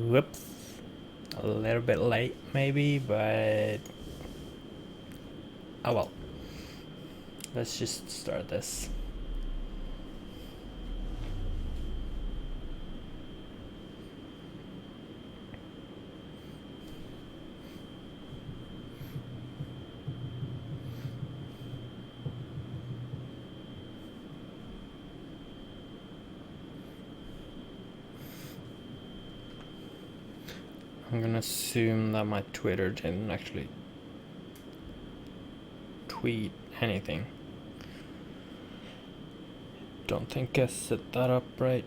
Whoops. A little bit late, maybe, but... Oh well. Let's just start this. I'm gonna assume that my Twitter didn't actually tweet anything. Don't think I set that up right.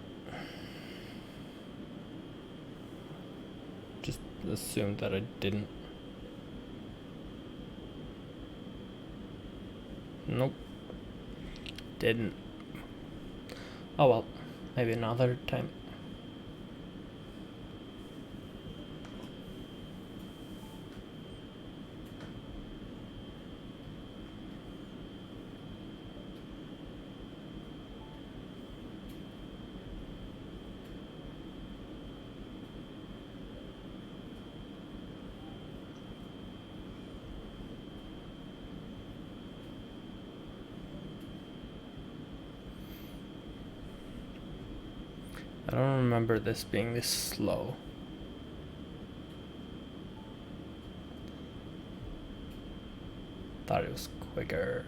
Just assume that I didn't. Nope. Didn't. Oh well, maybe another time. I don't remember this being this slow. Thought it was quicker.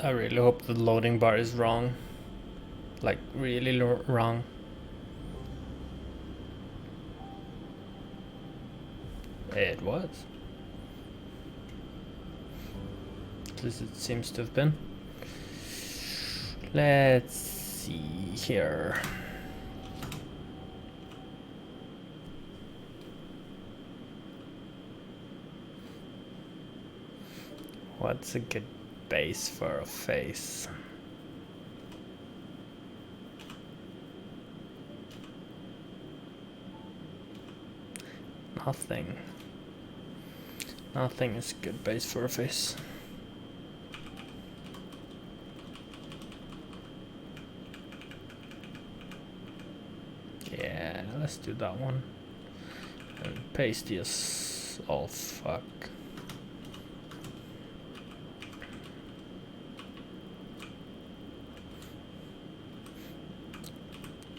I really hope the loading bar is wrong. Like, really wrong. It was. At least it seems to have been. Let's see here. What's a good base for a face? Nothing. Nothing is good base for a face. Yeah, let's do that one. And pasty as all fuck.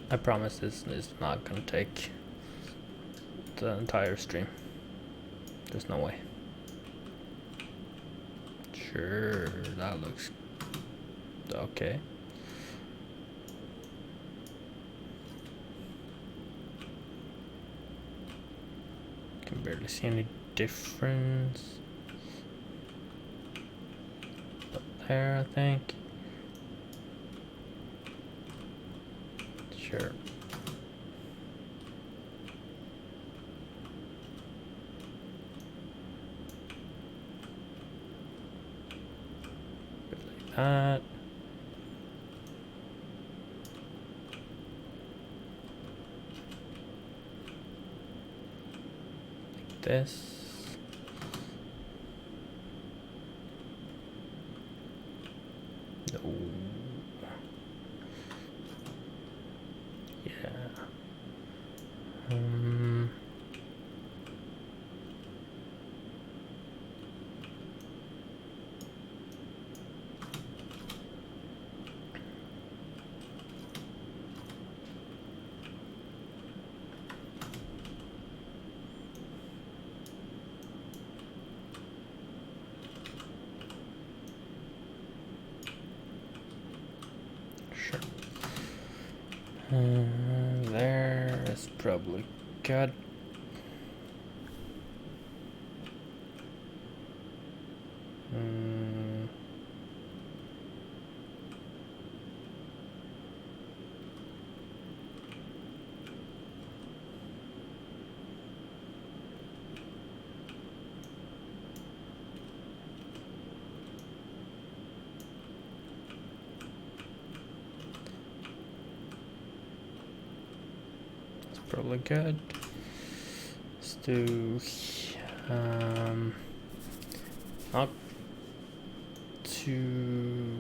I promise this is not gonna take the entire stream. There's no way. Sure, that looks okay. Can barely see any difference. Up there, I think. Sure. Like that. Like this. No. Yeah. Sure. There is probably good. Probably good. Let's do not too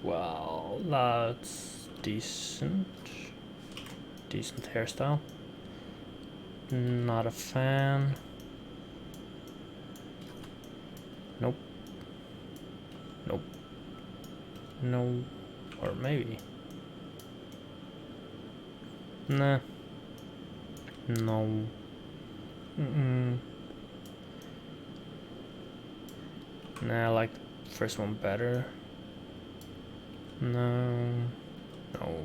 well. That's decent hairstyle. Not a fan. Nope. Nope. No. Or maybe. Nah. No. Nah, I like the first one better. No. No.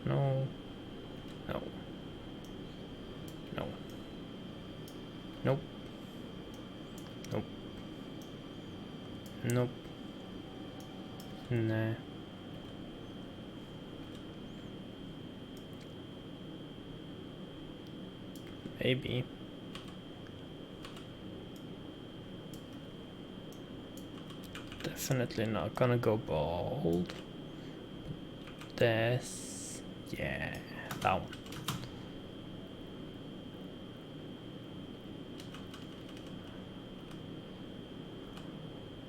No. No. No. Nope. Nope. Nope. Nah. Maybe. Definitely not gonna go bald. This, yeah, that one.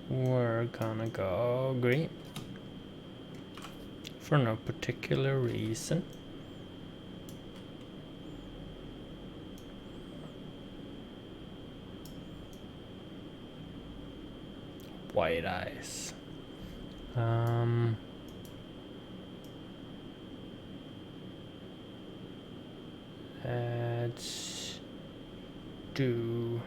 We're gonna go green. For no particular reason. White eyes. Let's do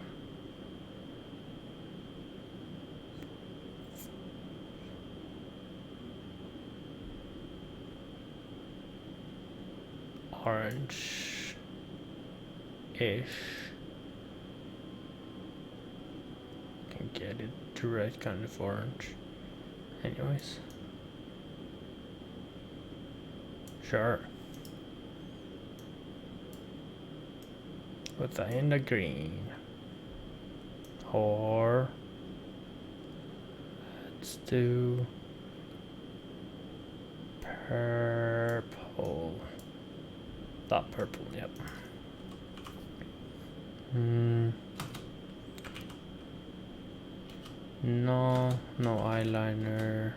orange-ish. Can get it the right kind of orange. Anyways. Sure. With the in the green. Or let's do purple. That purple, yep. No eyeliner.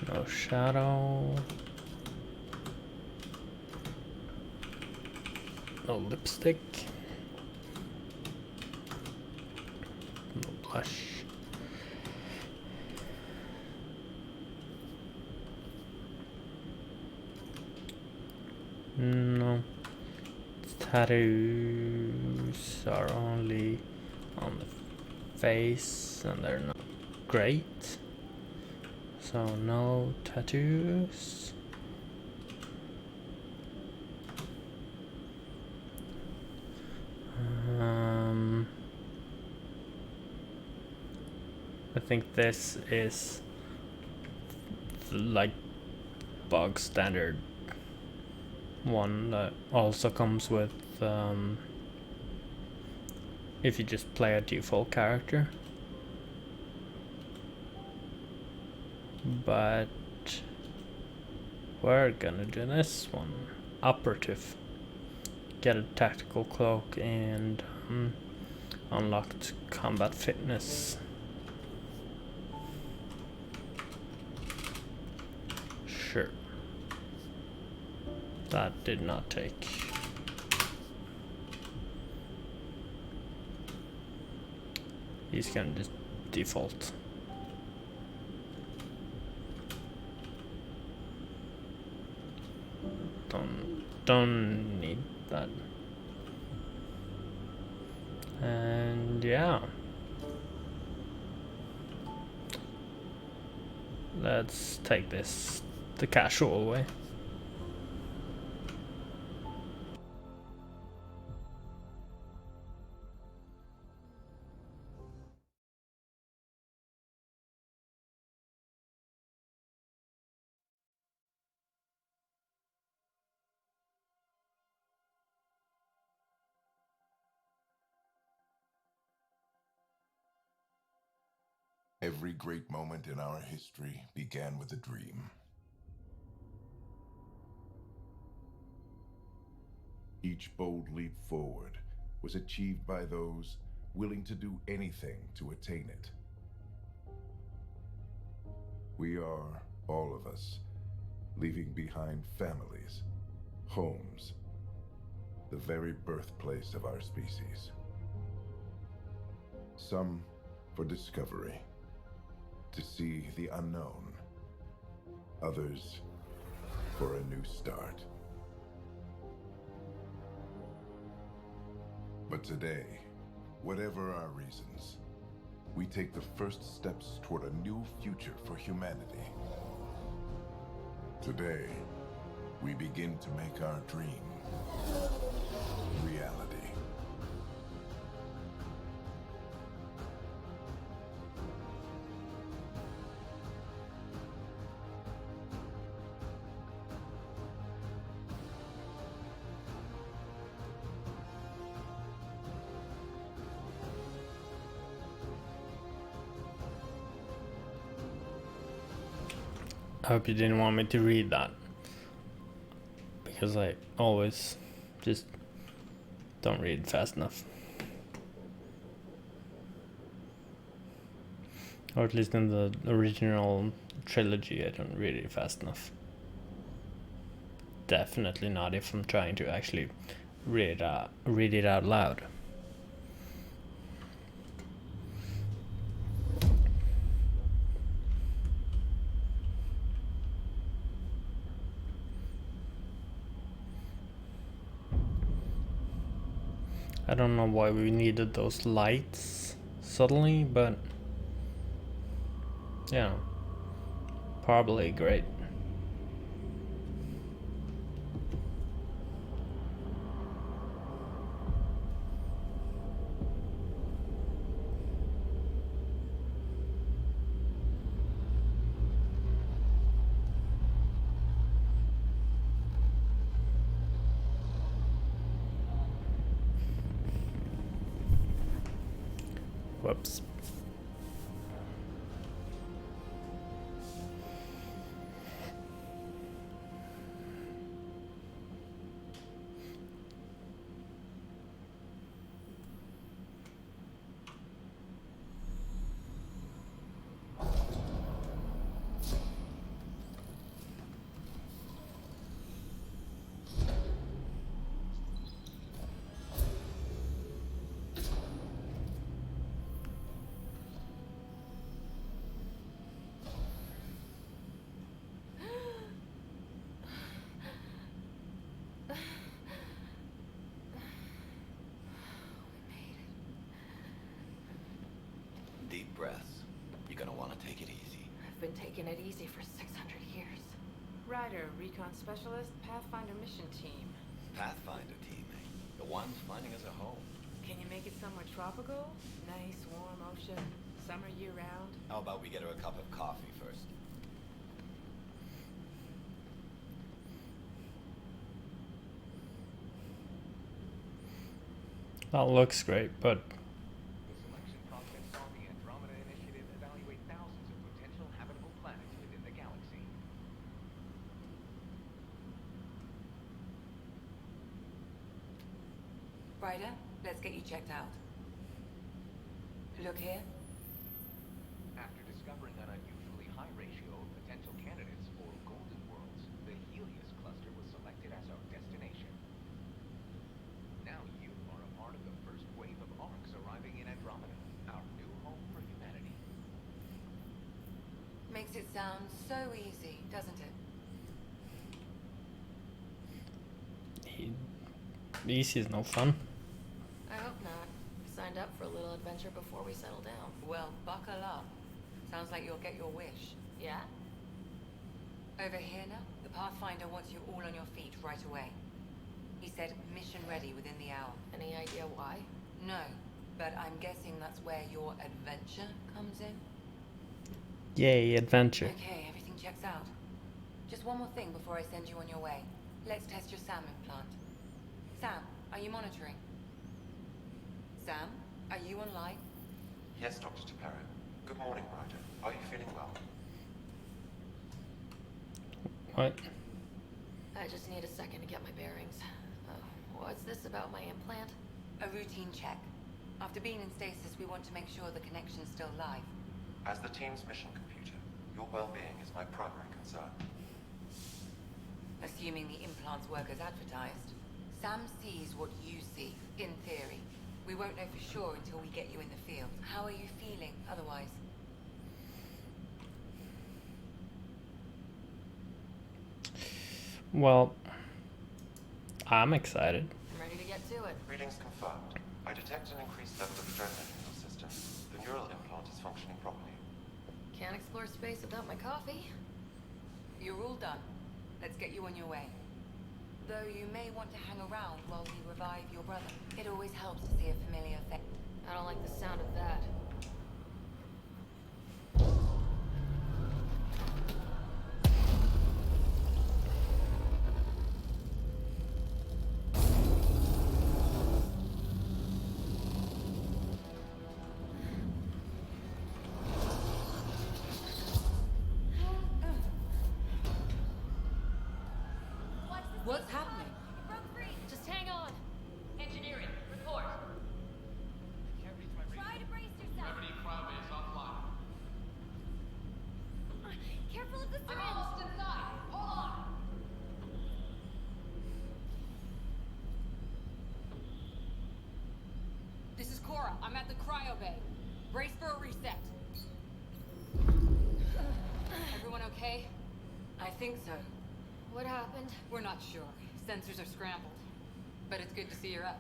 No shadow. No lipstick. No blush. No. Tattoos are only on the face and they're not great. So no tattoos. I think this is like bog standard one that also comes with if you just play a default character. But we're gonna do this one. Operative. Get a tactical cloak and unlocked combat fitness. Sure. That did not take. He's gonna just default. Don't need that. And yeah. let's take this the casual way. Every great moment in our history began with a dream. Each bold leap forward was achieved by those willing to do anything to attain it. We are, all of us, leaving behind families, homes, the very birthplace of our species. Some for discovery, to see the unknown. Others for a new start. But today, whatever our reasons, we take the first steps toward a new future for humanity. Today, we begin to make our dream reality. I hope you didn't want me to read that, because I always just don't read fast enough. Or at least in the original trilogy, I don't read it fast enough. Definitely not if I'm trying to actually read it out loud. I don't know why we needed those lights suddenly, but yeah, probably great. Whoops. Deep breaths. You're gonna want to take it easy. I've been taking it easy for 600 years. Ryder, recon specialist, Pathfinder mission team. Pathfinder team, eh? The ones finding us a home. Can you make it somewhere tropical? Nice, warm ocean, summer year-round? How about we get her a cup of coffee first? That looks great, but The selection process saw the Andromeda Initiative evaluate thousands of potential habitable planets within the galaxy. Ryder, let's get you checked out. Look here. After discovering an unusually high ratio of potential candidates for golden worlds, the Helios cluster was selected as our destination. Now you are a part of the first wave of arcs arriving in Andromeda, our new home for humanity. Makes it sound so easy, doesn't it? easy is no fun. I hope not. Signed up for a little adventure before we settle down. Well, buckle up. Sounds like you'll get your wish. Yeah? Over here now? The Pathfinder wants you all on your feet right away. He said mission ready within the hour. Any idea why? No, but I'm guessing that's where your adventure comes in. Yay, adventure. Okay, everything checks out. Just one more thing before I send you on your way. Let's test your SAM implant. Sam, are you monitoring? Sam, are you online? Yes, Dr. Tapero. Good morning, Ryder. Are you feeling well? What? I just need a second to get my bearings. What's this about my implant? A routine check. After being in stasis, we want to make sure the connection's still live. As the team's mission computer, your well-being is my primary concern. Assuming the implants work as advertised, Sam sees what you see, in theory. We won't know for sure until we get you in the field. How are you feeling otherwise? Well, I'm excited. I'm ready to get to it. Readings confirmed. I detect an increased level of adrenaline in your system. The neural implant is functioning properly. Can't explore space without my coffee. You're all done. Let's get you on your way. Though you may want to hang around while we revive your brother. It always helps to see a familiar face. I don't like the sound of that. What's happening? Just hang on. Engineering, report. Can't reach my Try to brace yourself. Gravity cryowaves offline. Careful of the I'm syringe. almost inside. Hold on. This is Cora. I'm at the cryo bay. Brace for a reset. Everyone okay? I think so. What happened? We're not sure. Sensors are scrambled. But it's good to see you're up.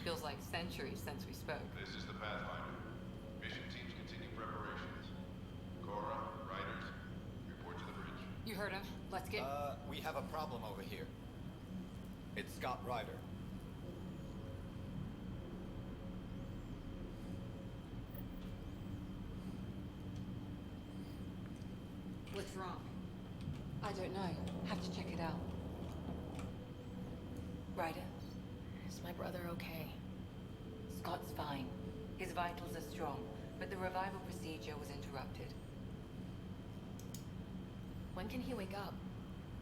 Feels like centuries since we spoke. This is the Pathfinder. Mission teams continue preparations. Cora, Riders, report to the bridge. You heard him. Let's get... We have a problem over here. It's Scott Ryder. What's wrong? I don't know. Have to check it out. Ryder, Is my brother okay? Scott's fine. His vitals are strong, but the revival procedure was interrupted. When can he wake up?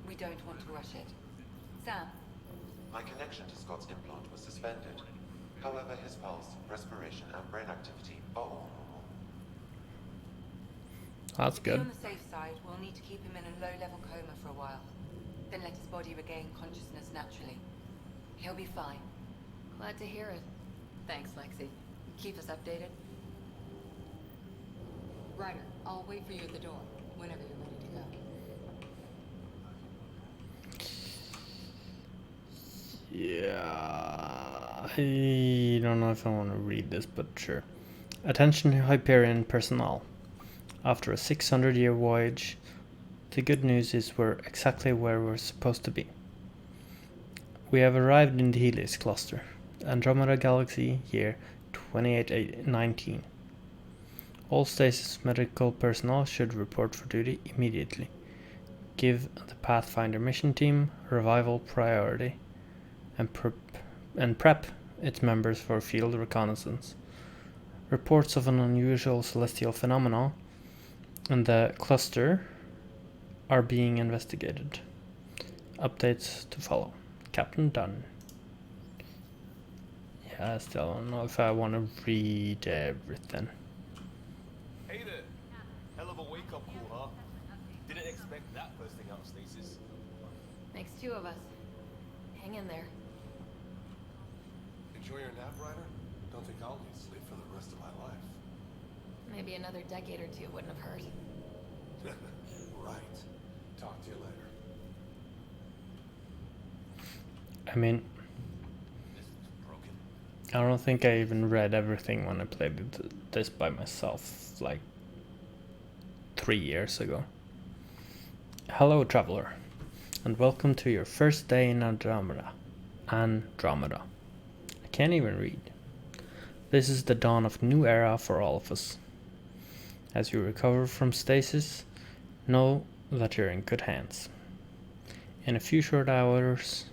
We don't want to rush it. Sam, My connection to Scott's implant was suspended. However, his pulse, respiration, and brain activity are all normal. That's to be good. on the safe side, we'll need to keep him in a low-level coma for a while. Then let his body regain consciousness naturally. He'll be fine. Glad to hear it. Thanks, Lexi. Keep us updated. Ryder, I'll wait for you at the door, whenever you're ready to go. Yeah, I don't know if I want to read this, but sure. Attention Hyperion personnel. After a 600-year voyage, the good news is we're exactly where we're supposed to be. We have arrived in the Helios cluster, Andromeda Galaxy, year 2819. All stasis medical personnel should report for duty immediately. Give the Pathfinder mission team revival priority and prep its members for field reconnaissance. Reports of an unusual celestial phenomenon in the cluster are being investigated. Updates to follow. Captain Dunn. Yeah, I still don't know if I want to read everything. Hey there. Hell of a wake-up call, huh? Didn't expect that first thing out of stasis. Makes two of us. Hang in there. Enjoy your nap, Ryder? Don't think I'll need sleep for the rest of my life. Maybe another decade or two wouldn't have hurt. Right. Talk to you later. I mean, This is broken. I don't think I even read everything when I played this by myself, like 3 years ago. Hello, traveler, and welcome to your first day in Andromeda. Andromeda. I can't even read. This is the dawn of a new era for all of us. As you recover from stasis, know that you're in good hands. In a few short hours,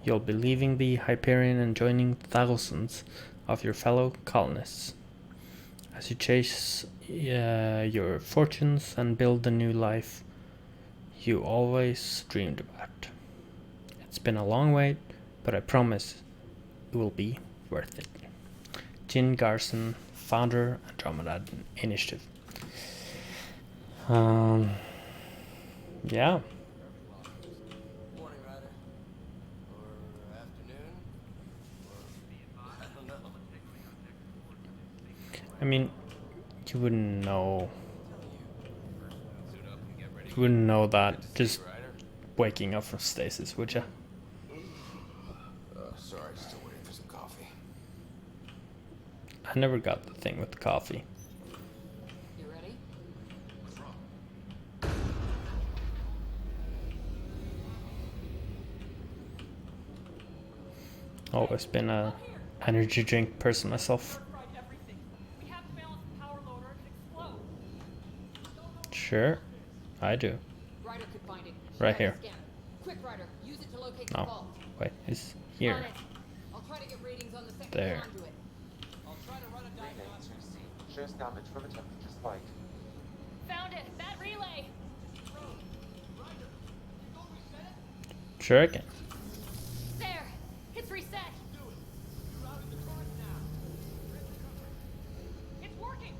you'll be leaving the Hyperion and joining thousands of your fellow colonists as you chase your fortunes and build the new life you always dreamed about. It's been a long wait, but I promise it will be worth it. Jin Garson, founder, Andromeda Initiative. Yeah. Morning, Ryder. Or afternoon. Or I don't know. I mean, you wouldn't know. You wouldn't know that just waking up from stasis, would you? Sorry, still waiting for some coffee. I never got the thing with the coffee. You ready? What's wrong? Always been a energy drink person myself. Sure, I do. Ryder could find it. Right here. Quick, Ryder, use it to locate the No, vault. wait, it's here. I'll try to get ratings on the second There. conduit. I'll try to run a Relay diagnostic. 2C shows damage from a temperature spike. Found it. That relay. Sure I can. There. It's reset. It's working.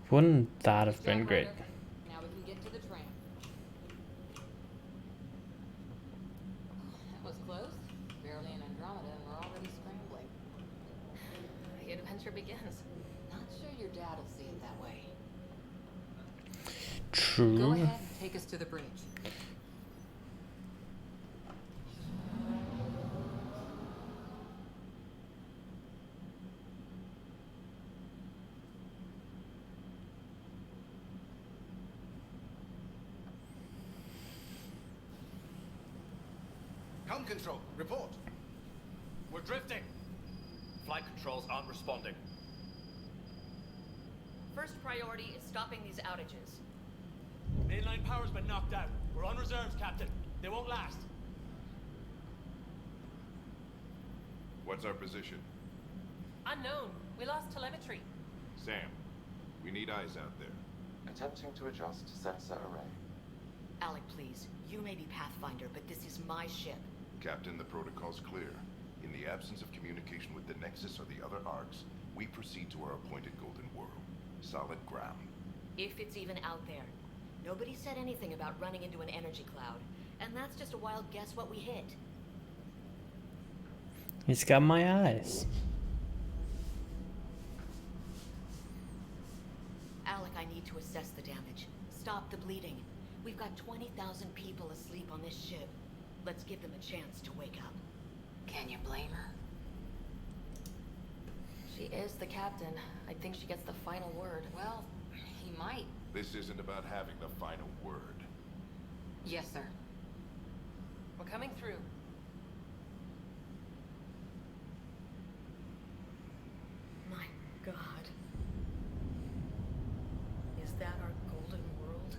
Wouldn't that have been great? Now we can get to the tram. That was close. Barely in Andromeda and we're already scrambling. The adventure begins. Not sure your dad will see it that way. Go True. ahead and take us to the bridge. Com control, report. We're drifting. Flight controls aren't responding. First priority is stopping these outages. Mainline power's been knocked out. We're on reserves, Captain. They won't last. What's our position? Unknown. We lost telemetry. Sam, we need eyes out there. Attempting to adjust sensor array. Alec, please. You may be Pathfinder, but this is my ship. Captain, the protocol's clear. In the absence of communication with the Nexus or the other arcs, we proceed to our appointed Golden World. Solid ground. If it's even out there. Nobody said anything about running into an energy cloud. And that's just a wild guess what we hit. He's got my eyes. Alec, I need to assess the damage. Stop the bleeding. We've got 20,000 people asleep on this ship. Let's give them a chance to wake up. Can you blame her? She is the captain. I think she gets the final word. Well, he might. This isn't about having the final word. Yes, sir. We're coming through. My God. Is that our golden world?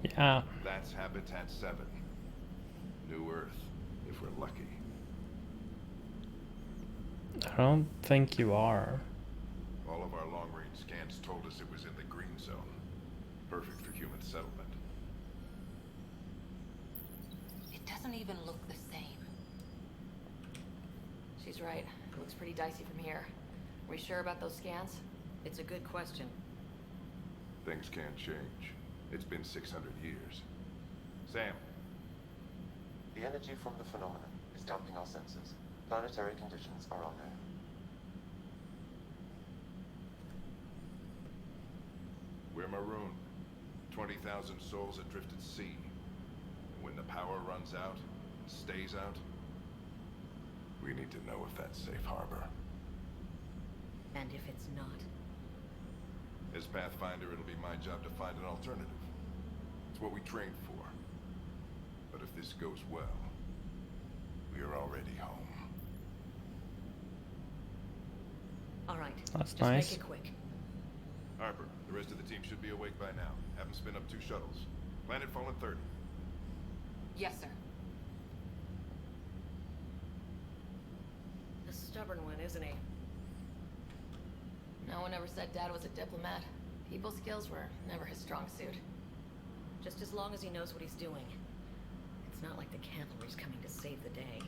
Yeah. That's Habitat 7. New Earth, if we're lucky. I don't think you are. All of our long-range scans told us it was in the green zone. Perfect for human settlement. It doesn't even look the same. She's right. It looks pretty dicey from here. Are we sure about those scans? It's a good question. Things can change. It's been 600 years. Sam. The energy from the phenomenon is damping our senses. Planetary conditions are unknown. We're marooned. 20,000 souls adrift at sea. And when the power runs out, stays out, we need to know if that's safe harbor. And if it's not? As Pathfinder, it'll be my job to find an alternative. It's what we trained for. But if this goes well, we are already home. All right. That's just nice. Make it quick. Harper, the rest of the team should be awake by now. Have them spin up 2 shuttles. Planet Fallen 30. Yes, sir. A stubborn one, isn't he? No one ever said Dad was a diplomat. People skills were never his strong suit. Just as long as he knows what he's doing. It's not like the cavalry's coming to save the day.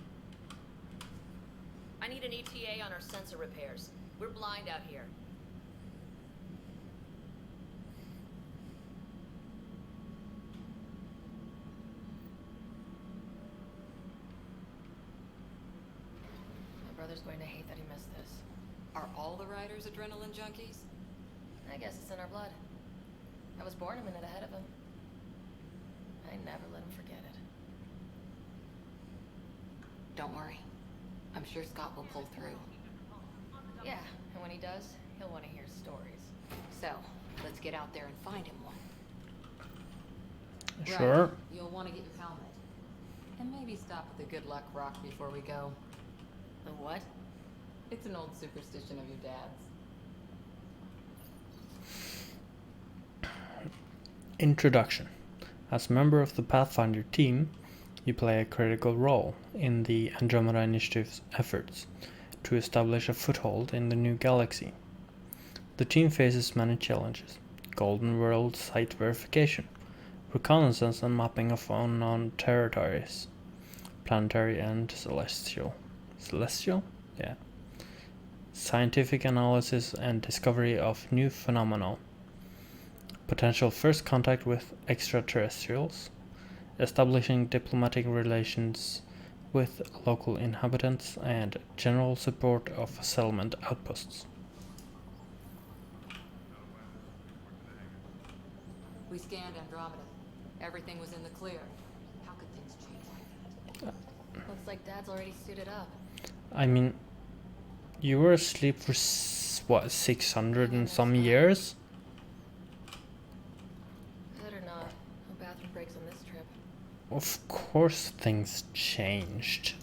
I need an ETA on our sensor repairs. We're blind out here. My brother's going to hate that he missed this. Are all the riders adrenaline junkies? I guess it's in our blood. I was born a minute ahead of him. I never let him forget it. Don't worry. I'm sure Scott will pull through. Yeah, and when he does, he'll want to hear stories. So, let's get out there and find him one. Sure. Right. You'll want to get your helmet. And maybe stop at the Good Luck Rock before we go. The what? It's an old superstition of your dad's. Introduction. As a member of the Pathfinder team, you play a critical role in the Andromeda Initiative's efforts to establish a foothold in the new galaxy. The team faces many challenges: Golden World site verification, reconnaissance and mapping of unknown territories, planetary and celestial. Celestial? Yeah. Scientific analysis and discovery of new phenomena, potential first contact with extraterrestrials, establishing diplomatic relations with local inhabitants, and general support of settlement outposts. We scanned Andromeda. Everything was in the clear. How could things change like that? Looks like Dad's already suited up. I mean, you were asleep for what, 600 and some years? Good or not, no bathroom breaks on this trip. Of course things changed.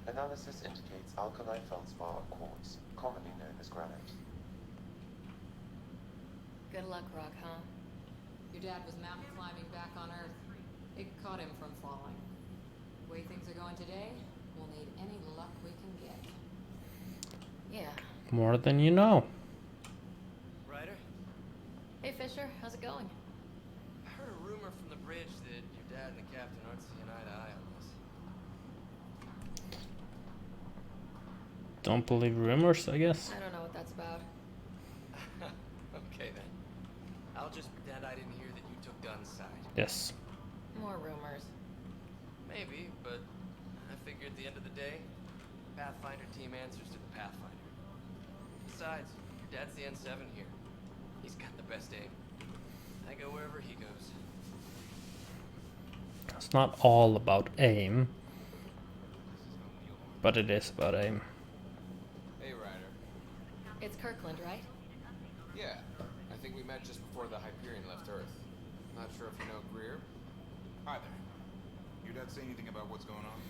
Analysis indicates alkaline feldspar quartz, commonly known as granite. Good luck, Rock, huh? Your dad was mountain climbing back on Earth. It caught him from falling. The way things are going today, we'll need any luck we can get. Yeah. More than you know. Ryder, Hey, Fisher, how's it going? I heard a rumor from the bridge that your dad and the captain aren't seeing eye to eye on this. Don't believe rumors, I guess. I don't know what that's about. Okay then. I'll just pretend I didn't hear that you took Dunn's side. Yes. More rumors. Maybe, but I figure at the end of the day, Pathfinder team answers to the Pathfinder. Besides, your dad's the N7 here. He's got the best aim. I go wherever he goes. It's not all about aim, but it is about aim. Hey, Ryder. It's Kirkland, right? Yeah, I think we met just before the Hyperion left Earth. Not sure if you know Greer. Hi there. Your dad say anything about what's going on?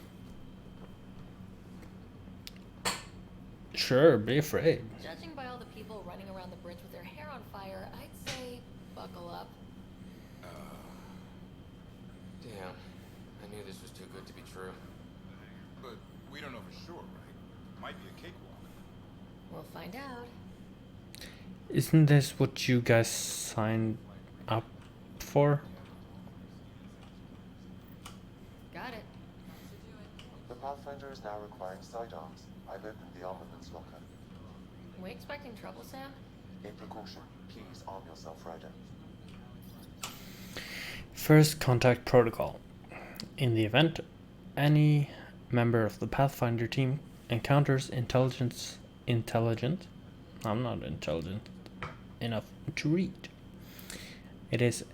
Sure, be afraid. Judging by all the people running around the bridge with their hair on fire, I'd say buckle up. Damn. I knew this was too good to be true. But we don't know for sure, right? Might be a cakewalk. We'll find out. Isn't this what you guys signed up for? Got it. The Pathfinder is now requiring sidearms. I've opened the armaments locker. We expecting trouble, Sam? A precaution. Please arm yourself, Ryder. First contact protocol. In the event any member of the Pathfinder team encounters intelligent, I'm not intelligent enough to read. It is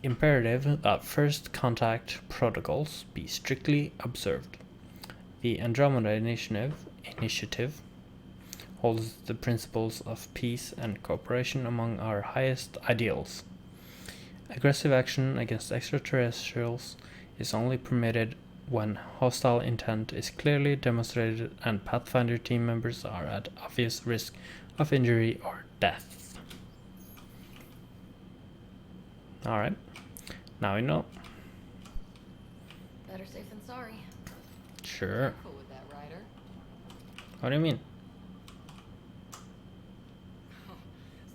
imperative that first contact protocols be strictly observed. The Andromeda Initiative holds the principles of peace and cooperation among our highest ideals. Aggressive action against extraterrestrials is only permitted when hostile intent is clearly demonstrated and Pathfinder team members are at obvious risk of injury or death. Alright, now we know. Better safe than sorry. Sure. Cool with that, Ryder. What do you mean?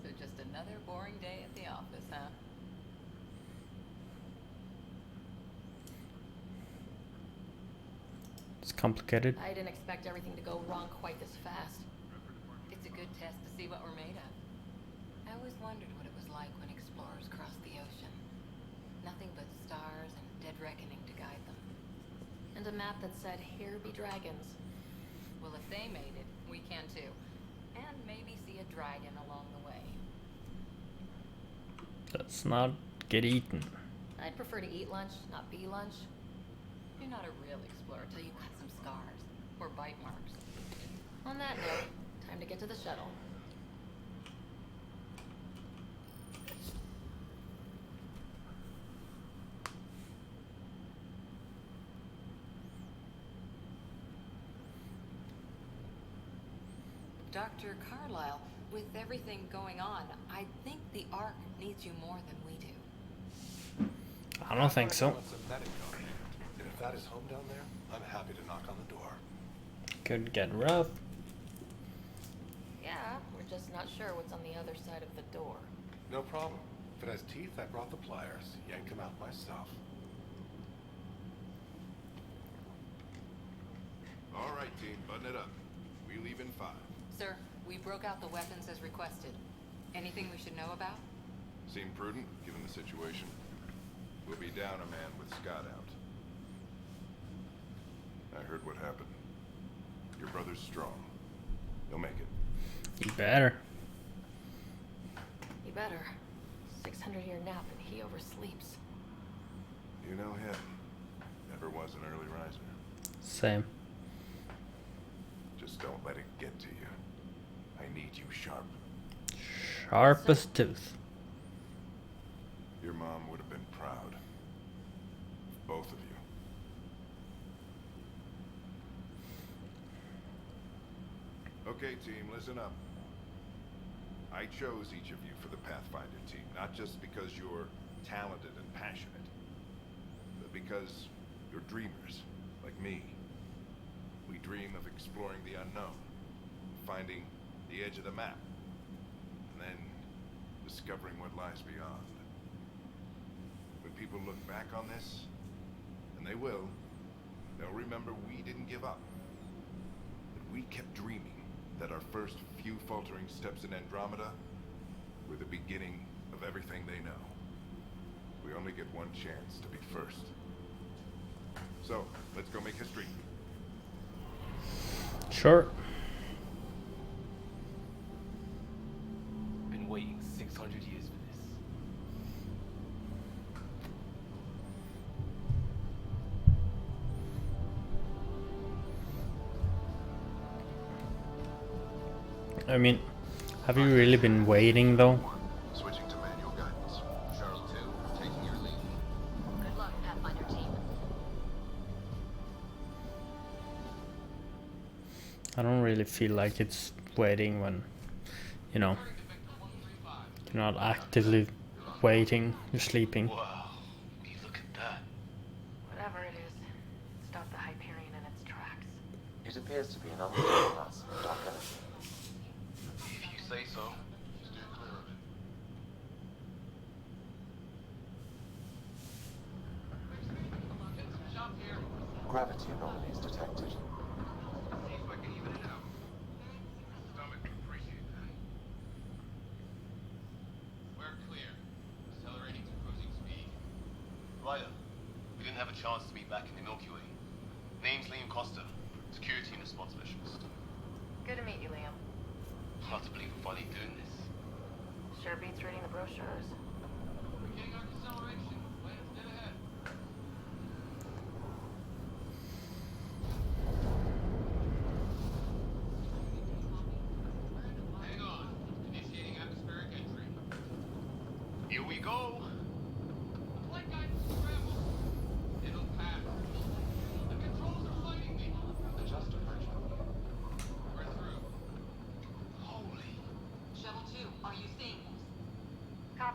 So just another boring day at the office, huh? It's complicated. I didn't expect everything to go wrong quite this fast. It's a good test to see what we're made of. I always wondered what it was like when explorers crossed the ocean. Nothing but stars and dead reckoning to guide them. And a map that said, "Here be dragons." Well, if they made it, we can too. And maybe see a dragon along the way. Let's not get eaten. I'd prefer to eat lunch, not be lunch. You're not a real explorer till you've got some scars. Or bite marks. On that note, time to get to the shuttle. Dr. Carlyle, with everything going on, I think the Ark needs you more than we do. I don't think so. And if that is home down there, I'm happy to knock on the door. Could get rough. Yeah, we're just not sure what's on the other side of the door. No problem. If it has teeth, I brought the pliers. Yanked them out myself. All right, team, button it up. We leave in 5. Sir, we broke out the weapons as requested. Anything we should know about? Seem prudent, given the situation. We'll be down a man with Scott out. I heard what happened. Your brother's strong. He'll make it. You better. You better. 600-year nap and he oversleeps. You know him. Never was an early riser. Same. Just don't let it get to you. I need you sharp. Sharp as tooth. Your mom would have been proud. Both of you. Okay, team, listen up. I chose each of you for the Pathfinder team, not just because you're talented and passionate, but because you're dreamers, like me. We dream of exploring the unknown, finding the edge of the map, and then discovering what lies beyond. When people look back on this, and they will, they'll remember we didn't give up. That we kept dreaming that our first few faltering steps in Andromeda were the beginning of everything they know. We only get one chance to be first. So, let's go make history. Sure. Been waiting 600 years for this. I mean, have you really been waiting though? Switching to manual guidance. Shuttle 2, taking your lead. Good luck, Pathfinder team. I don't really feel like it's waiting when, you know, you're not actively waiting, you're sleeping. Wow, look at that. Whatever it is, stop the Hyperion in its tracks. It appears to be an unlimited class, Doctor. If you say so. Steer clear of it. Gravity anomalies detected. See if I can even it out. Stomach would appreciate that. We're clear. Accelerating to cruising speed. Ryder, we didn't have a chance to meet back in the Milky Way. Name's Liam Costa, security and response specialist. Good to meet you, Liam. Hard to believe we're finally doing this. Sure beats reading the brochures. We're getting our acceleration. Plan's dead ahead.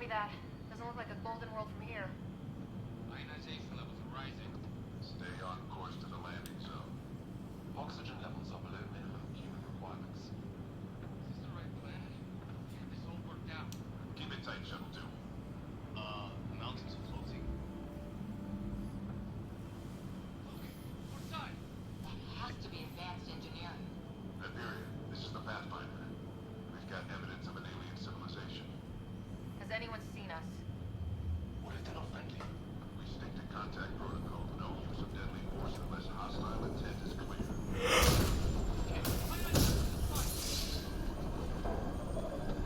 Copy that. Doesn't look like a golden world from here. Ionization levels are rising. Stay on course to the landing zone. Oxygen levels are below minimum human requirements. Is this the right plan? Get this all worked out. Keep it tight, Shuttle 2. The mountains are floating. Look, outside. That has to be advanced engineering. Hyperion, this is the Pathfinder. We've got evidence of an alien civilization. Has anyone seen us? What if they're not friendly? We stick to contact protocol. No use of deadly force unless hostile intent is clear.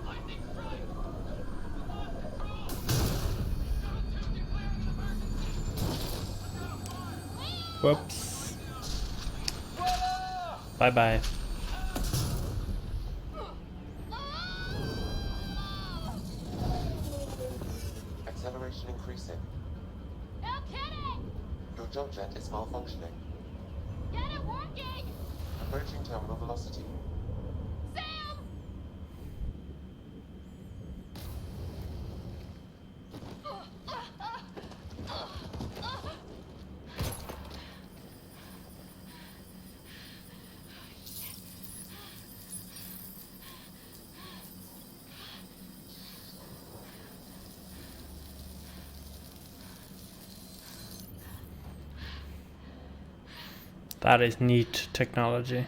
Lightning's right. We lost control. Whoops. Bye bye. Acceleration increasing. No kidding! Your jump jet is malfunctioning. Get it working! Approaching terminal velocity. Sam! That is neat technology.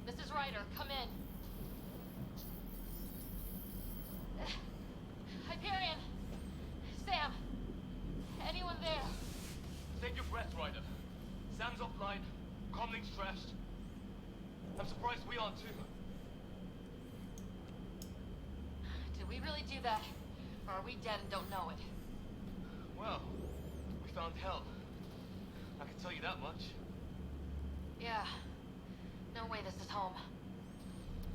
Mrs. Ryder, come in. Hyperion! Sam! Anyone there? Take your breath, Ryder. Sam's offline. Comlink's trashed. I'm surprised we aren't too. Did we really do that? Or are we dead and don't know it? Well, we found hell. I can tell you that much. Yeah. No way this is home.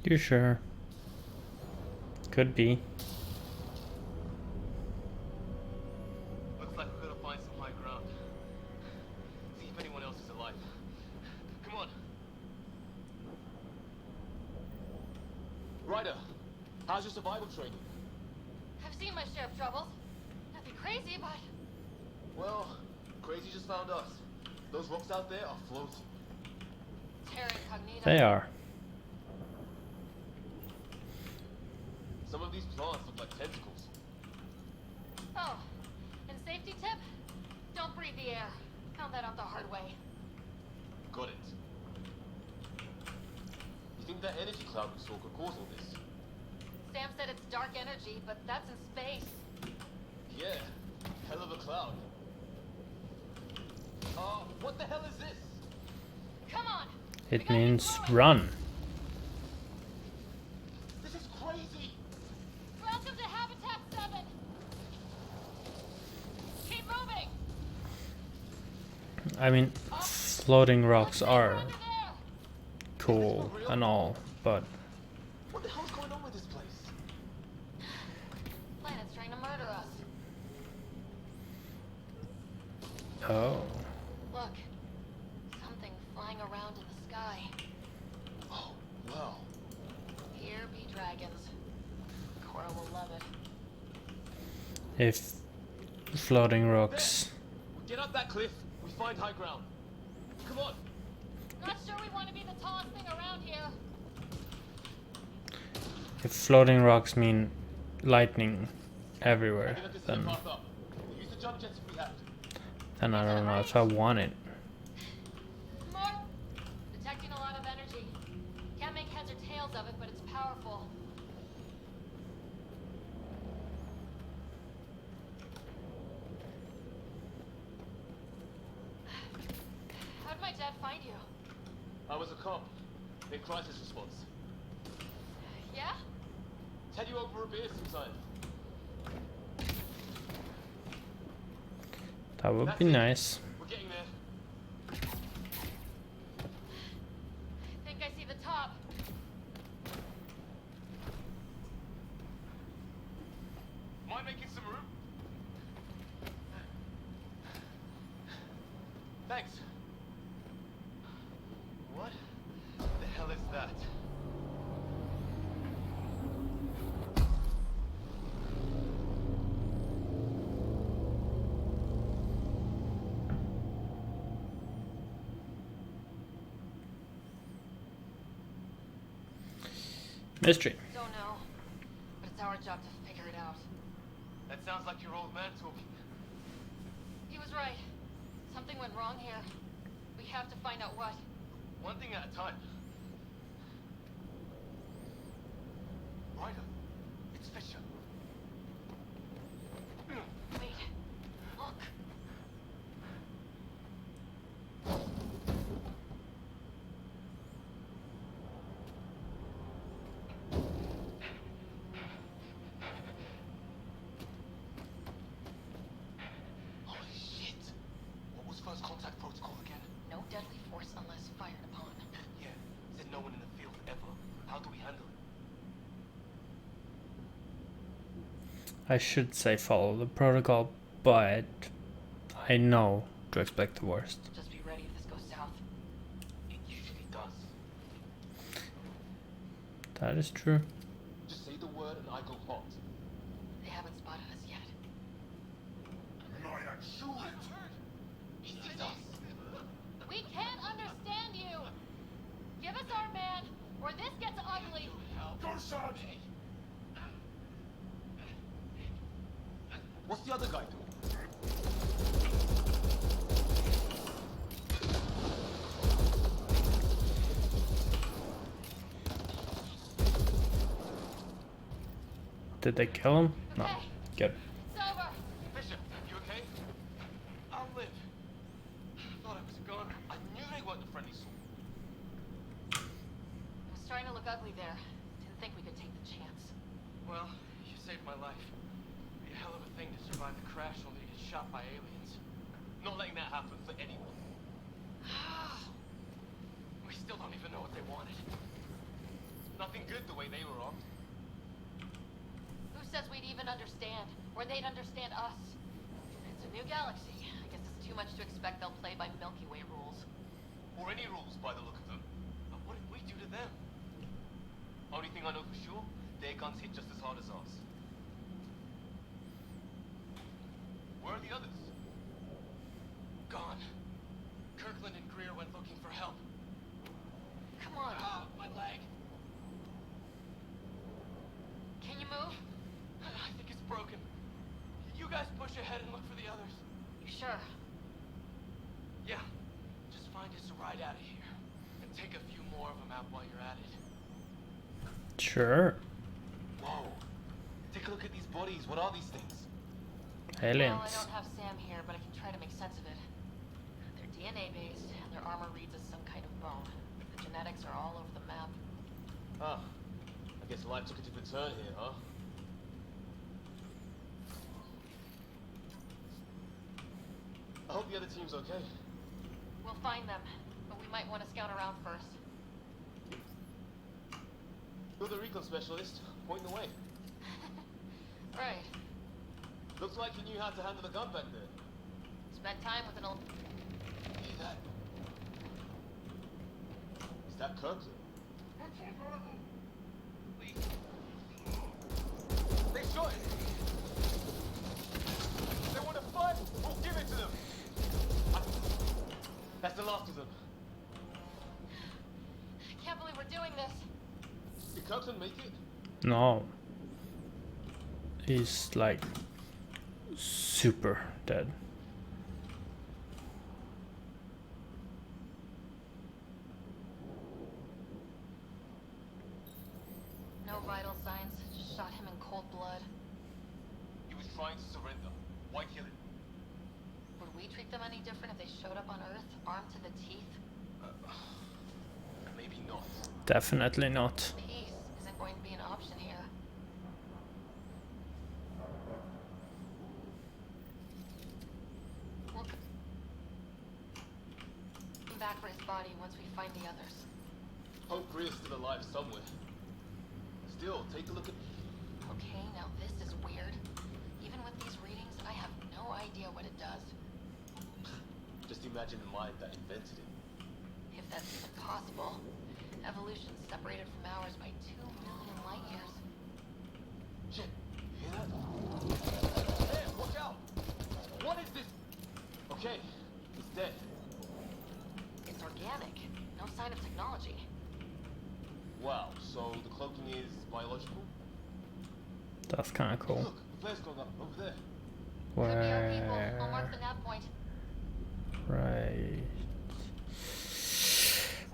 You sure? Could be. Looks like we're gonna find some high ground. See if anyone else is alive. Come on. Ryder, how's your survival training? I've seen my share of troubles. Nothing crazy, but... Well, Crazy just found us. Those rocks out there are floating. Terra Incognita. They are. Some of these plants look like tentacles. Oh, and safety tip? Don't breathe the air. Found that out the hard way. Got it. You think that energy cloud we saw could cause all this? Sam said it's dark energy, but that's in space. Yeah, hell of a cloud. What the hell is this? Come on! It means run. This is crazy! Welcome to Habitat 7! Keep moving! I mean, floating rocks are cool and all, but What the hell's going on with this place? Planet's trying to murder us. oh. Look. Something flying around in the sky. Oh, wow. Here be dragons. Cora will love it. If floating rocks, Get up that cliff, we find high ground. Come on. Not sure we want to be the tallest thing around here. if floating rocks mean lightning everywhere, then Path up. Use the jump jets if we have to. then I don't know if I want it. More. Detecting a lot of energy. Can't make heads or tails of it, but it's powerful. How'd my dad find you? I was a cop in crisis response. Yeah? Tell you over a beer sometime. That would be nice. We're getting there. mind making some room? Thanks. What the hell is that? Mystery. Don't know, but it's our job to figure it out. That sounds like your old man talking. He was right. Something went wrong here. We have to find out what. One thing at a time. Ryder, it's Fisher. Wait. Look. Holy shit! What was first contact protocol again? No deadly force unless fired upon. Yeah, said no one in the field ever. How do we handle it? I should say follow the protocol, but I know to expect the worst. Just be ready if this goes south. It usually does. That is true. Just say the word and I go hot. They haven't spotted us yet. He sees us. We can't understand you! Give us our man, or this gets ugly! Go, son! What's the other guy doing? Did they kill him? No. Okay. Good. It's over! Fisher, you okay? I'll live. Thought I was a goner. I knew they weren't the friendly sort. It was starting to look ugly there. Didn't think we could take the chance. Well, you saved my life. Be a hell of a thing to survive the crash only to get shot by aliens. Not letting that happen for anyone. We still don't even know what they wanted. Nothing good the way they were armed. Who says we'd even understand? Or they'd understand us? It's a new galaxy. I guess it's too much to expect they'll play by Milky Way rules. Or any rules by the look of them. But what did we do to them? Only thing I know for sure, their guns hit just as hard as ours. Where are the others? Gone. Kirkland and Greer went looking for help. Come on. Oh, my leg. Can you move? I think it's broken. You guys push ahead and look for the others. You sure? Yeah. Just find us a ride out of here. And take a few more of them out while you're at it. Sure. Whoa. Take a look at these bodies. What are these things? Aliens. Well, I don't have Sam here, but I can try to make sense of it. They're DNA based, and their armor reads as some kind of bone. The genetics are all over the map. Ah. I guess life took a different turn here, huh? I hope the other team's okay. We'll find them, but we might want to scout around first. You're the recon specialist. Point the way. Right. Looks like you knew how to handle the gun back there. Spent time with an old... Hear that? Is that Kirkland? They shot it! They want to fight? We'll give it to them! That's the last of them. I can't believe we're doing this. Did Kirkland make it? No. He's like super dead. No vital signs. Just shot him in cold blood. He was trying to surrender. Why kill him? Would we treat them any different if they showed up on Earth, armed to the teeth? Maybe not. Definitely not. Peace isn't going to be an option here. We'll come back for his body once we find the others. Hope Greer's still alive somewhere. Still, take a look at... Okay, now this is weird. imagine the mind that invented it. If that's even possible. Evolution's separated from ours by 2 million light years. Shit, you hear that? Hey, watch out! What is this? Okay, it's dead. It's organic. No sign of technology. Wow, so the cloaking is biological? That's kind of cool. Look, the flare's going up over there. Could be our people. I'll mark the nav point. Right.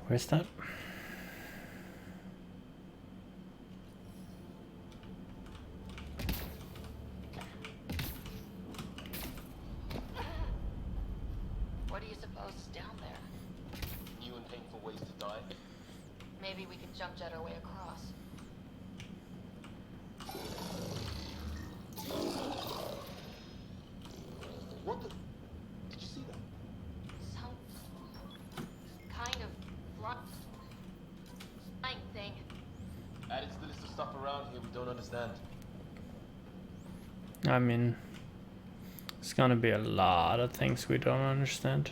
Where's that? What do you suppose is down there? New and painful ways to die. Maybe we can jump jet our way across. What the? Did you see that? Some kind of flying thing. Added to the list of stuff around here we don't understand. I mean, it's gonna be a lot of things we don't understand.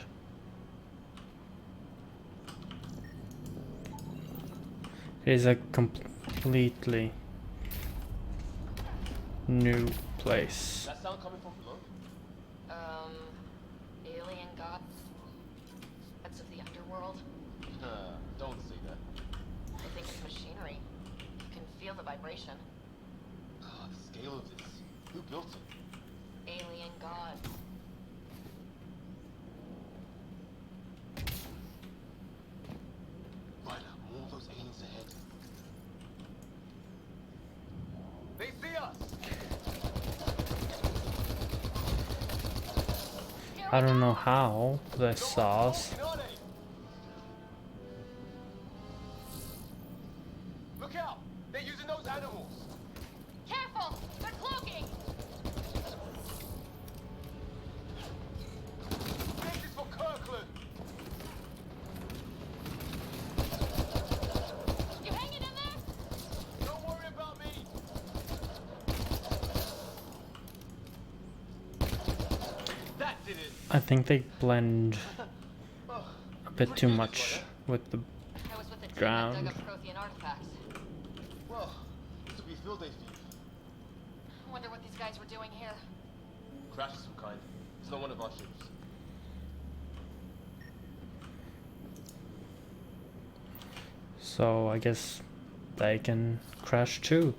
It is a completely new place. That sound coming from below? Alien gods of the underworld. Don't say that. I think it's machinery. You can feel the vibration. God, the scale of this. Who built it? Alien gods. Ryder, more of those aliens ahead. They see us! I don't know how they saw us. Look out! They're using those animals! Careful! They're cloaking! This is for Kirkland! You hanging in there? Don't worry about me! That did it! I think they blend a bit too much with the I was with the team that ground. dug up Prothean artifacts. Well, this will be a field day for you. I wonder what these guys were doing here. Crash of some kind. It's not one of our ships. So I guess they can crash too.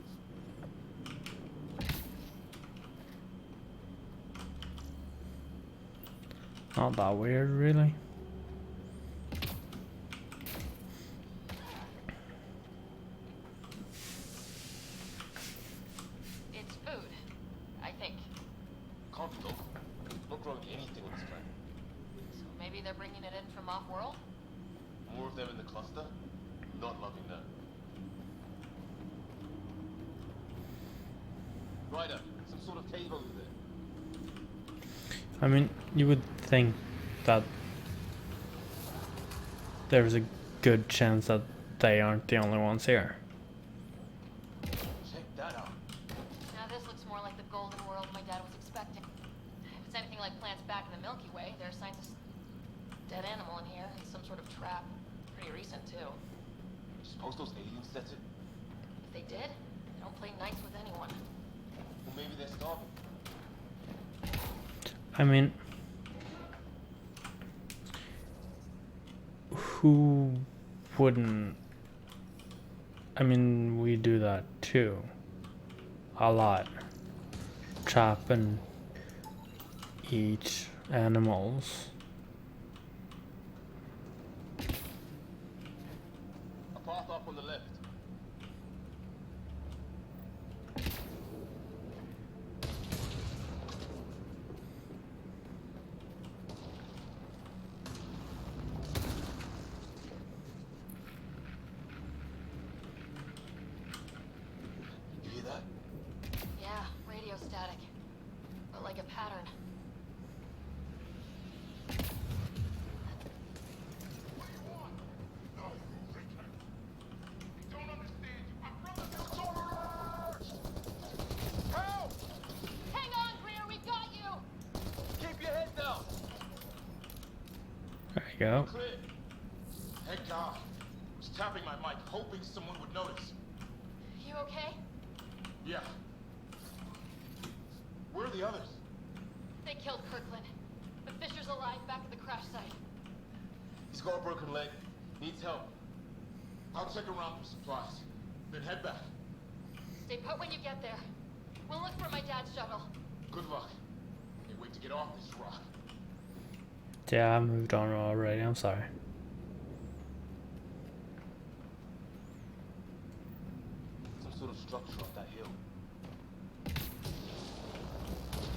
Not that weird, really. It's food, I think. Can't be local. Not growing anything on this planet. So maybe they're bringing it in from off-world? More of them in the cluster? Not loving that. Ryder, some sort of cave over there. I mean, you would think that there's a good chance that they aren't the only ones here. Check that out. Now this looks more like the golden world my dad was expecting. If it's anything like plants back in the Milky Way, there are signs of dead animal in here and some sort of trap. Pretty recent too. Suppose those aliens set it? If they did, they don't play nice with anyone. Or maybe they're starving. I mean, who wouldn't? I mean, we do that too. A lot. Trap and eat animals. A path up on the left. You hear that? Yeah, radio static. But like a pattern. Help! Hang on, Greer, we got you! Keep your head down! you go. Clear. Thank God. I was tapping my mic, hoping someone would notice. You okay? Yeah. Where are the others? They killed Kirkland. But Fisher's alive back at the crash site. He's got a broken leg. Needs help. I'll check around for supplies. Then head back. Stay put when you get there. We'll look for my dad's shuttle. Good luck. Can't wait to get off this rock. Yeah, I moved on already. I'm sorry. Some sort of structure up that hill.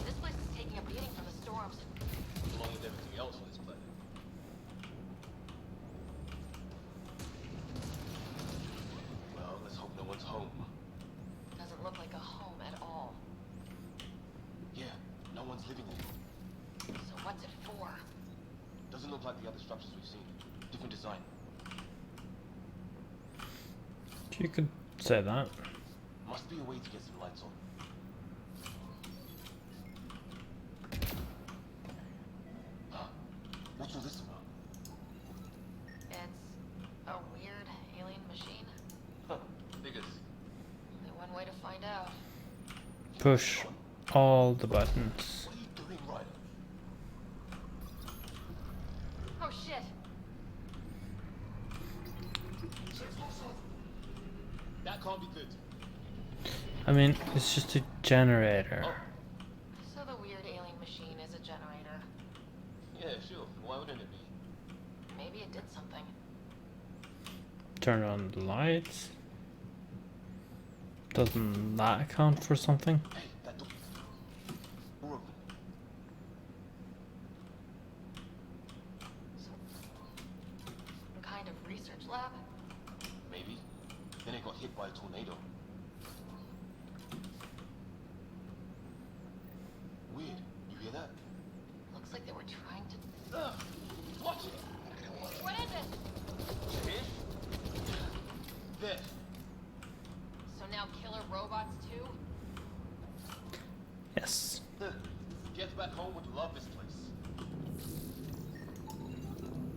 This place is taking a beating from the storms. Along with everything else on this planet. Well, let's hope no one's home. Doesn't look like a home at all. Yeah, no one's living in it. So what's it for? Doesn't look like the other structures we've seen. Different design. You could say that. Must be a way to get some lights on. Huh. What's all this about? It's a weird alien machine. Huh. Figures. Only one way to find out. Push all the buttons. What are you doing, Ryder? Oh shit! That can't be good. I mean, it's just a generator. Oh. So the weird alien machine is a generator. Yeah, sure. Why wouldn't it be? Maybe it did something. Turn on the lights. Doesn't that account for something? Hey, that door. Door open. Some kind of research lab? Maybe. Then it got hit by a tornado. Weird. You hear that? Looks like they were trying to... Watch it! What is it? Here? There. So now killer robots too? Yes. Get back home would love this place.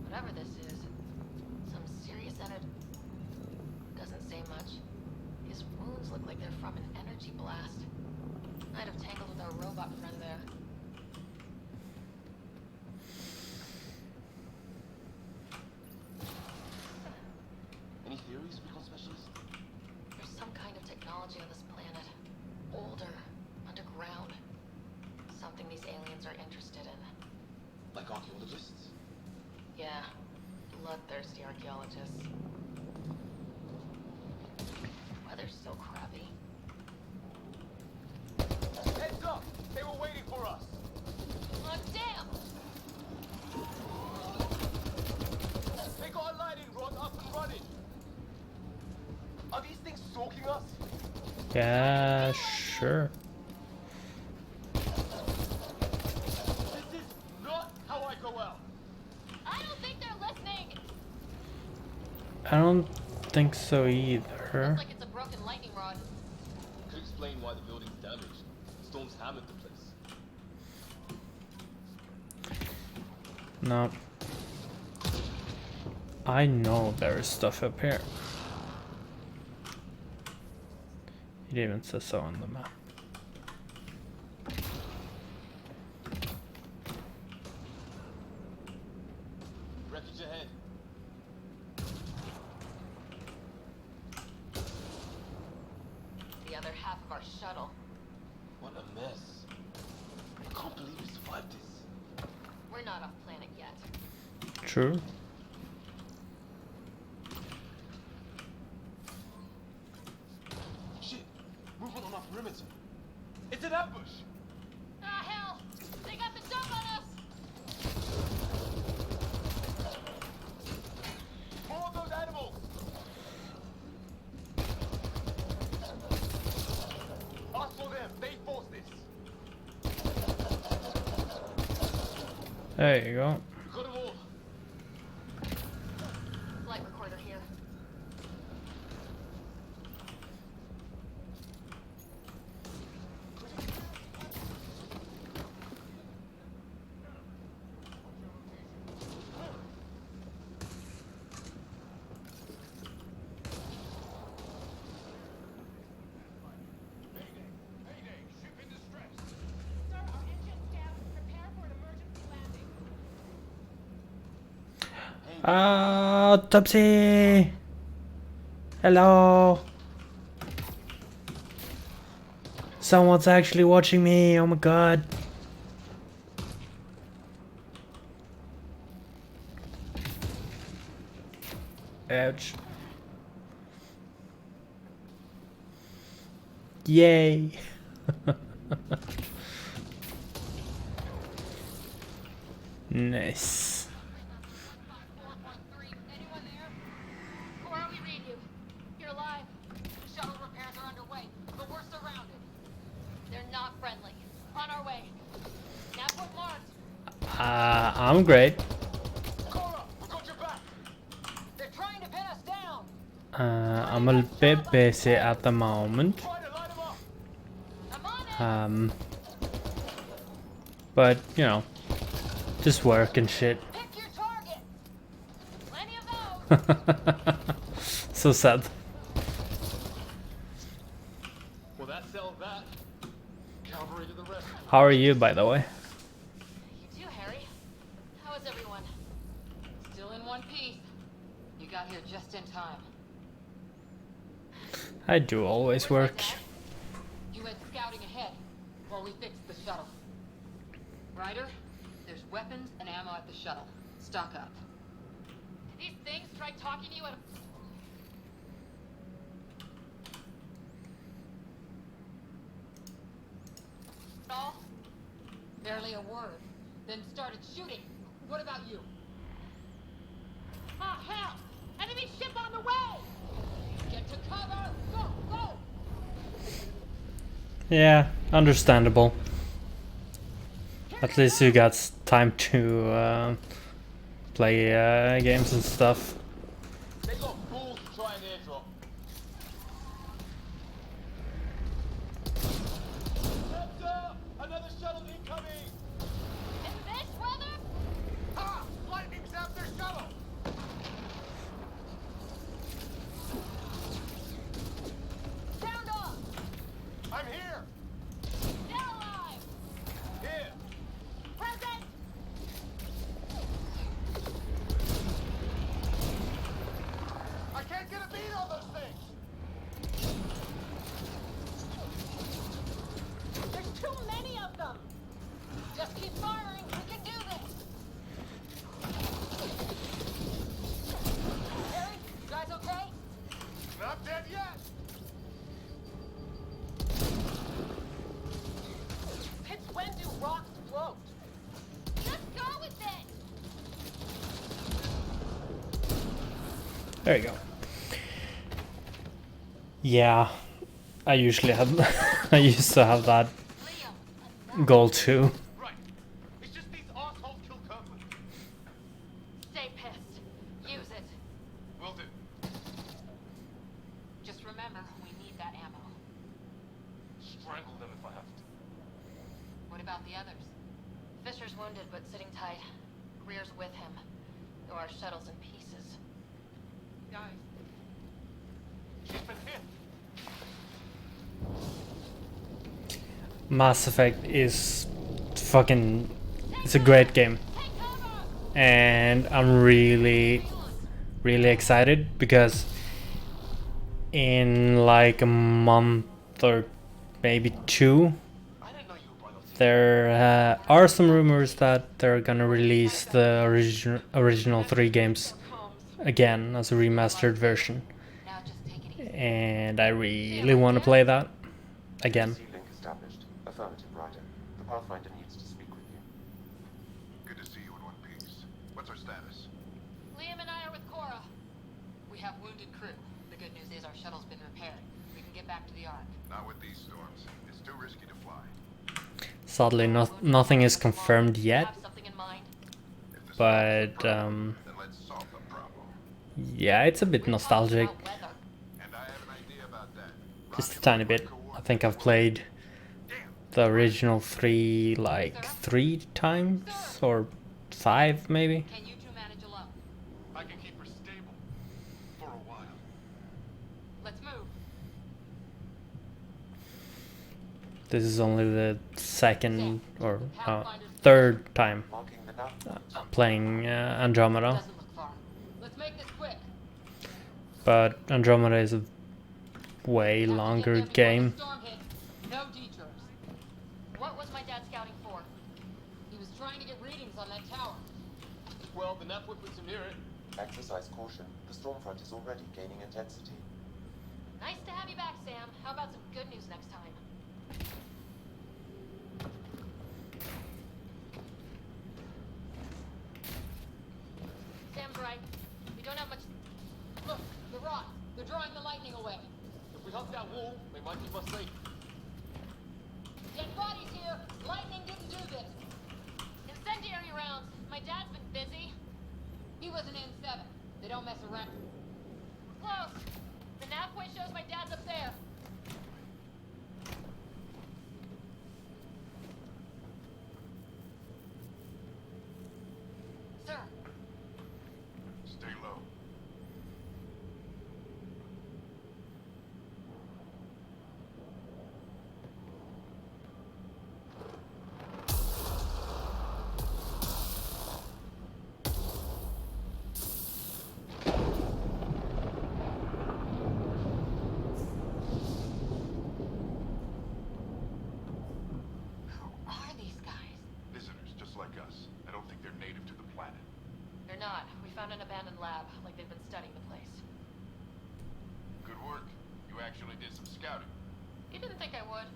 Whatever this is, some serious energy. Doesn't say much. His wounds look like they're from an energy blast. Might have tangled with our robot friend there. Any theories, recon specialist? There's some kind of technology on this planet. Older, underground. Something these aliens are interested in. Like archaeologists? Yeah, bloodthirsty archaeologists. Weather's so crappy. Heads up! They were waiting for us! Oh, damn! They got a lighting rod up and running! Are these things stalking us? Yeah, sure. This is not how I go out! I don't think they're listening! I don't think so Looks either. like it's a broken lightning rod. Could explain why the building's damaged. Storms hammered the place. No. I know there is stuff up here. It even says so on the map. Wreckage ahead. The other half of our shuttle. What a mess. I can't believe we survived this. We're not off planet yet. True. Shit! Movement on our perimeter. It's an ambush! Ah, hell! They got the jump on us! More of those animals! Us for them. They forced this. There you go. We got them all. Flight recorder here. Topsy! Hello! Someone's actually watching me, oh my god. Ouch. Yay! Nice. Anyone there? Cora, we read you. You're alive. Shuttle repairs are underway, but we're surrounded. They're not friendly. On our way. Nav marked. I'm great. Cora, we got your back. They're trying to pin us down. I'm a bit busy at the moment. Try to line them up. I'm on it. But you know, just work and shit. Pick your target. Plenty of those. So sad. Well, that settles that. Cavalry to the rescue. How are you, by the way? You too, Harry. How is everyone? Still in one piece. You got here just in time. I do always work. You went scouting ahead while we fixed the shuttle. Ryder, there's weapons and ammo at the shuttle. Stock up. Did these things try talking to you at all? Barely a word. Then started shooting. What about you? Ah, hell! Enemy ship on the way! Get to cover! Go! Go! Yeah, understandable. At least you got time to play games and stuff. They got balls to try an airdrop. Sector! Another shuttle incoming! In this weather? Ha! Lightning's after shuttle. Sound off! I'm here. They're alive! Here. Present! I can't get a beat on those things. There's too many of them! Just keep firing, we can do this! Harry, you guys okay? Not dead yet. Since when do rocks float? Just go with it! There you go. Yeah, I usually have. I used to have that goal too. Right. It's just these assholes kill Kirkland. Stay pissed. Use it. Will do. Just remember, we need that ammo. Strangle them if I have to. What about the others? Fisher's wounded, but sitting tight. Greer's with him. Though our shuttle's in pieces. Guys. She's been hit. Mass Effect is fucking. It's a great game, and I'm really excited because in like a month or maybe two, there are some rumors that they're gonna release the original 3 games again as a remastered version, and I really want to play that again. Link established. Affirmative, Ryder. The Pathfinder needs to speak with you. Good to see you in one piece. What's our status? Liam and I are with Cora. We have wounded crew. The good news is our shuttle's been repaired. We can get back to the Ark. Not with these storms. It's too risky to fly. Sadly, nothing is confirmed yet, Have something in mind? but Then let's solve the problem. yeah, it's a bit nostalgic, And I have an idea about that. just a tiny bit. I think I've played the original 3 like 3 times or 5 maybe. Can you two manage alone? I can keep her stable. For a while. Let's move. This is only the second or third time Marking the nav point. I'm playing Andromeda. Doesn't look far. but Andromeda is a way longer game. No detours. What was my dad scouting for? He was trying to get readings on that tower. Well, the nav puts him near it. Exercise caution. The storm front is already gaining intensity. Nice to have you back, Sam. How about some good news next time? Sam's right. We don't have much... Look, the rods. They're drawing the lightning away. If we hug that wall, they might keep us safe. Dead bodies here. Lightning didn't do this. Incendiary rounds. My dad's been busy. He was an N7. They don't mess around. Close. The nav point shows my dad's up there. Sir. Stay low. Not. We found an abandoned lab, like they've been studying the place. Good work. You actually did some scouting. You didn't think I would?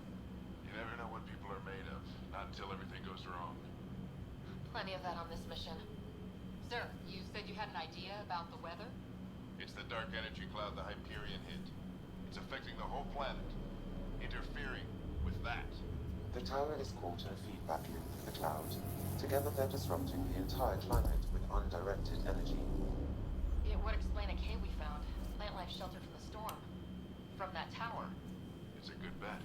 You never know what people are made of. Not until everything goes wrong. Plenty of that on this mission. Sir, you said you had an idea about the weather? It's the dark energy cloud the Hyperion hit. It's affecting the whole planet. Interfering with that. The tower is caught in a feedback loop with the cloud. Together they're disrupting the entire climate with undirected energy. It would explain a cave we found. Plant life sheltered from the storm. From that tower. It's a good bet.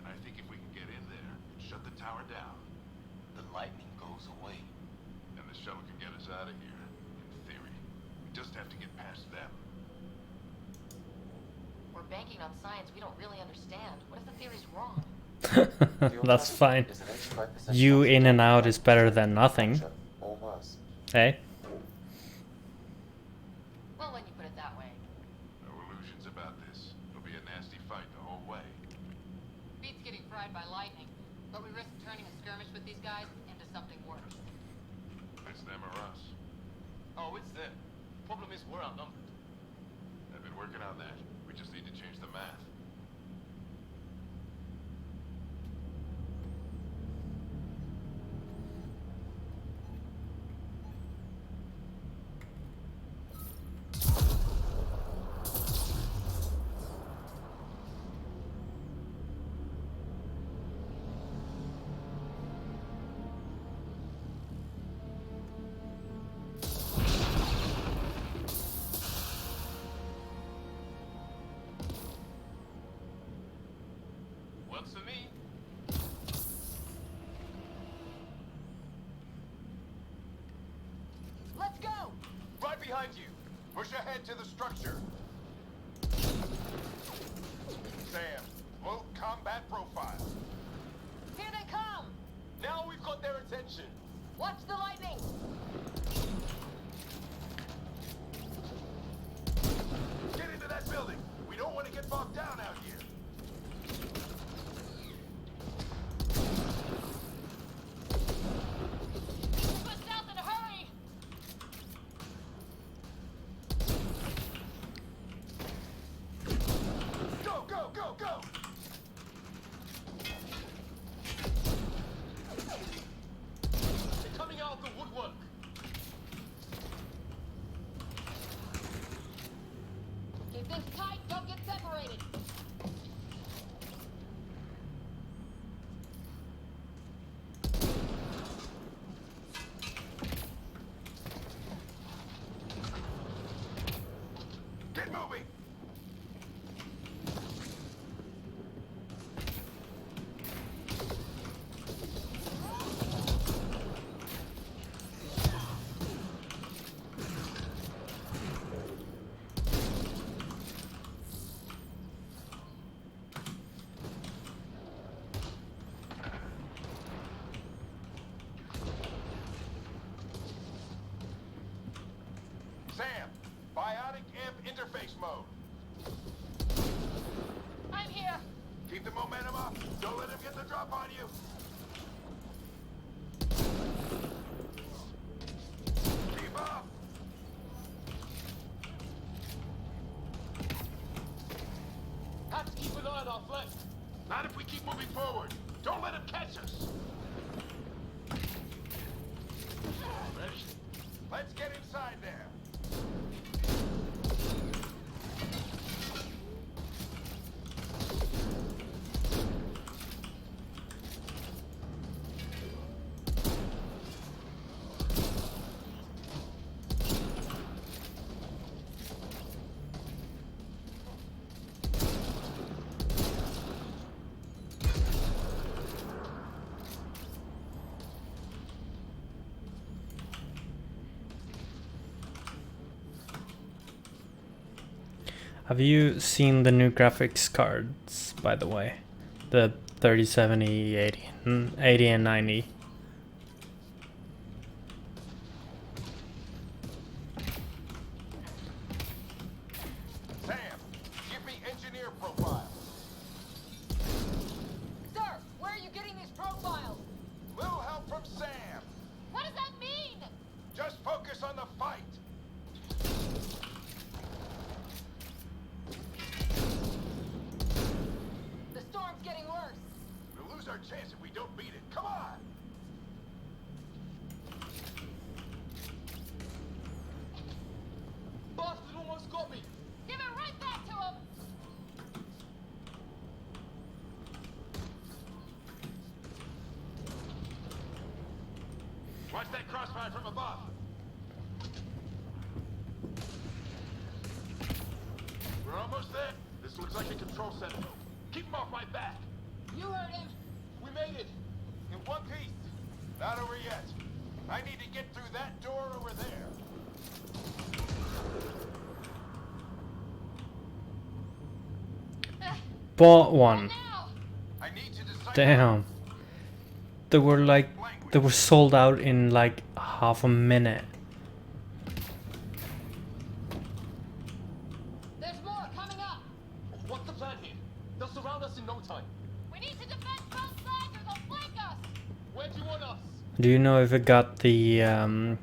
And I think if we can get in there and shut the tower down, the lightning goes away. And the shuttle can get us out of here, in theory. We just have to get past them. We're banking on science we don't really understand. What if the theory's wrong? That's fine. You in and out is better than nothing. Or worse. Hey? Well, when you put it that way. No illusions about this. It'll be a nasty fight the whole way. Beats getting fried by lightning, but we risk turning a skirmish with these guys into something worse. It's them or us. Oh, it's them. Problem is, we're outnumbered. I've been working on that. We just need to change the math. Works for me. Let's go! Right behind you. Push ahead to the structure. Sam, low combat profile. Here they come! Now we've got their attention. Watch the lightning! Get into that building. We don't want to get bogged down out here. Move us south in a hurry! Go, go, go, go! They're coming out of the woodwork. Keep this tight, don't get separated! Get moving! Sam, buy Ionic amp interface mode. I'm here. Keep the momentum up. Don't let him get the drop on you. Keep up. Have to keep an eye on our flank. Not if we keep moving forward. Don't let him catch us. Ready? Let's get inside there. Have you seen the new graphics cards, by the way? The 3070, 80 and 90. Sam, give me engineer profile. Sir, where are you getting these profiles? Little help from Sam. What does that mean? Just focus on the fight. The storm's getting worse. We'll lose our chance if we don't beat it. Come on. Bastard almost got me. Give it right back to him. Watch that crossfire from above. We're almost there. This looks like a control center. Keep him off my back. You heard him. We made it. In one piece. Not over yet. I need to get through that door over there. Bought one. Now. I need to decide. Damn. They were sold out in like half a minute. There's more coming up. What's the plan here? They'll surround us in no time. We need to defend both sides or they'll flank us. Where do you want us? Do you know if it got the I'm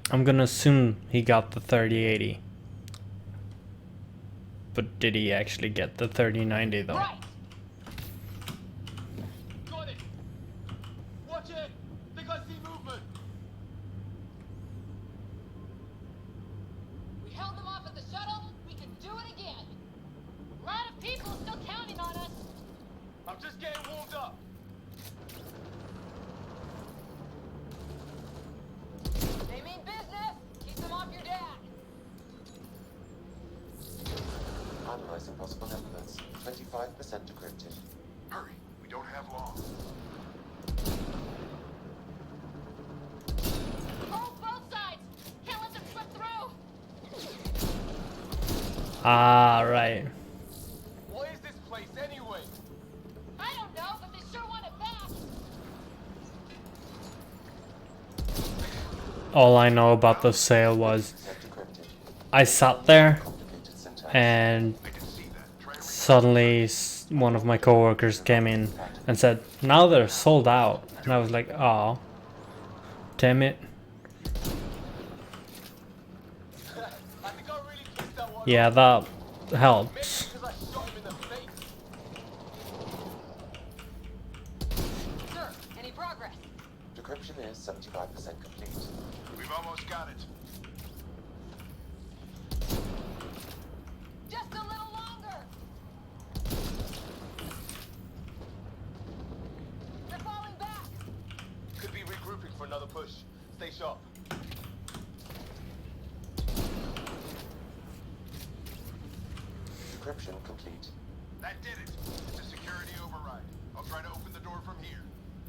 gonna assume he got the 3080. But did he actually get the 3090 though? Right. Got it. Watch it. Think I see movement. We held them off at the shuttle. We can do it again. A lot of people still counting on us. I'm just getting warmed up. They mean business. Keep them off your dad. Analyzing possible elements. 25% decrypted. Hurry. We don't have long. Hold both sides. Can't let them slip through. Ah, right. What is this place anyway? I don't know, but they sure want it back. All I know about the sale was I sat there and suddenly one of my coworkers came in and said, now they're sold out. And I was like, oh, damn it. I think I really kissed that one. Yeah, that helps. Because I shot him in the face. Sir, any progress? Decryption is 75% complete. We've almost got it. Just a little longer. They're falling back. Could be regrouping for another push. Stay sharp. Decryption complete. That did it. It's a security override. I'll try to open the door from here.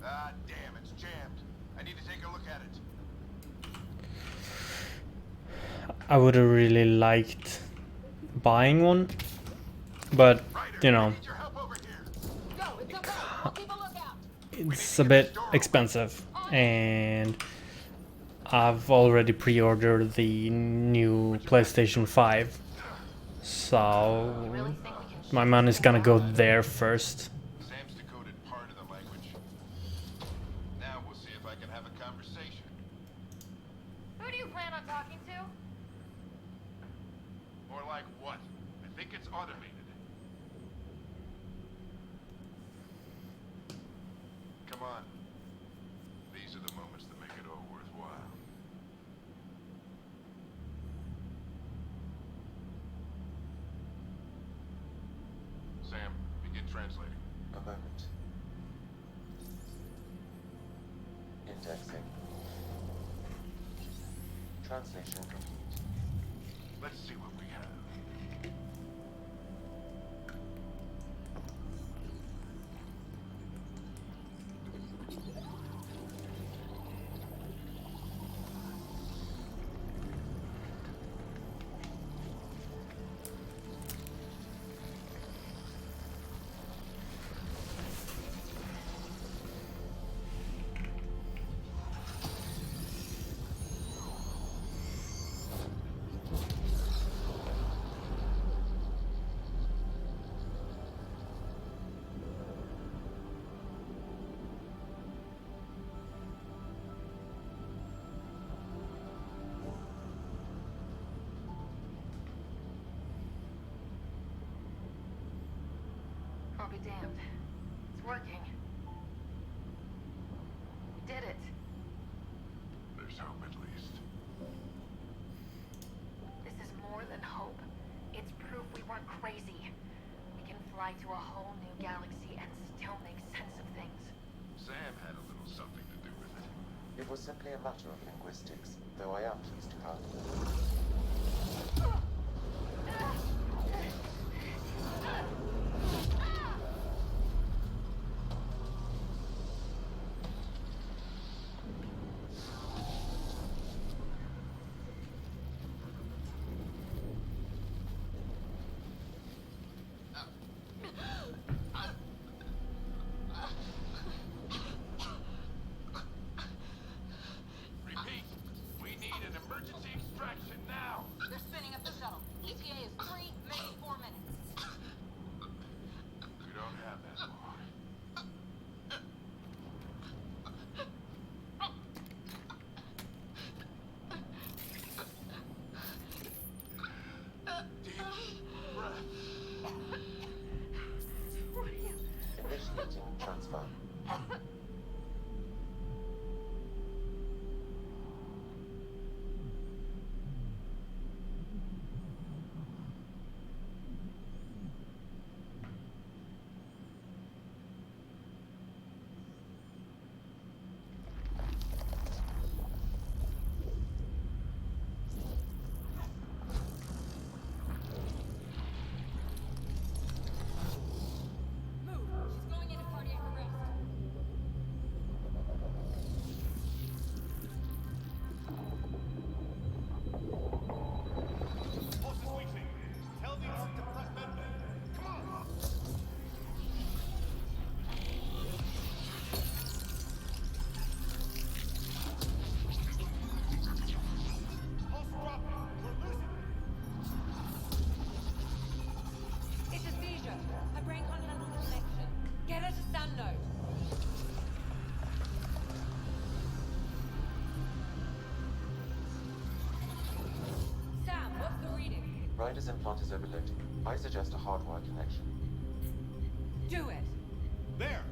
Ah, damn, it's jammed. I need to take a look at it. I would have really liked buying one, but you know, Go, it's okay. I'll keep a lookout. it's a bit expensive, and I've already pre-ordered the new PlayStation 5, so my money's gonna go there first. Sam's decoded part of the language. Now we'll see if I can have a conversation. Who do you plan on talking to? More like what? I think it's automated. Come on. These are the moments that make it all worthwhile. Sam, begin translating. A moment. Indexing. Translation complete. Let's see what we have. I'll be damned. It's working. We did it. There's hope at least. This is more than hope. It's proof we weren't crazy. We can fly to a whole new galaxy and still make sense of things. Sam had a little something to do with it. It was simply a matter of linguistics, though I am pleased to have. Repeat. We need an emergency extraction now. They're spinning up the shuttle. ETA is 3, maybe 4 minutes. We don't have that long. Deep breath. Initiating transfer. Move. She's going into cardiac arrest. Pulse is weakening. Tell the ARC to press medbay. Come on! Pulse dropping. We're losing it. It's a seizure. Her brain can't handle the connection. Get her to Sam node. Sam, what's the reading? Ryder's implant is overloading. I suggest a hardwire connection. Do it. There!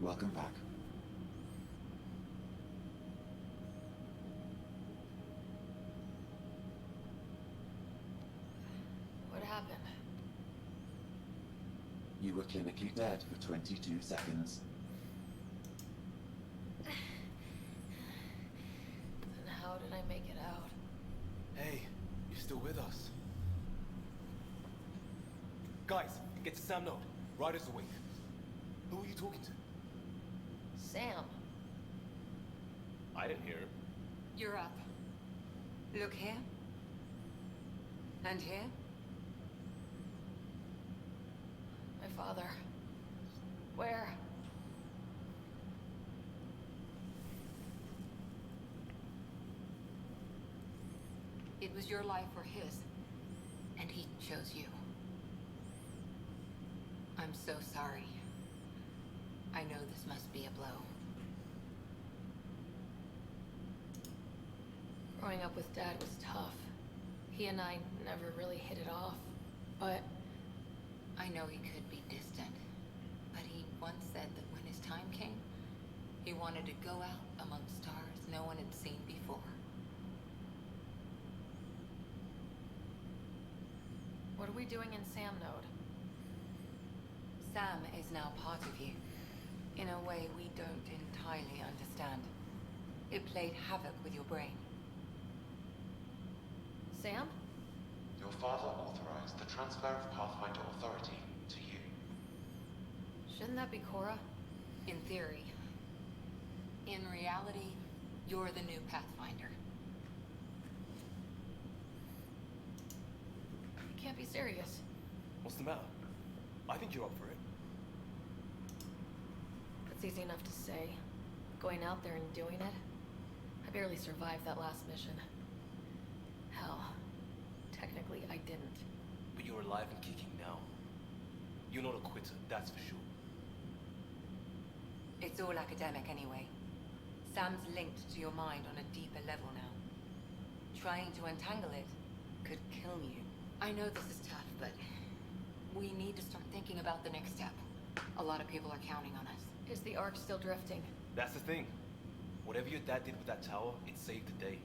Welcome back. What happened? You were clinically dead for 22 seconds. Then how did I make it out? Hey, you're still with us. Guys, get to Sam node. Ryder's awake. Who are you talking to? Sam. I didn't hear him. You're up. Look here. And here. father. Where? It was your life or his, and he chose you. I'm so sorry. I know this must be a blow. Growing up with Dad was tough. He and I never really hit it off, but... I know he could be distant, but he once said that when his time came, he wanted to go out among stars no one had seen before. What are we doing in Sam Node? Sam is now part of you, in a way we don't entirely understand. It played havoc with your brain. Sam? Your father authorized the transfer of Pathfinder authority to you. Shouldn't that be Cora? In theory. In reality, you're the new Pathfinder. You can't be serious. What's the matter? I think you're up for it. It's easy enough to say. Going out there and doing it? I barely survived that last mission. Hell, technically I didn't. But you're alive and kicking now. You're not a quitter, that's for sure. It's all academic anyway. Sam's linked to your mind on a deeper level now. Trying to untangle it could kill you. I know this is tough, but we need to start thinking about the next step. A lot of people are counting on us. Is the Ark still drifting? That's the thing. Whatever your dad did with that tower, it saved the day.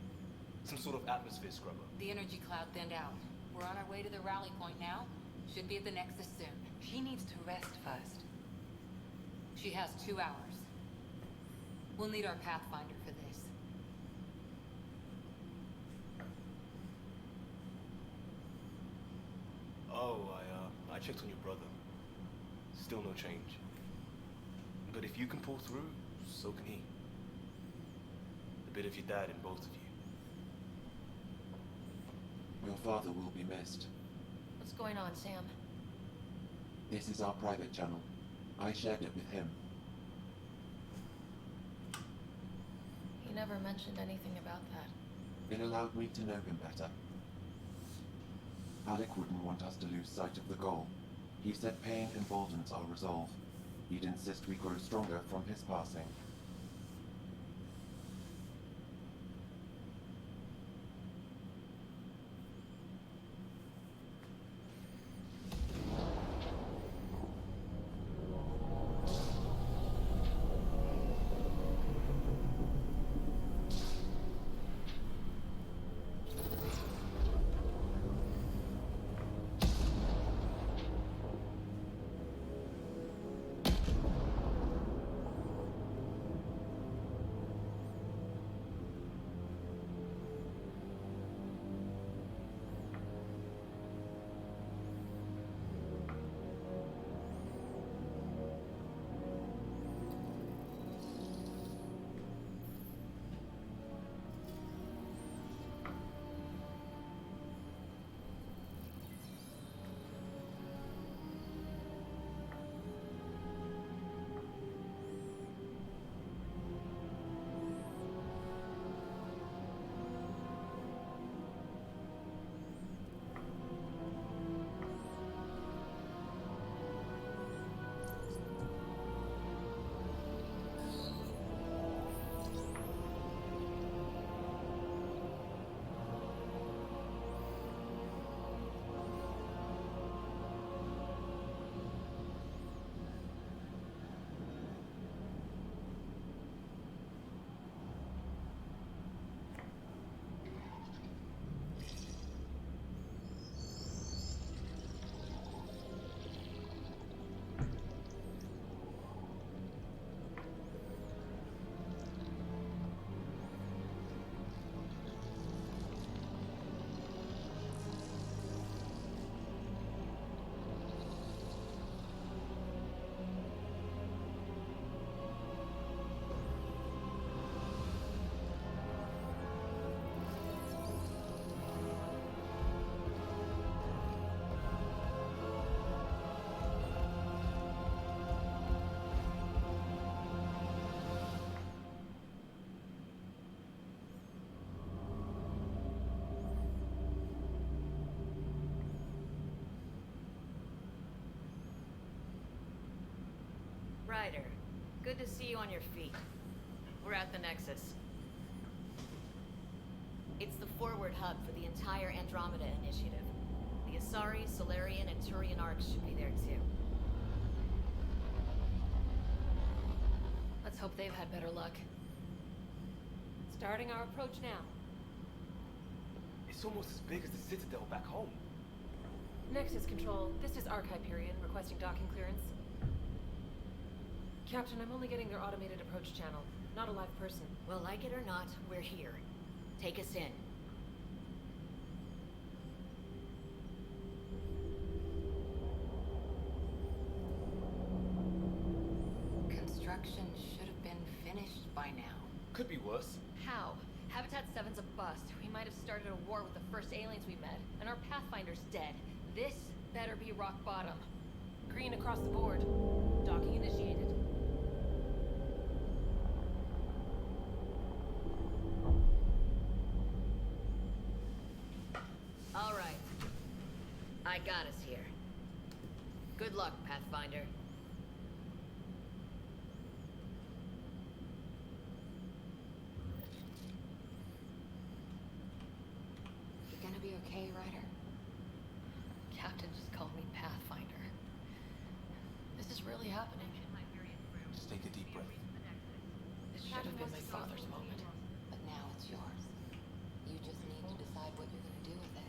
Some sort of atmosphere scrubber. The energy cloud thinned out. We're on our way to the rally point now. Should be at the Nexus soon. She needs to rest first. She has 2 hours. We'll need our Pathfinder for this. Oh, I checked on your brother. Still no change. But if you can pull through, so can he. A bit of your dad in both of you. Your father will be missed. What's going on, Sam? This is our private channel. I shared it with him. He never mentioned anything about that. It allowed me to know him better. Alec wouldn't want us to lose sight of the goal. He said pain emboldens our resolve. He'd insist we grow stronger from his passing. Ryder. Good to see you on your feet. We're at the Nexus. It's the forward hub for the entire Andromeda initiative. The Asari, Solarian, and Turian arcs should be there too. Let's hope they've had better luck. Starting our approach now. It's almost as big as the Citadel back home. Nexus Control, this is Arc Hyperion requesting docking clearance. Captain, I'm only getting their automated approach channel, not a live person. Well, like it or not, we're here. Take us in. Construction should have been finished by now. Could be worse. How? Habitat 7's a bust. We might have started a war with the first aliens we met, and our Pathfinder's dead. This better be rock bottom. Green across the board. Docking initiated. All right. I got us here. Good luck, Pathfinder. You gonna be okay, Ryder? Captain just called me Pathfinder. This is really happening. Just take a deep breath. This should have been my father's moment. But now it's yours. You just need to decide what you're gonna do with it.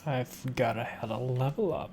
I've gotta have a level up.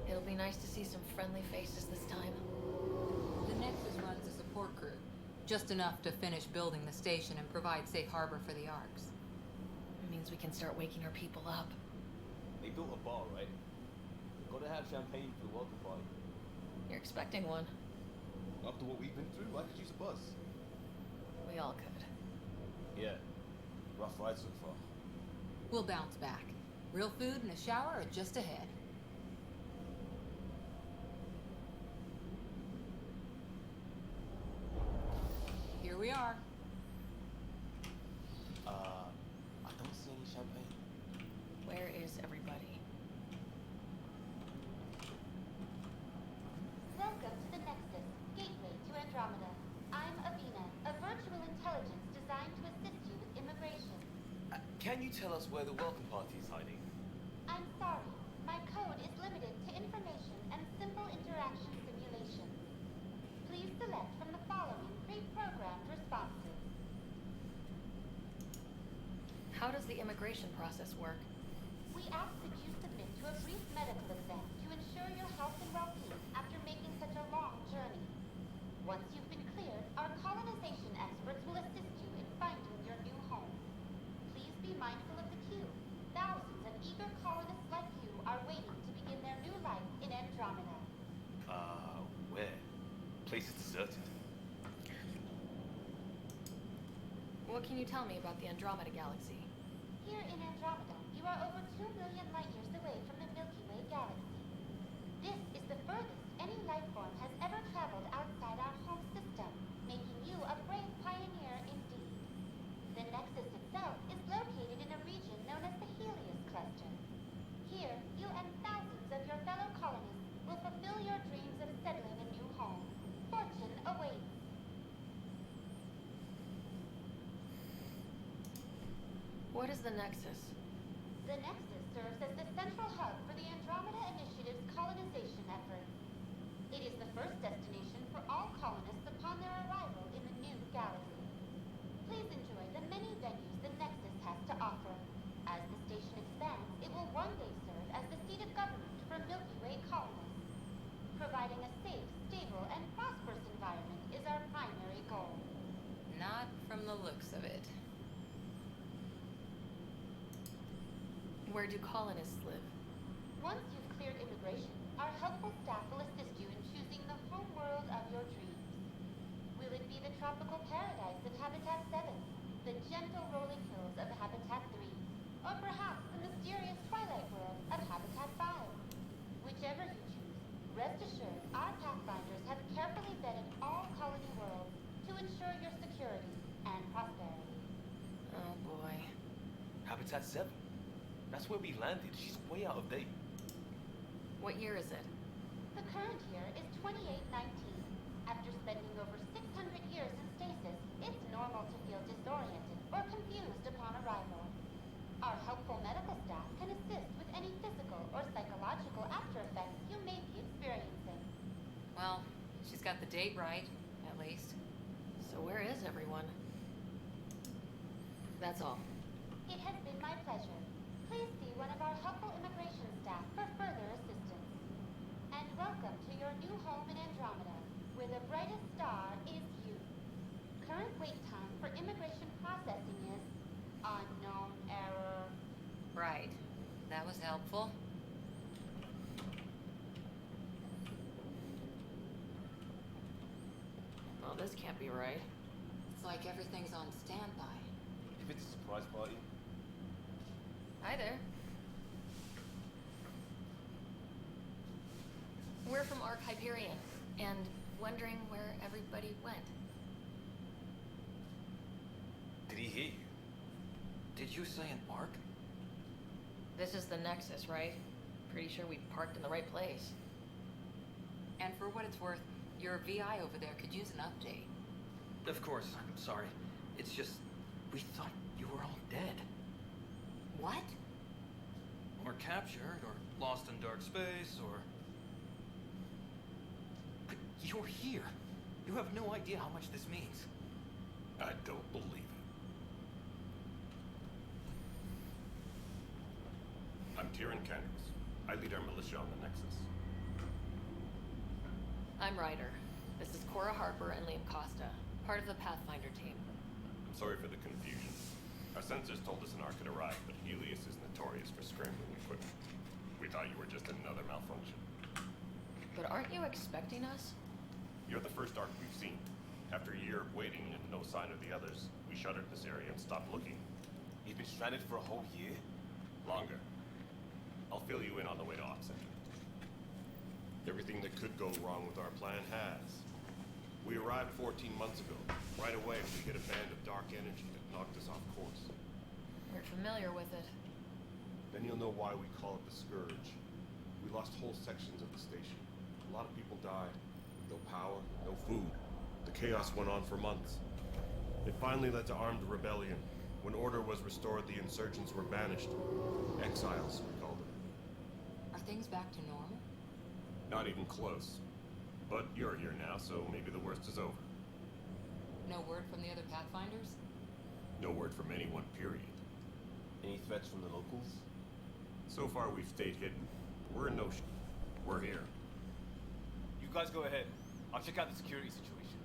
It'll be nice to see some friendly faces this time. The Nexus runs a support crew. Just enough to finish building the station and provide safe harbor for the arcs. It means we can start waking our people up. They built a bar, right? Gotta have champagne for the welcome party. You're expecting one. After what we've been through, I could use a buzz. We all could. Yeah. Rough ride so far. We'll bounce back. Real food and a shower are just ahead. Here we are. I don't see any champagne. Where is everybody? Welcome to the Nexus, gateway to Andromeda. I'm Avina, a virtual intelligence designed to assist you with immigration. Can you tell us where the welcome party is hiding? I'm sorry, my code is limited to information and simple interaction simulations. Please select from the following pre-programmed responses. How does the immigration process work? We ask that you submit to a brief medical exam to ensure your health and well-being after making such a long journey. Once you've been cleared, our colonization experts will assist you in finding your new home. Please be mindful of the queue. Thousands of eager colonists like you are waiting to begin their new life in Andromeda. Where? Place is deserted. What can you tell me about the Andromeda galaxy? Here in Andromeda, you are over 2 million light-years away from the Milky Way galaxy. This is the furthest any life form has ever traveled outside our home system, making you a brave pioneer indeed. The Nexus itself is located in a region known as the Helios Cluster. Here, you and thousands of your fellow colonists will fulfill your dreams of settling a new home. Fortune awaits. What is the Nexus? The Nexus serves as the central hub for the Andromeda Initiative's colonization efforts. It is the first destination for all colonists upon their arrival in the new galaxy. Please enjoy the many venues the Nexus has to offer. As the station expands, it will one day serve as the seat of government for Milky Way colonists. Providing a safe, stable, and prosperous environment is our primary goal. Not from the looks of it. Where do colonists live? Once you've cleared immigration, our helpful staff will assist you in choosing the home world of your dreams. Will it be the tropical paradise of Habitat 7, the gentle rolling hills of Habitat 3, or perhaps the mysterious twilight world of Habitat 5? Whichever you choose, rest assured our Pathfinders have carefully vetted all colony worlds to ensure your security and prosperity. Oh boy. Habitat 7. That's where we landed. She's way out of date. What year is it? The current year is 2819. After spending over 600 years in stasis, it's normal to feel disoriented or confused upon arrival. Our helpful medical staff can assist with any physical or psychological after effects you may be experiencing. Well, she's got the date right, at least. So where is everyone? That's all. It has been my pleasure. Please see one of our helpful immigration staff for further assistance. And welcome to your new home in Andromeda, where the brightest star is you. Current wait time for immigration processing is unknown error. Right. That was helpful. Well, this can't be right. It's like everything's on standby. If it's a surprise party. Hi there. We're from Ark Hyperion, and wondering where everybody went. Did he hear you? Did you say an arc? This is the Nexus, right? Pretty sure we parked in the right place. And for what it's worth, your VI over there could use an update. Of course, I'm sorry. It's just, we thought you were all dead. What? Or captured, or lost in dark space, or... But you're here. You have no idea how much this means. I don't believe it. I'm Tyrion Candles. I lead our militia on the Nexus. I'm Ryder. This is Cora Harper and Liam Costa, part of the Pathfinder team. I'm sorry for the confusion. Our sensors told us an arc had arrived, but Helios is notorious for scrambling equipment. We thought you were just another malfunction. But aren't you expecting us? You're the first arc we've seen. After a year of waiting and no sign of the others, we shuttered this area and stopped looking. You've been stranded for a whole year? Longer. I'll fill you in on the way to Op Center. Everything that could go wrong with our plan has. We arrived 14 months ago. Right away, we hit a band of dark energy that knocked us off course. We're familiar with it. Then you'll know why we call it the Scourge. We lost whole sections of the station. A lot of people died. No power, no food. The chaos went on for months. It finally led to armed rebellion. When order was restored, the insurgents were banished. Exiles, we called them. Are things back to normal? Not even close. But you're here now, so maybe the worst is over. No word from the other Pathfinders? No word from anyone, period. Any threats from the locals? So far, we've stayed hidden. We're in no We're here. You guys go ahead. I'll check out the security situation.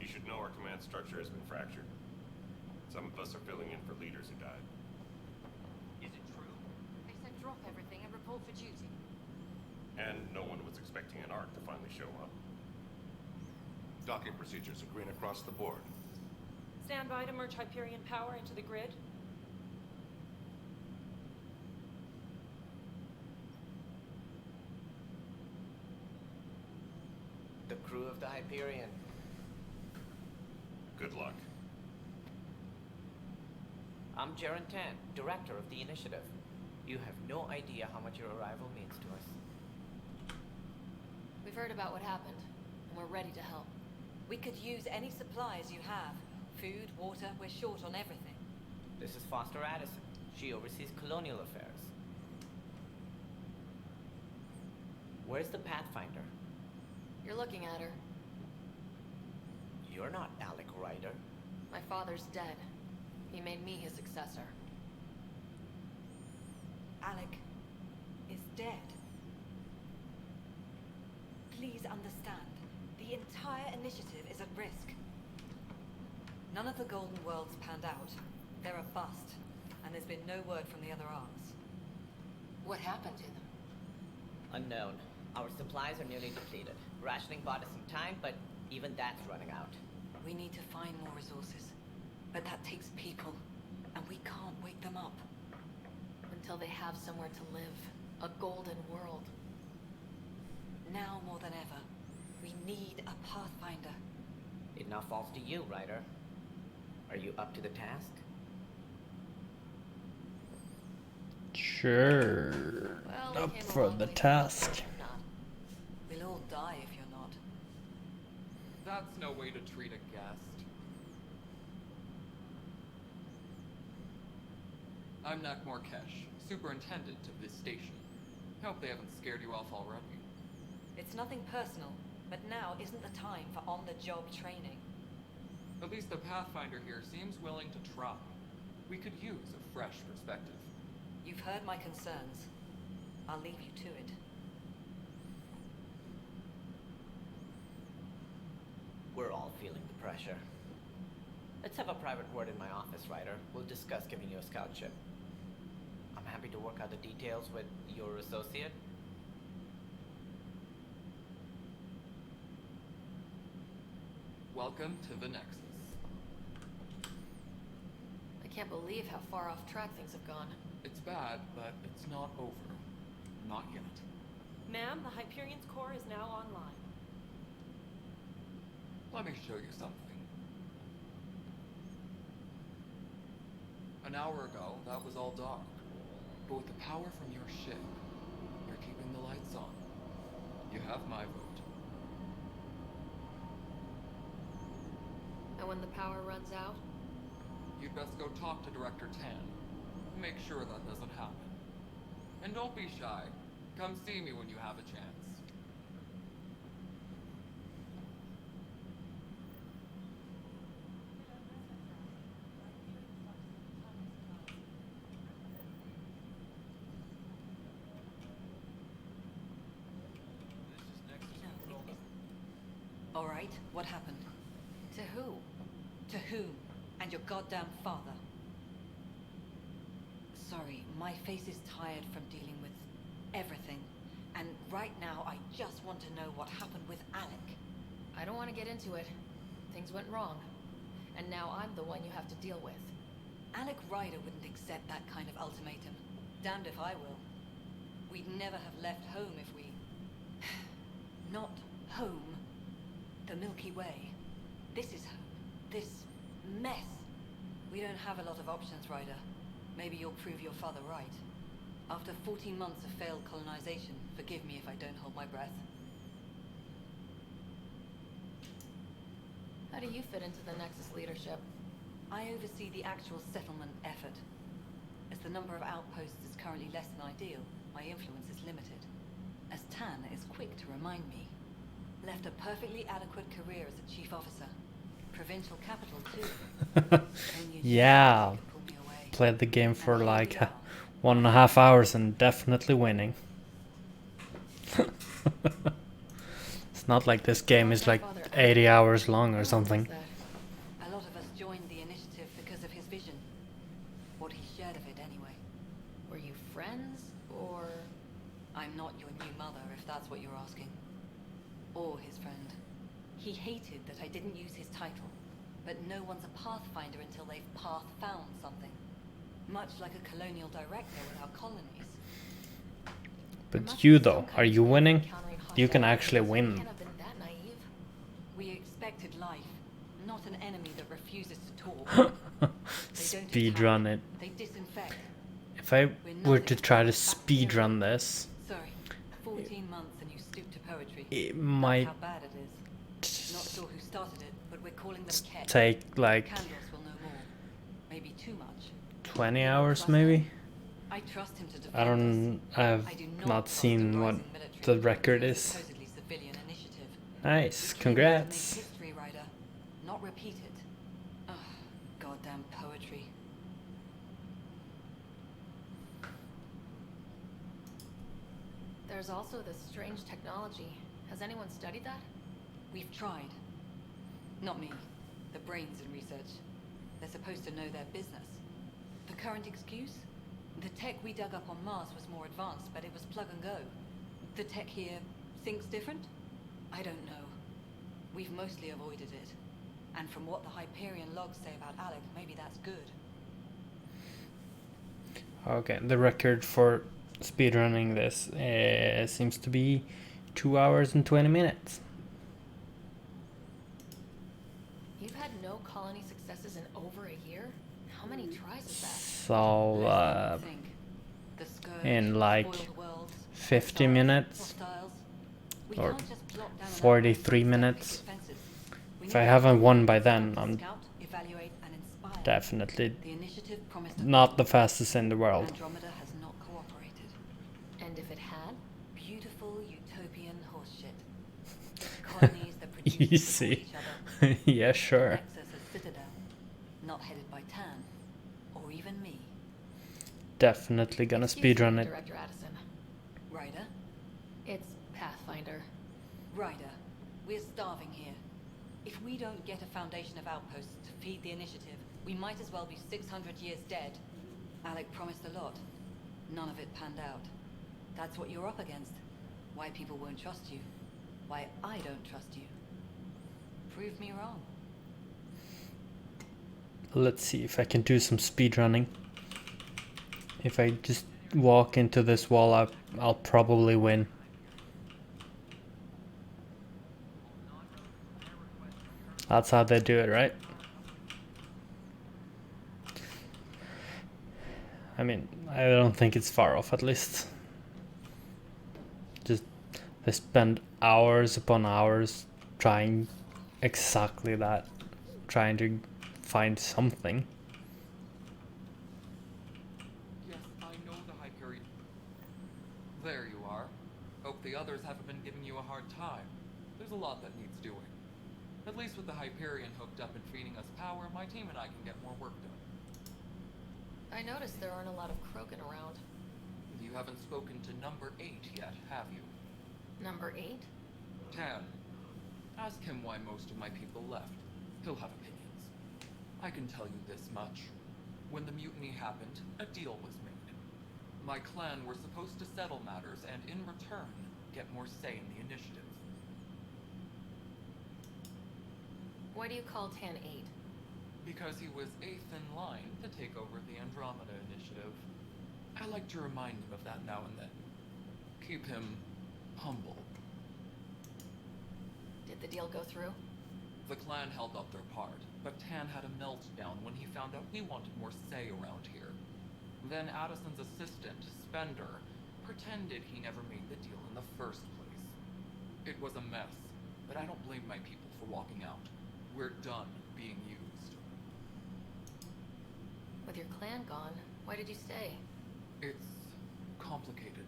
You should know our command structure has been fractured. Some of us are filling in for leaders who died. Is it true? They said drop everything and report for duty. And no one was expecting an arc to finally show up. Docking procedures are green across the board. Stand by to merge Hyperion power into the grid. The crew of the Hyperion. Good luck. I'm Jaren Tan, director of the initiative. You have no idea how much your arrival means to us. We've heard about what happened, and we're ready to help. We could use any supplies you have. Food, water, we're short on everything. This is Foster Addison. She oversees colonial affairs. Where's the Pathfinder? You're looking at her. You're not Alec Ryder. My father's dead. He made me his successor. Alec is dead. Please understand, the entire initiative is at risk. None of the Golden Worlds panned out. They're a bust, and there's been no word from the other arcs. What happened to them? Unknown. Our supplies are nearly depleted. Rationing bought us some time, but even that's running out. We need to find more resources, but that takes people, and we can't wake them up. Until they have somewhere to live. A golden world. Now more than ever, we need a Pathfinder. It now falls to you, Ryder. Are you up to the task? Sure. Well, Up for the task. We'll all die if you're not. That's no way to treat a guest. I'm Nak Morkesh, superintendent of this station. Hope they haven't scared you off already. It's nothing personal, but now isn't the time for on-the-job training. At least the Pathfinder here seems willing to try. We could use a fresh perspective. You've heard my concerns. I'll leave you to it. We're all feeling the pressure. Let's have a private word in my office, Ryder. We'll discuss giving you a scout ship. I'm happy to work out the details with your associate. Welcome to the Nexus. I can't believe how far off track things have gone. It's bad, but it's not over. Not yet. Ma'am, the Hyperion's core is now online. Let me show you something. An hour ago, that was all dark. But with the power from your ship, you're keeping the lights on. You have my vote. And when the power runs out? You'd best go talk to Director Tan. Make sure that doesn't happen. And don't be shy. Come see me when you have a chance. All right, what happened? To who? To whom? And your goddamn father. Sorry, my face is tired from dealing with everything. And right now, I just want to know what happened with Alec. I don't want to get into it. Things went wrong. And now I'm the one you have to deal with. Alec Ryder wouldn't accept that kind of ultimatum. Damned if I will. We'd never have left home if we... Not home. The Milky Way. This is home. This mess. We don't have a lot of options, Ryder. Maybe you'll prove your father right. After 14 months of failed colonization, forgive me if I don't hold my breath. How do you fit into the Nexus leadership? I oversee the actual settlement effort. As the number of outposts is currently less than ideal, my influence is limited. As Tan is quick to remind me. Left a perfectly adequate career as a chief officer. Provincial capital, too. Yeah. Played the game for like 1.5 hours and definitely winning. It's not like this game is like 80 hours long or something. A lot of us joined the initiative because of his vision. What he shared of it, anyway. Were you friends, or...? I'm not your new mother, if that's what you're asking. Or his friend. He hated that I didn't use his title. But no one's a Pathfinder until they've path-found something. Much like a colonial director with our colonies. But you though, are you winning? You can actually win. We expected life, not an enemy that refuses to talk. Speedrun it. They disinfect. If I were to try to speedrun this, Sorry, 14 months and you stoop to poetry. it might That's how bad it is. Not sure who started it, but we're calling them Ket. take like Candles will know more. Maybe too much. 20 hours maybe. I trust him to defend I don't. I've us. I do not trust seen the what rising military the against record your is. supposedly civilian initiative. Nice, We came here to congrats. make history, Ryder, not repeat it. Ugh, goddamn poetry. There's also this strange technology. Has anyone studied that? We've tried. Not me. The brains in research. They're supposed to know their business. The current excuse? The tech we dug up on Mars was more advanced, but it was plug and go. The tech here thinks different? I don't know. We've mostly avoided it. And from what the Hyperion logs say about Alec, maybe that's good. Okay, the record for speedrunning this seems to be 2 hours and 20 minutes. You've had no colony successes in over a year? How many tries is that? So, in like 50 minutes or 43 minutes. If I haven't won by then, I'm definitely not the fastest in the world. Andromeda has not cooperated. And if it had? Beautiful utopian horseshit. Colonies that produce Easy. each other. Yeah, sure. Nexus a citadel, not headed by Tan, or even me. Definitely gonna speedrun it. Director Addison. Ryder? It's Pathfinder. Ryder, we're starving here. If we don't get a foundation of outposts to feed the initiative, we might as well be 600 years dead. Alec promised a lot. None of it panned out. That's what you're up against. Why people won't trust you. Why I don't trust you. Prove me wrong. Let's see if I can do some speedrunning. If I just walk into this wall, I'll probably win. That's how they do it, right? I mean, I don't think it's far off, at least. Just, they spend hours upon hours trying exactly that. Trying to find something. Yes, I know the Hyperion. There you are. Hope the others haven't been giving you a hard time. There's a lot that needs doing. At least with the Hyperion hooked up and feeding us power, my team and I can get more work done. I noticed there aren't a lot of Krogan around. You haven't spoken to number 8 yet, have you? Number 8? Tan. Ask him why most of my people left. He'll have opinions. I can tell you this much. When the mutiny happened, a deal was made. My clan were supposed to settle matters and in return, get more say in the initiative. Why do you call Tan 8? Because he was 8th in line to take over the Andromeda initiative. I like to remind him of that now and then. Keep him humble. Did the deal go through? The clan held up their part, but Tan had a meltdown when he found out we wanted more say around here. Then Addison's assistant, Spender, pretended he never made the deal in the first place. It was a mess, but I don't blame my people for walking out. We're done being used. With your clan gone, why did you stay? It's complicated.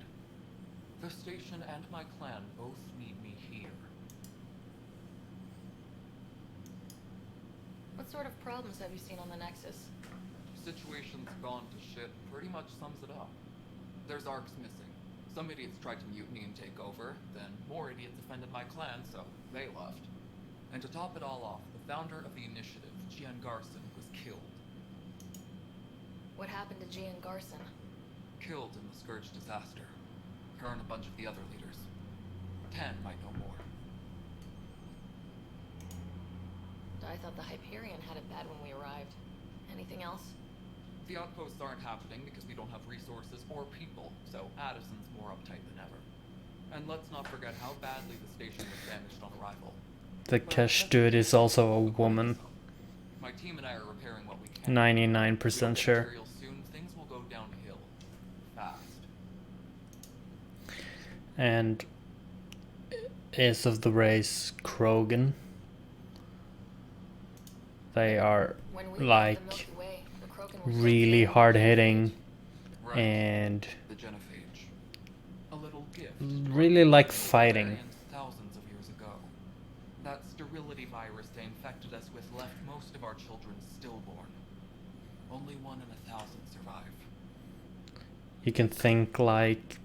The station and my clan both need me here. What sort of problems have you seen on the Nexus? Situation's gone to shit pretty much sums it up. There's arcs missing. Some idiots tried to mutiny and take over, then more idiots offended my clan, so they left. And to top it all off, the founder of the initiative, Gian Garson, was killed. What happened to Gian Garson? Killed in the Scourge disaster. Her and a bunch of the other leaders. Tan might know more. I thought the Hyperion had it bad when we arrived. Anything else? The outposts aren't happening because we don't have resources or people, so Addison's more uptight than ever. And let's not forget how badly the station was damaged on arrival. The cash dude is also a woman. My team and I are repairing what we can. 99% sure. Soon things will go downhill. Fast. And Ace of the Race Krogan. They are like really hard hitting Right. and The genophage. A little gift. really like fighting. Thousands of years ago. That sterility virus they infected us with left most of our children stillborn. Only 1 in 1,000 survive. You can think like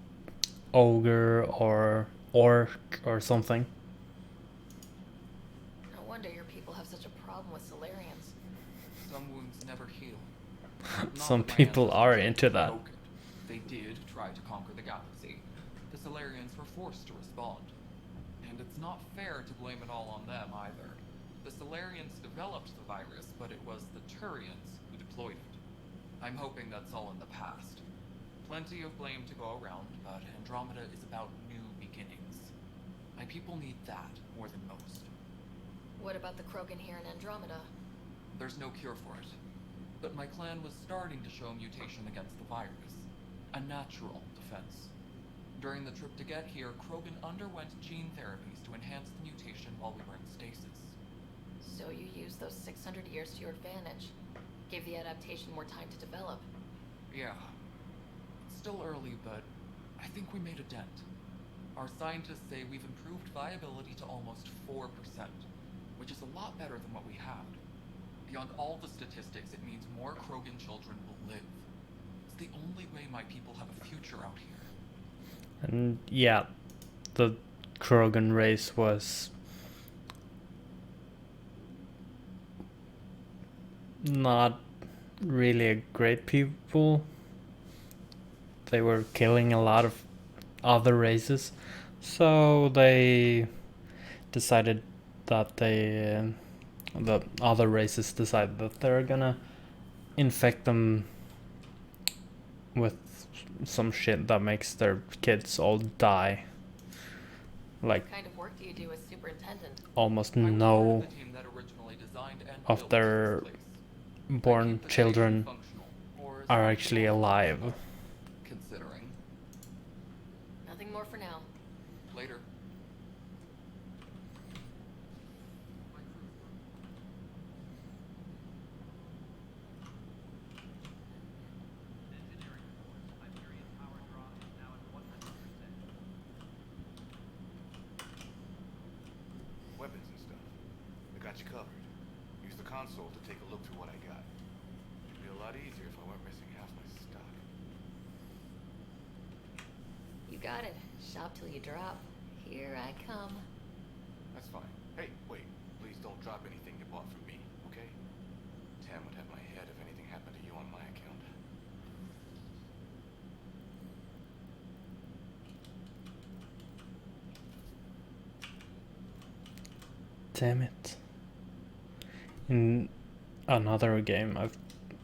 ogre or orc or something. No wonder your people have such a problem with Solarians. Some wounds never heal. Some people are into that. They did try to conquer the galaxy. The Solarians were forced to respond. And it's not fair to blame it all on them either. The Solarians developed the virus, but it was the Turians who deployed it. I'm hoping that's all in the past. Plenty of blame to go around, but Andromeda is about new beginnings. My people need that more than most. What about the Krogan here in Andromeda? There's no cure for it. But my clan was starting to show mutation against the virus. A natural defense. During the trip to get here, Krogan underwent gene therapies to enhance the mutation while we were in stasis. So you used those 600 years to your advantage. Gave the adaptation more time to develop. Yeah. It's still early, but I think we made a dent. Our scientists say we've improved viability to almost 4%, which is a lot better than what we had. Beyond all the statistics, it means more Krogan children will live. It's the only way my people have a future out here. And yeah, the Krogan race was not really a great people. They were killing a lot of other races, so they decided that the other races decided that they're gonna infect them with some shit that makes their kids all die. Like, what kind of work do you do as superintendent? almost no of their born children are actually alive. Considering. Nothing more for now. Later. Weapons and stuff. I got you covered. Use the console to take a look through what I got. It'd be a lot easier if I weren't missing half my stock. You got it. Shop till you drop. Here I come. That's fine. Hey, wait. Please don't drop anything you bought from me, okay? Tam would have my head if anything happened to you on my account. Damn it. In another game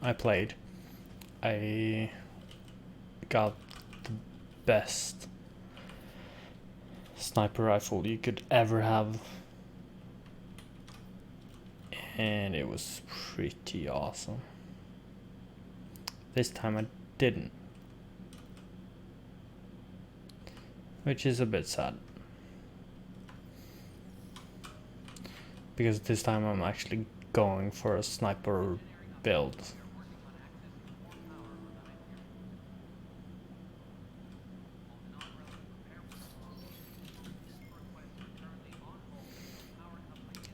I played, I got the best sniper rifle you could ever have, and it was pretty awesome. This time I didn't, which is a bit sad, because this time I'm actually going for a sniper build.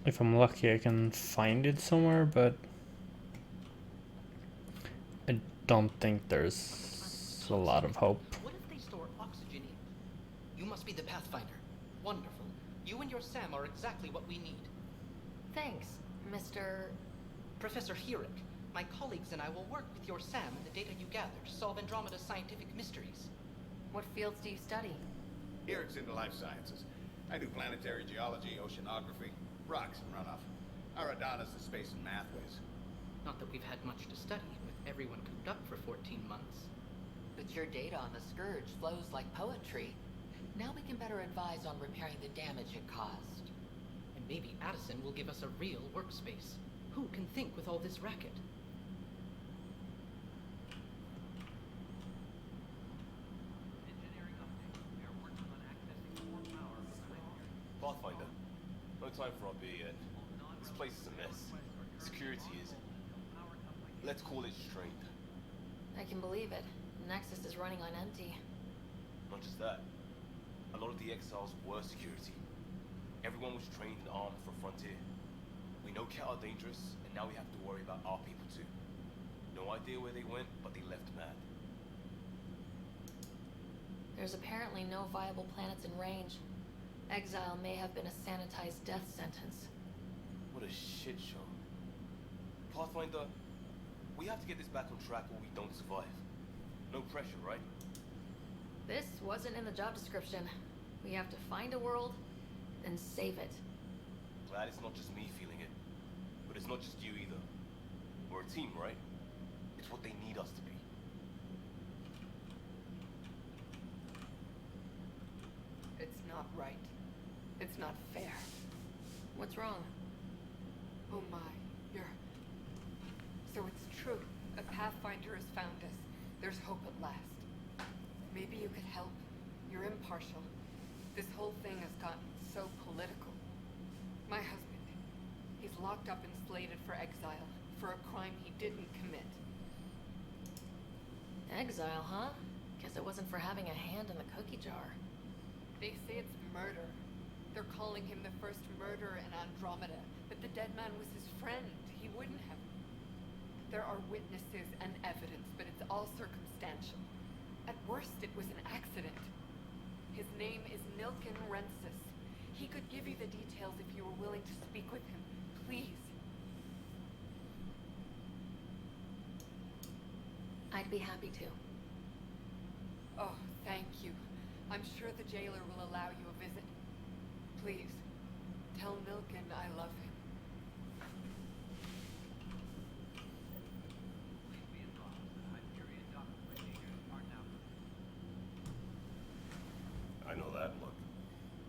If I'm lucky I can find it somewhere, but I don't think there's a lot of hope. What if they store oxygen in? You must be the Pathfinder. Wonderful. You and your Sam are exactly what we need. Thanks, Mr. Professor Herrick, my colleagues and I will work with your Sam and the data you gather to solve Andromeda's scientific mysteries. What fields do you study? Herrick's into life sciences. I do planetary geology, oceanography, rocks and runoff. Aradana's the space and math whiz. Not that we've had much to study, with everyone cooped up for 14 months. But your data on the Scourge flows like poetry. Now we can better advise on repairing the damage it caused. And maybe Addison will give us a real workspace. Who can think with all this racket? Pathfinder, no time for our beer yet. This place is a mess. Security is let's call it strained. I can believe it. Nexus is running on empty. Not just that. A lot of the exiles were security. Everyone was trained and armed for Frontier. We know Cat are dangerous, and now we have to worry about our people too. No idea where they went, but they left mad. There's apparently no viable planets in range. Exile may have been a sanitized death sentence. What a shit show. Pathfinder, we have to get this back on track or we don't survive. No pressure, right? This wasn't in the job description. We have to find a world, then save it. Glad it's not just me feeling it. But it's not just you either. We're a team, right? It's what they need us to be. It's not right. It's not fair. What's wrong? Oh my, So it's true. A Pathfinder has found us. There's hope at last. Maybe you could help. You're impartial. This whole thing has gotten so political. My husband, he's locked up and slated for exile for a crime he didn't commit. Exile, huh? Guess it wasn't for having a hand in the cookie jar. They say it's murder. They're calling him the first murderer in Andromeda, but the dead man was his friend. He wouldn't have. There are witnesses and evidence, but it's all circumstantial. At worst, it was an accident. His name is Nilken Rensis. He could give you the details if you were willing to speak with him. Please. I'd be happy to. Oh, thank you. I'm sure the jailer will allow you a visit. Please, tell Nilken I love him. I know that look.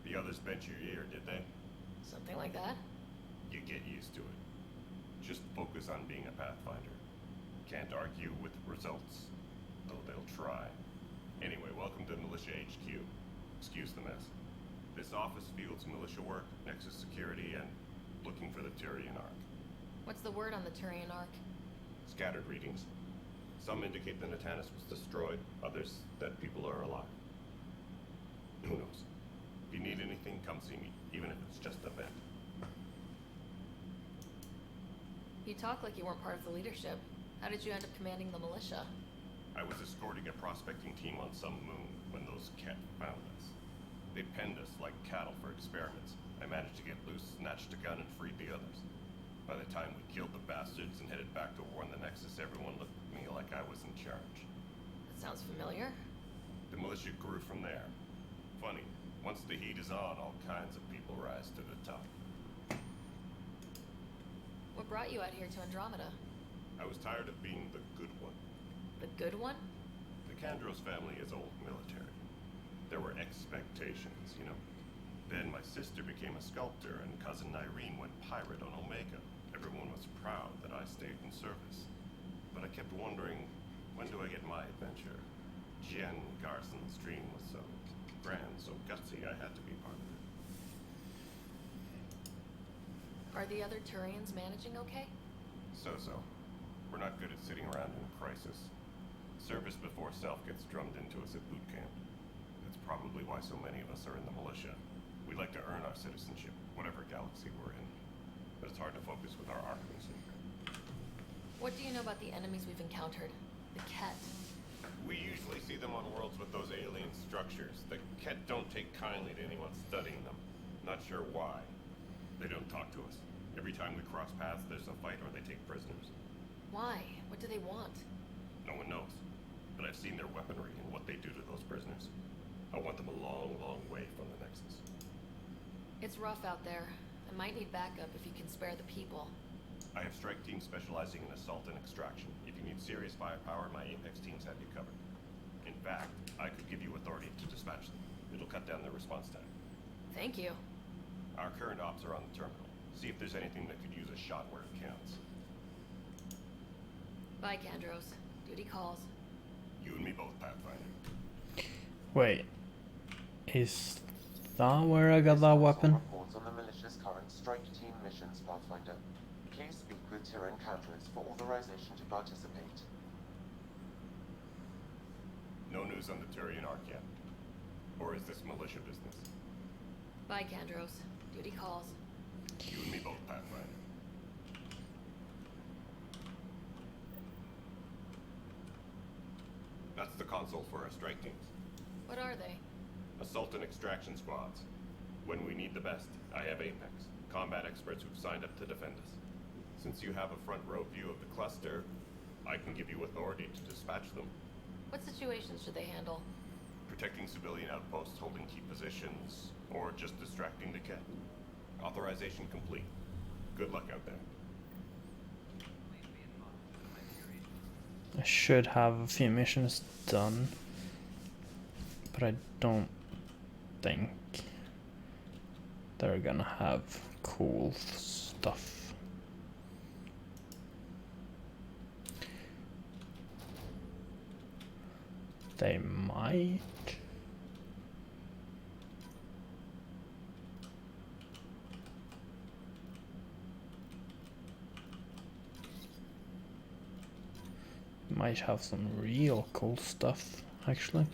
The others bent your ear, did they? Something like that? You get used to it. Just focus on being a Pathfinder. Can't argue with results, though they'll try. Anyway, welcome to Militia HQ. Excuse the mess. This office fields militia work, Nexus security, and looking for the Turian Ark. What's the word on the Turian Ark? Scattered readings. Some indicate the Natanus was destroyed, others that people are alive. Who knows? If you need anything, come see me, even if it's just a vent. You talk like you weren't part of the leadership. How did you end up commanding the militia? I was escorting a prospecting team on some moon when those Ket found us. They penned us like cattle for experiments. I managed to get loose, snatched a gun, and freed the others. By the time we killed the bastards and headed back to warn the Nexus, everyone looked at me like I was in charge. That sounds familiar. The militia grew from there. Funny, once the heat is on, all kinds of people rise to the top. What brought you out here to Andromeda? I was tired of being the good one. The good one? The Kandros family is old military. There were expectations, you know. Then my sister became a sculptor and cousin Irene went pirate on Omega. Everyone was proud that I stayed in service. But I kept wondering, when do I get my adventure? Jen Garson's dream was so grand, so gutsy, I had to be part of it. Are the other Turians managing okay? So-so. We're not good at sitting around in a crisis. Service before self gets drummed into us at boot camp. That's probably why so many of us are in the militia. We like to earn our citizenship, whatever galaxy we're in. But it's hard to focus with our armies. What do you know about the enemies we've encountered? The Ket. We usually see them on worlds with those alien structures. The Ket don't take kindly to anyone studying them. Not sure why. They don't talk to us. Every time we cross paths, there's a fight or they take prisoners. Why? What do they want? No one knows. But I've seen their weaponry and what they do to those prisoners. I want them a long, long way from the Nexus. It's rough out there. I might need backup if you can spare the people. I have strike teams specializing in assault and extraction. If you need serious firepower, my Apex teams have you covered. In fact, I could give you authority to dispatch them. It'll cut down their response time. Thank you. Our current ops are on the terminal. See if there's anything that could use a shot where it counts. Bye, Kandros. Duty calls. You and me both, Pathfinder. Wait. Is that where I got that weapon? Reports on the militia's current strike team missions, Pathfinder. Please speak with Terran counteracts for authorization to participate. No news on the Turian Ark yet? Or is this militia business? Bye, Kandros. Duty calls. You and me both, Pathfinder. That's the console for our strike teams. What are they? Assault and extraction squads. When we need the best, I have Apex, combat experts who've signed up to defend us. Since you have a front row view of the cluster, I can give you authority to dispatch them. What situations should they handle? Protecting civilian outposts, holding key positions, or just distracting the Ket. Authorization complete. Good luck out there. I should have a few missions done, but I don't think they're gonna have cool stuff. They might. Might have some real cool stuff, actually.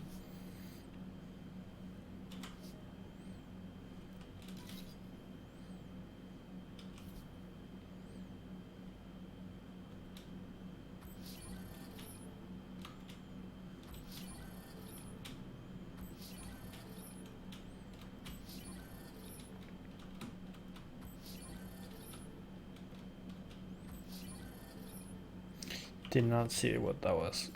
Did not see what that was.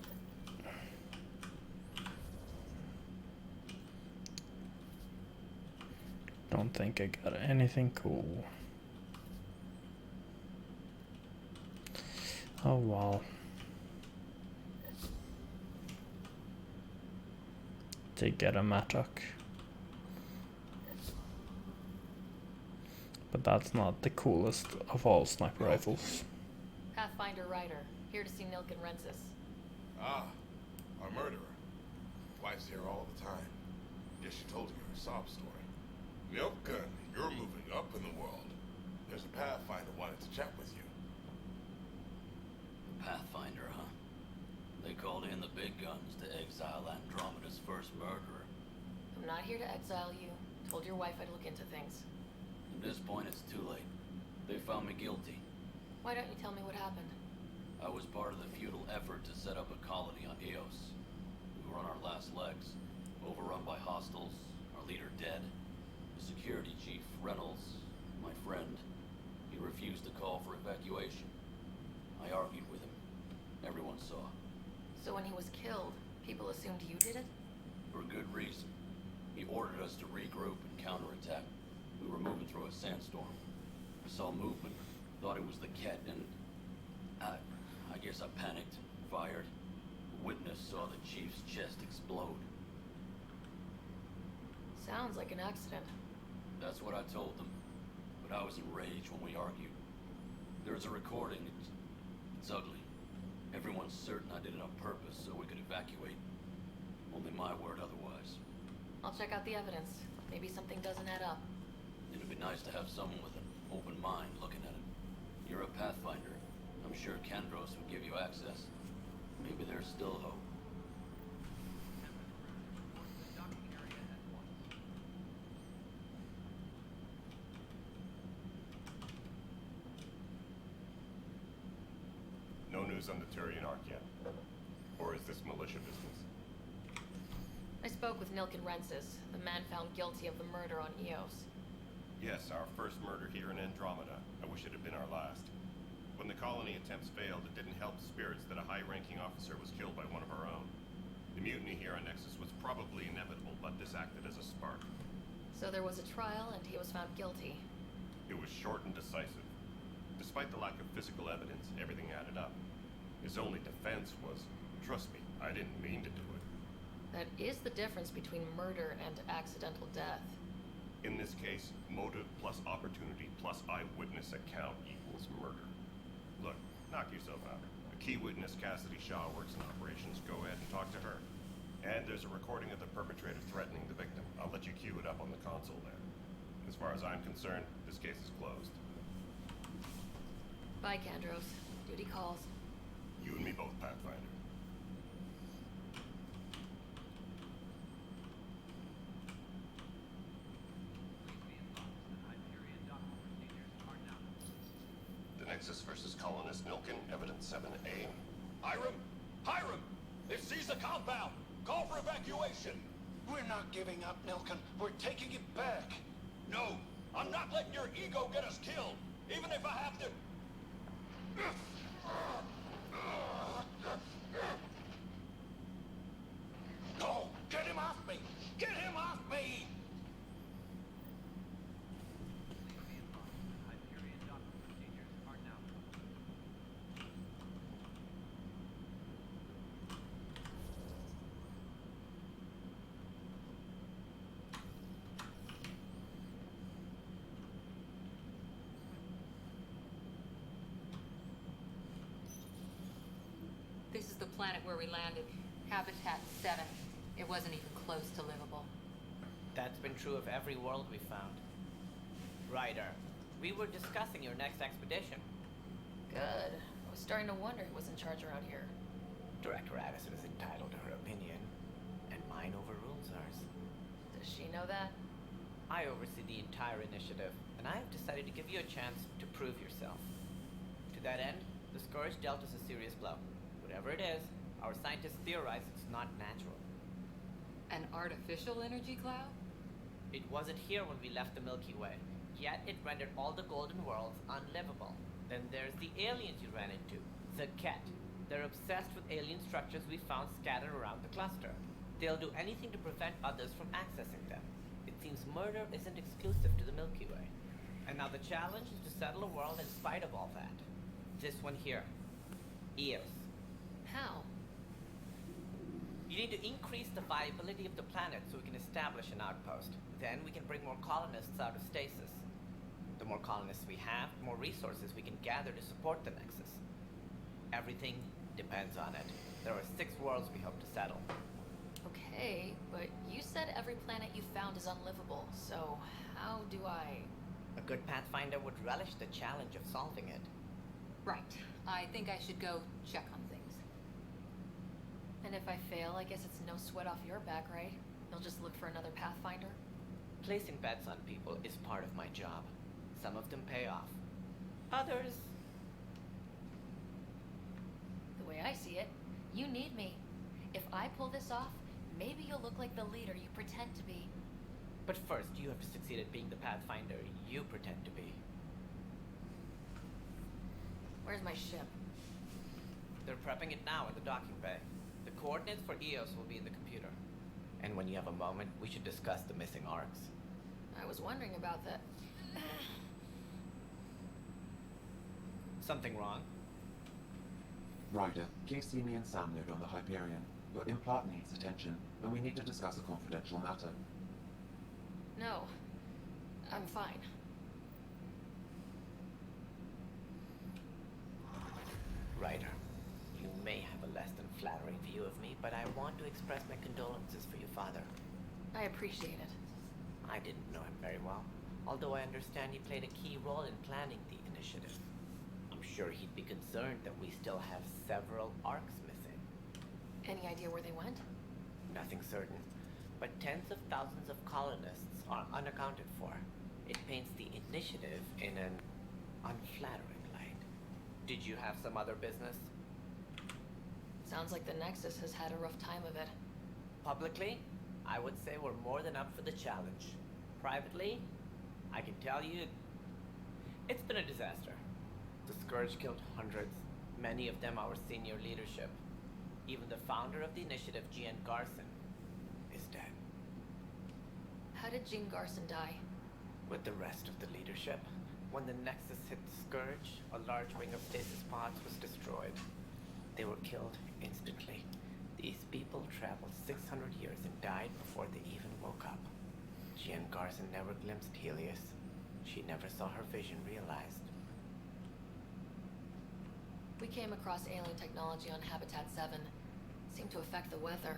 Don't think I got anything cool. Oh well. Did get a mattock. But that's not the coolest of all sniper rifles. Pathfinder Ryder, here to see Nilken Rensis. Ah, our murderer. Wife's here all the time. Guess she told you her sob story. Nilken, you're moving up in the world. There's a Pathfinder wanted to chat with you. Pathfinder, huh? They called in the big guns to exile Andromeda's first murderer. I'm not here to exile you. Told your wife I'd look into things. At this point, it's too late. They found me guilty. Why don't you tell me what happened? I was part of the futile effort to set up a colony on Eos. We were on our last legs, overrun by hostiles, our leader dead. The security chief, Reynolds, my friend, he refused to call for evacuation. I argued with him. Everyone saw. So when he was killed, people assumed you did it? For good reason. He ordered us to regroup and counterattack. We were moving through a sandstorm. I saw movement, thought it was the Ket, and I guess I panicked and fired. A witness saw the chief's chest explode. Sounds like an accident. That's what I told them. But I was enraged when we argued. There's a recording. It's ugly. Everyone's certain I did it on purpose so we could evacuate. Only my word otherwise. I'll check out the evidence. Maybe something doesn't add up. It'd be nice to have someone with an open mind looking at it. You're a Pathfinder. I'm sure Kandros would give you access. Maybe there's still hope. No news on the Turian Ark yet? Or is this militia business? I spoke with Nilken Rensis, the man found guilty of the murder on Eos. Yes, our first murder here in Andromeda. I wish it had been our last. When the colony attempts failed, it didn't help spirits that a high-ranking officer was killed by one of our own. The mutiny here on Nexus was probably inevitable, but this acted as a spark. So there was a trial and he was found guilty. It was short and decisive. Despite the lack of physical evidence, everything added up. His only defense was, trust me, I didn't mean to do it. That is the difference between murder and accidental death. In this case, motive plus opportunity plus eyewitness account equals murder. Look, knock yourself out. A key witness, Cassidy Shaw, works in operations. Go ahead and talk to her. And there's a recording of the perpetrator threatening the victim. I'll let you cue it up on the console there. As far as I'm concerned, this case is closed. Bye, Kandros. Duty calls. You and me both, Pathfinder. The Nexus versus Colonist Milken, Evidence 7A. Hiram! Hiram! It sees the compound! Call for evacuation! We're not giving up, Milken. We're taking it back. No! I'm not letting your ego get us killed! Even if I have to... No! Get him off me! Get him off me! This is the planet where we landed. Habitat 7. It wasn't even close to livable. That's been true of every world we found. Ryder, we were discussing your next expedition. Good. I was starting to wonder who was in charge around here. Director Addison is entitled to her opinion, and mine overrules ours. Does she know that? I oversee the entire initiative, and I have decided to give you a chance to prove yourself. To that end, the Scourge dealt us a serious blow. Whatever it is, our scientists theorize it's not natural. An artificial energy cloud? It wasn't here when we left the Milky Way, yet it rendered all the golden worlds unlivable. Then there's the aliens you ran into, the Ket. They're obsessed with alien structures we found scattered around the cluster. They'll do anything to prevent others from accessing them. It seems murder isn't exclusive to the Milky Way. And now the challenge is to settle a world in spite of all that. This one here. Eos. How? You need to increase the viability of the planet so we can establish an outpost. Then we can bring more colonists out of stasis. The more colonists we have, the more resources we can gather to support the Nexus. Everything depends on it. There are 6 worlds we hope to settle. Okay, but you said every planet you found is unlivable, so how do I... A good Pathfinder would relish the challenge of solving it. Right. I think I should go check on things. And if I fail, I guess it's no sweat off your back, right? You'll just look for another Pathfinder? Placing bets on people is part of my job. Some of them pay off. Others... The way I see it, you need me. If I pull this off, maybe you'll look like the leader you pretend to be. But first, you have to succeed at being the Pathfinder you pretend to be. Where's my ship? They're prepping it now in the docking bay. The coordinates for Eos will be in the computer. And when you have a moment, we should discuss the missing arcs. I was wondering about that. Something wrong? Ryder, Casey, me and Sam load on the Hyperion. Your implant needs attention, and we need to discuss a confidential matter. No. I'm fine. Ryder, you may have a less than flattering view of me, but I want to express my condolences for your father. I appreciate it. I didn't know him very well, although I understand he played a key role in planning the initiative. I'm sure he'd be concerned that we still have several arcs missing. Any idea where they went? Nothing certain, but tens of thousands of colonists are unaccounted for. It paints the initiative in an unflattering light. Did you have some other business? Sounds like the Nexus has had a rough time of it. Publicly, I would say we're more than up for the challenge. Privately, I can tell you, it's been a disaster. The Scourge killed hundreds, many of them our senior leadership. Even the founder of the initiative, Jean Garson, is dead. How did Jean Garson die? With the rest of the leadership, when the Nexus hit the Scourge, a large ring of stasis pods was destroyed. They were killed instantly. These people traveled 600 years and died before they even woke up. Jean Garson never glimpsed Helios. She never saw her vision realized. We came across alien technology on Habitat 7. Seemed to affect the weather.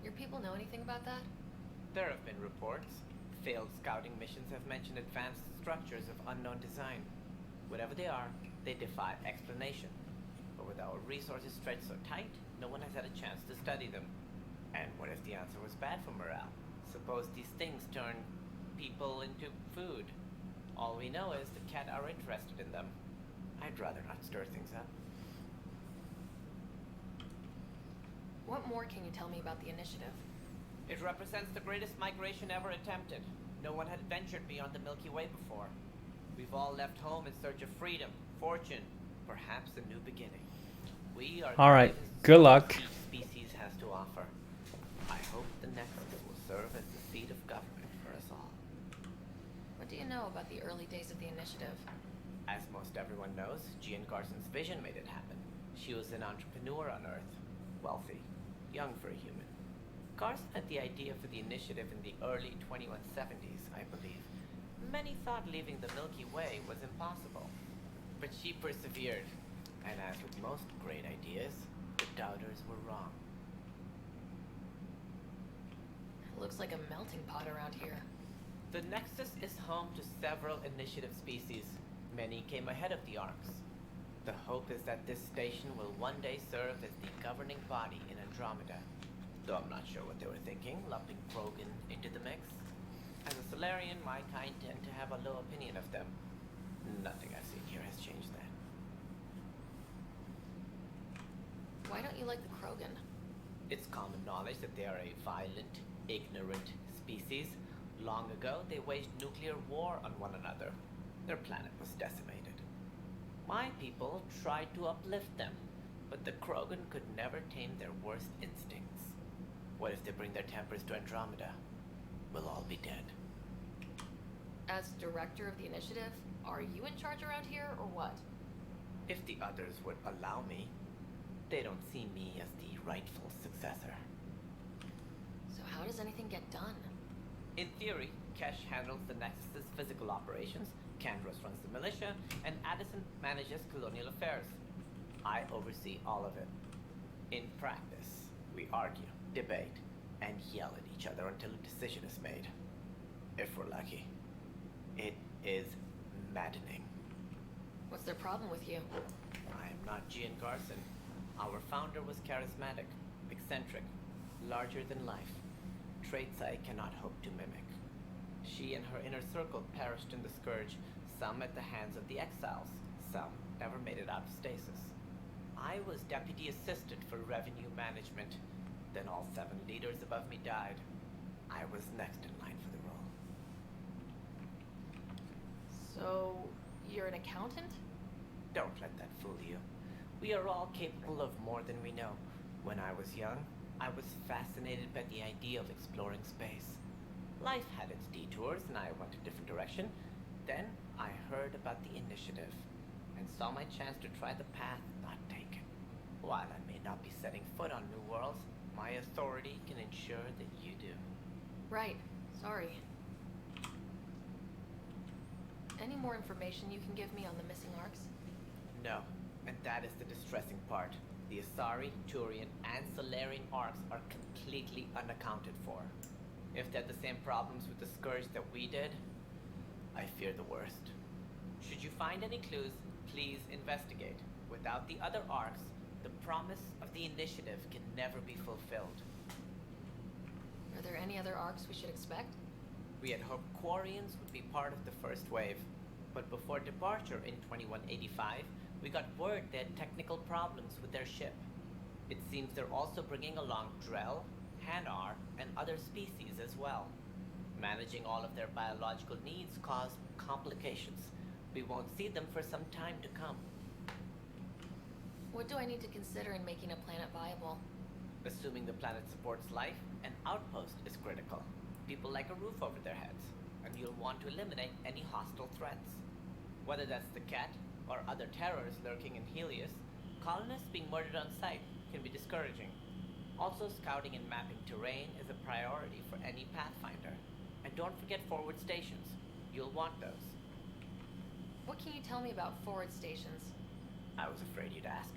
Your people know anything about that? There have been reports. Failed scouting missions have mentioned advanced structures of unknown design. Whatever they are, They defy explanation. But with our resources stretched so tight, no one has had a chance to study them. And what if the answer was bad for morale? Suppose these things turn people into food. All we know is the cat are interested in them. I'd rather not stir things up. What more can you tell me about the initiative? It represents the greatest migration ever attempted. No one had ventured beyond the Milky Way before. We've all left home in search of freedom, fortune, perhaps a new beginning. We are Alright, good luck. Each species has to offer. I hope the Nexus will serve as the seat of government for us all. What do you know about the early days of the initiative? As most everyone knows, Jean Carson's vision made it happen. She was an entrepreneur on Earth, wealthy, young for a human. Carson had the idea for the initiative in the early 2170s, I believe. Many thought leaving the Milky Way was impossible. But she persevered, and as with most great ideas, the doubters were wrong. It looks like a melting pot around here. The Nexus is home to several initiative species. Many came ahead of the Arks. The hope is that this station will one day serve as the governing body in Andromeda. Though I'm not sure what they were thinking, lumping Krogan into the mix. As a Solarian, my kind tend to have a low opinion of them. Nothing I've seen here has changed that. Why don't you like the Krogan? It's common knowledge that they are a violent, ignorant species. Long ago, they waged nuclear war on one another. Their planet was decimated. My people tried to uplift them, but the Krogan could never tame their worst instincts. What if they bring their tempers to Andromeda? We'll all be dead. As director of the initiative, are you in charge around here, or what? If the others would allow me, they don't see me as the rightful successor. So how does anything get done? In theory, Kesh handles the Nexus's physical operations, Kandros runs the militia, and Addison manages colonial affairs. I oversee all of it. In practice, we argue, debate, and yell at each other until a decision is made. If we're lucky. It is maddening. What's their problem with you? I am not Gian Carson. Our founder was charismatic, eccentric, larger than life. Traits I cannot hope to mimic. She and her inner circle perished in the Scourge, some at the hands of the Exiles, some never made it out of stasis. I was deputy assistant for revenue management. Then all 7 leaders above me died. I was next in line for the role. So, you're an accountant? Don't let that fool you. We are all capable of more than we know. When I was young, I was fascinated by the idea of exploring space. Life had its detours and I went a different direction. Then I heard about the initiative and saw my chance to try the path not taken. While I may not be setting foot on new worlds, my authority can ensure that you do. Right. Sorry. Any more information you can give me on the missing Arks? No, and that is the distressing part. The Asari, Turian, and Solarian Arks are completely unaccounted for. If they had the same problems with the Scourge that we did, I fear the worst. Should you find any clues, please investigate. Without the other Arks, the promise of the initiative can never be fulfilled. Are there any other Arks we should expect? We had hoped Quarians would be part of the first wave, but before departure in 2185, we got word they had technical problems with their ship. It seems they're also bringing along Drell, Hanar, and other species as well. Managing all of their biological needs caused complications. We won't see them for some time to come. What do I need to consider in making a planet viable? Assuming the planet supports life, an outpost is critical. People like a roof over their heads, and you'll want to eliminate any hostile threats. Whether that's the cat, or other terrors lurking in Helios, colonists being murdered on sight can be discouraging. Also, scouting and mapping terrain is a priority for any Pathfinder. And don't forget forward stations. You'll want those. What can you tell me about forward stations? I was afraid you'd ask.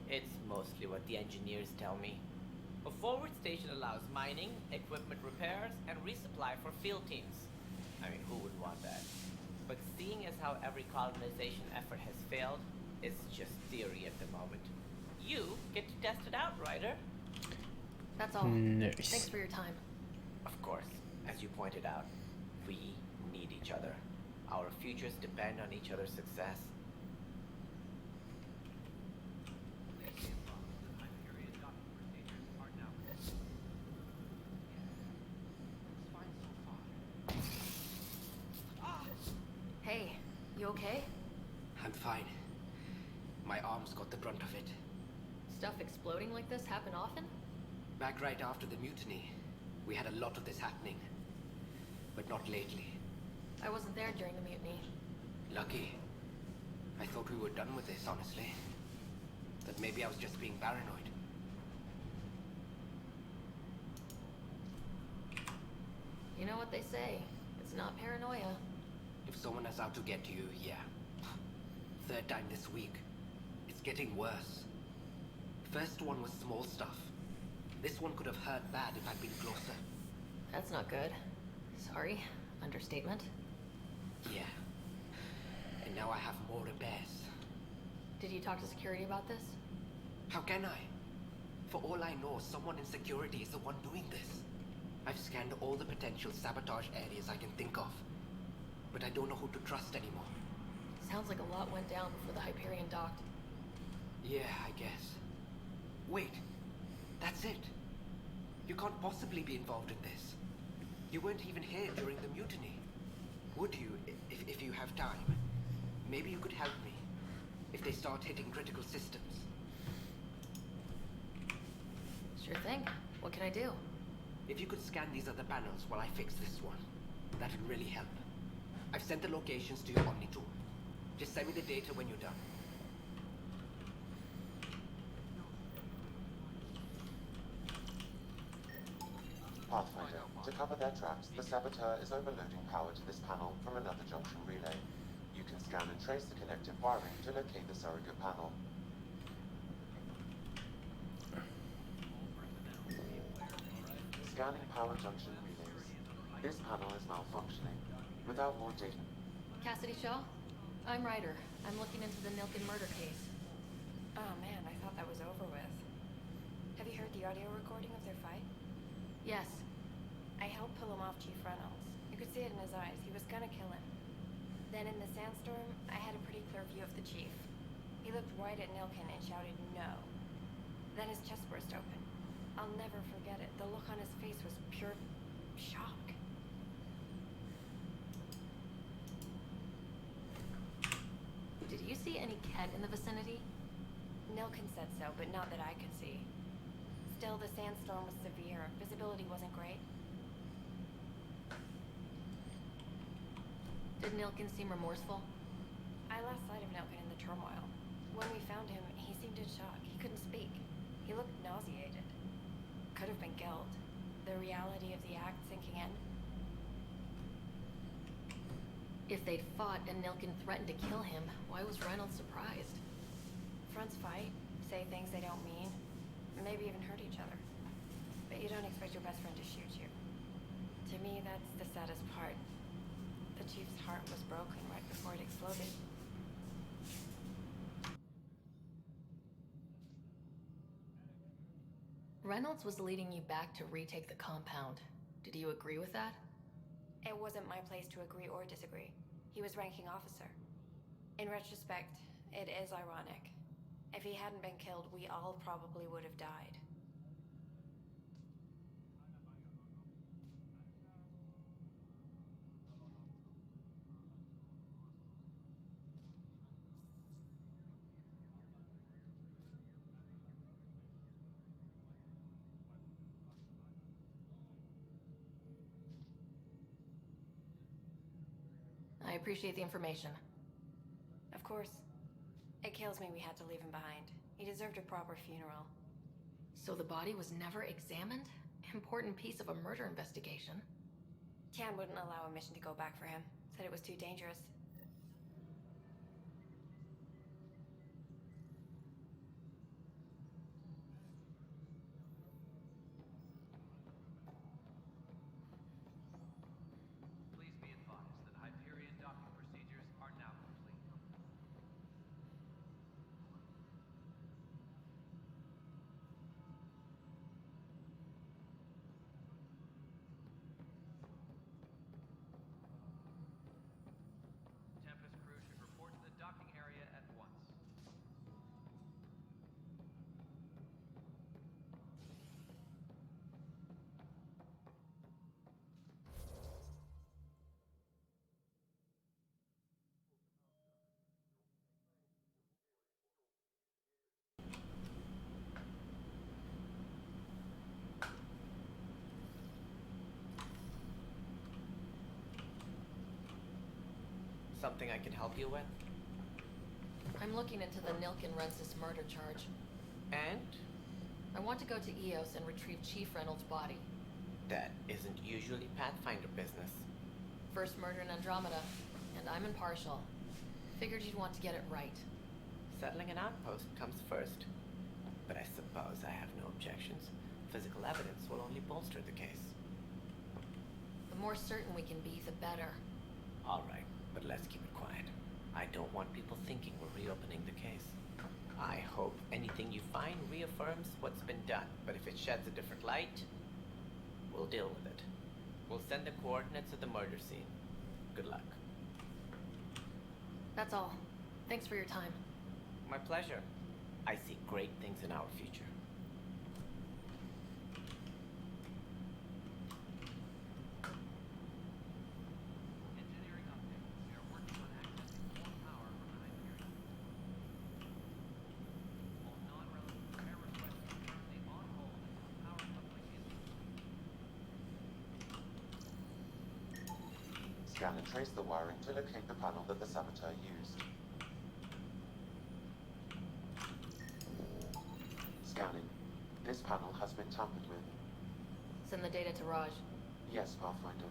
It's mostly what the engineers tell me. A forward station allows mining, equipment repairs, and resupply for field teams. I mean, who would want that? But seeing as how every colonization effort has failed, It's just theory at the moment. You get to test it out, Ryder. That's all. Nice. Thanks for your time. Of course, as you pointed out, we need each other. Our futures depend on each other's success. Hey, you okay? I'm fine. My arms got the brunt of it. Stuff exploding like this happen often? Back right after the mutiny, we had a lot of this happening. But not lately. I wasn't there during the mutiny. Lucky. I thought we were done with this, honestly. That maybe I was just being paranoid. You know what they say. It's not paranoia. If someone is out to get you, yeah. Third time this week. It's getting worse. First one was small stuff. This one could have hurt bad if I'd been closer. That's not good. Sorry. Understatement. Yeah. And now I have more repairs. Did you talk to security about this? How can I? For all I know, someone in security is the one doing this. I've scanned all the potential sabotage areas I can think of. But I don't know who to trust anymore. Sounds like a lot went down before the Hyperion docked. Yeah, I guess. Wait. That's it. You can't possibly be involved in this. You weren't even here during the mutiny. Would you, if you have time? Maybe you could help me. If they start hitting critical systems. Sure thing. What can I do? If you could scan these other panels while I fix this one, that would really help. I've sent the locations to your Omni tool. Just send me the data when you're done. Pathfinder, to cover their traps, the saboteur is overloading power to this panel from another junction relay. You can scan and trace the connective wiring to locate the surrogate panel. Scanning power junction relays. This panel is malfunctioning. Without more data... Cassidy Shaw? I'm Ryder. I'm looking into the Nilken murder case. Oh man, I thought that was over with. Have you heard the audio recording of their fight? Yes. I helped pull him off Chief Reynolds. You could see it in his eyes. He was gonna kill him. Then in the sandstorm, I had a pretty clear view of the Chief. He looked right at Nilken and shouted no. Then his chest burst open. I'll never forget it. The look on his face was pure shock. Did you see any Kett in the vicinity? Nilken said so, but not that I could see. Still, the sandstorm was severe. Visibility wasn't great. Did Nilken seem remorseful? I lost sight of Nilken in the turmoil. When we found him, he seemed in shock. He couldn't speak. He looked nauseated. Could have been guilt. The reality of the act sinking in. If they'd fought and Nilken threatened to kill him, why was Reynolds surprised? Fronts fight, say things they don't mean, maybe even hurt each other. But you don't expect your best friend to shoot you. To me, that's the saddest part. The Chief's heart was broken right before it exploded. Reynolds was leading you back to retake the compound. Did you agree with that? It wasn't my place to agree or disagree. He was ranking officer. In retrospect, it is ironic. If he hadn't been killed, we all probably would have died. I appreciate the information. Of course. It kills me we had to leave him behind. He deserved a proper funeral. So the body was never examined? Important piece of a murder investigation. Tian wouldn't allow a mission to go back for him. Said it was too dangerous. Please be advised that Hyperion docking procedures are now complete. Something I can help you with? I'm looking into the Nilken Rensis murder charge. And? I want to go to EOS and retrieve Chief Reynolds' body. That isn't usually Pathfinder business. First murder in Andromeda, and I'm impartial. Figured you'd want to get it right. Settling an outpost comes first. But I suppose I have no objections. Physical evidence will only bolster the case. The more certain we can be, the better. All right, but let's keep it quiet. I don't want people thinking we're reopening the case. I hope anything you find reaffirms what's been done, but if it sheds a different light, we'll deal with it. We'll send the coordinates of the murder scene. Good luck. That's all. Thanks for your time. My pleasure. I see great things in our future. Scan and trace the wiring to locate the panel that the saboteur used. Scanning. This panel has been tampered with. Send the data to Raj. Yes, Pathfinder.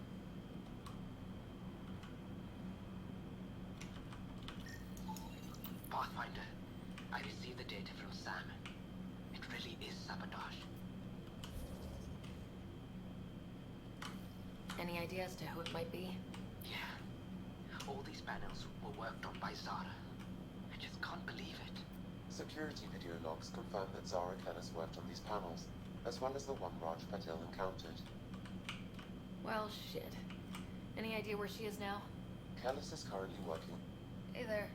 Pathfinder, I received the data from Sam. It really is sabotage. Any idea as to who it might be? Yeah. All these panels were worked on by Zara. I just can't believe it. Security video logs confirm that Zara Kellis worked on these panels, as well as the one Raj Patil encountered. Well, shit. Any idea where she is now? Kellis is currently working. Hey there.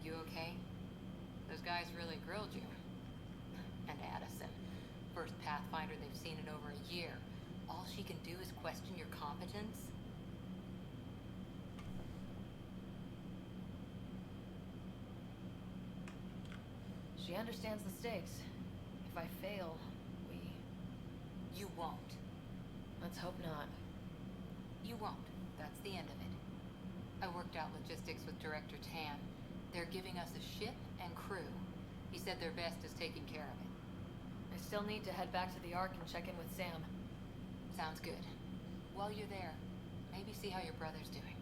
You okay? Those guys really grilled you. And Addison. First Pathfinder they've seen in over a year. All she can do is question your competence? She understands the stakes. If I fail, You won't. Let's hope not. You won't. That's the end of it. I worked out logistics with Director Tan. They're giving us a ship and crew. He said their best is taking care of it. I still need to head back to the Ark and check in with Sam. Sounds good. While you're there, maybe see how your brother's doing.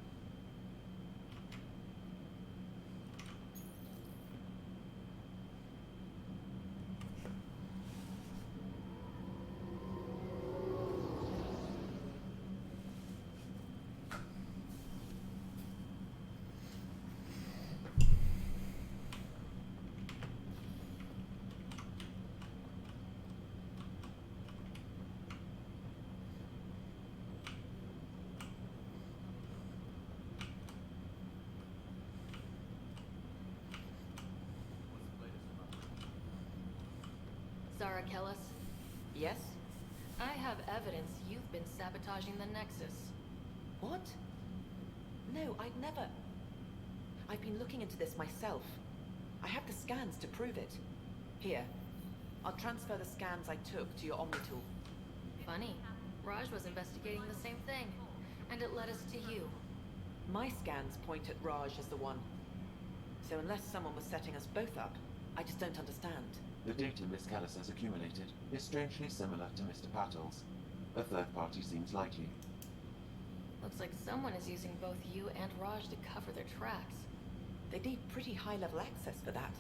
Zara Kellis? Yes? I have evidence you've been sabotaging the Nexus. What? No, I'd never. I've been looking into this myself. I have the scans to prove it. Here, I'll transfer the scans I took to your Omnitool. Funny. Raj was investigating the same thing, and it led us to you. My scans point at Raj as the one. So unless someone was setting us both up, I just don't understand. The data Miss Kellis has accumulated is strangely similar to Mr. Patel's. A third party seems likely. Looks like someone is using both you and Raj to cover their tracks. They need pretty high-level access for that.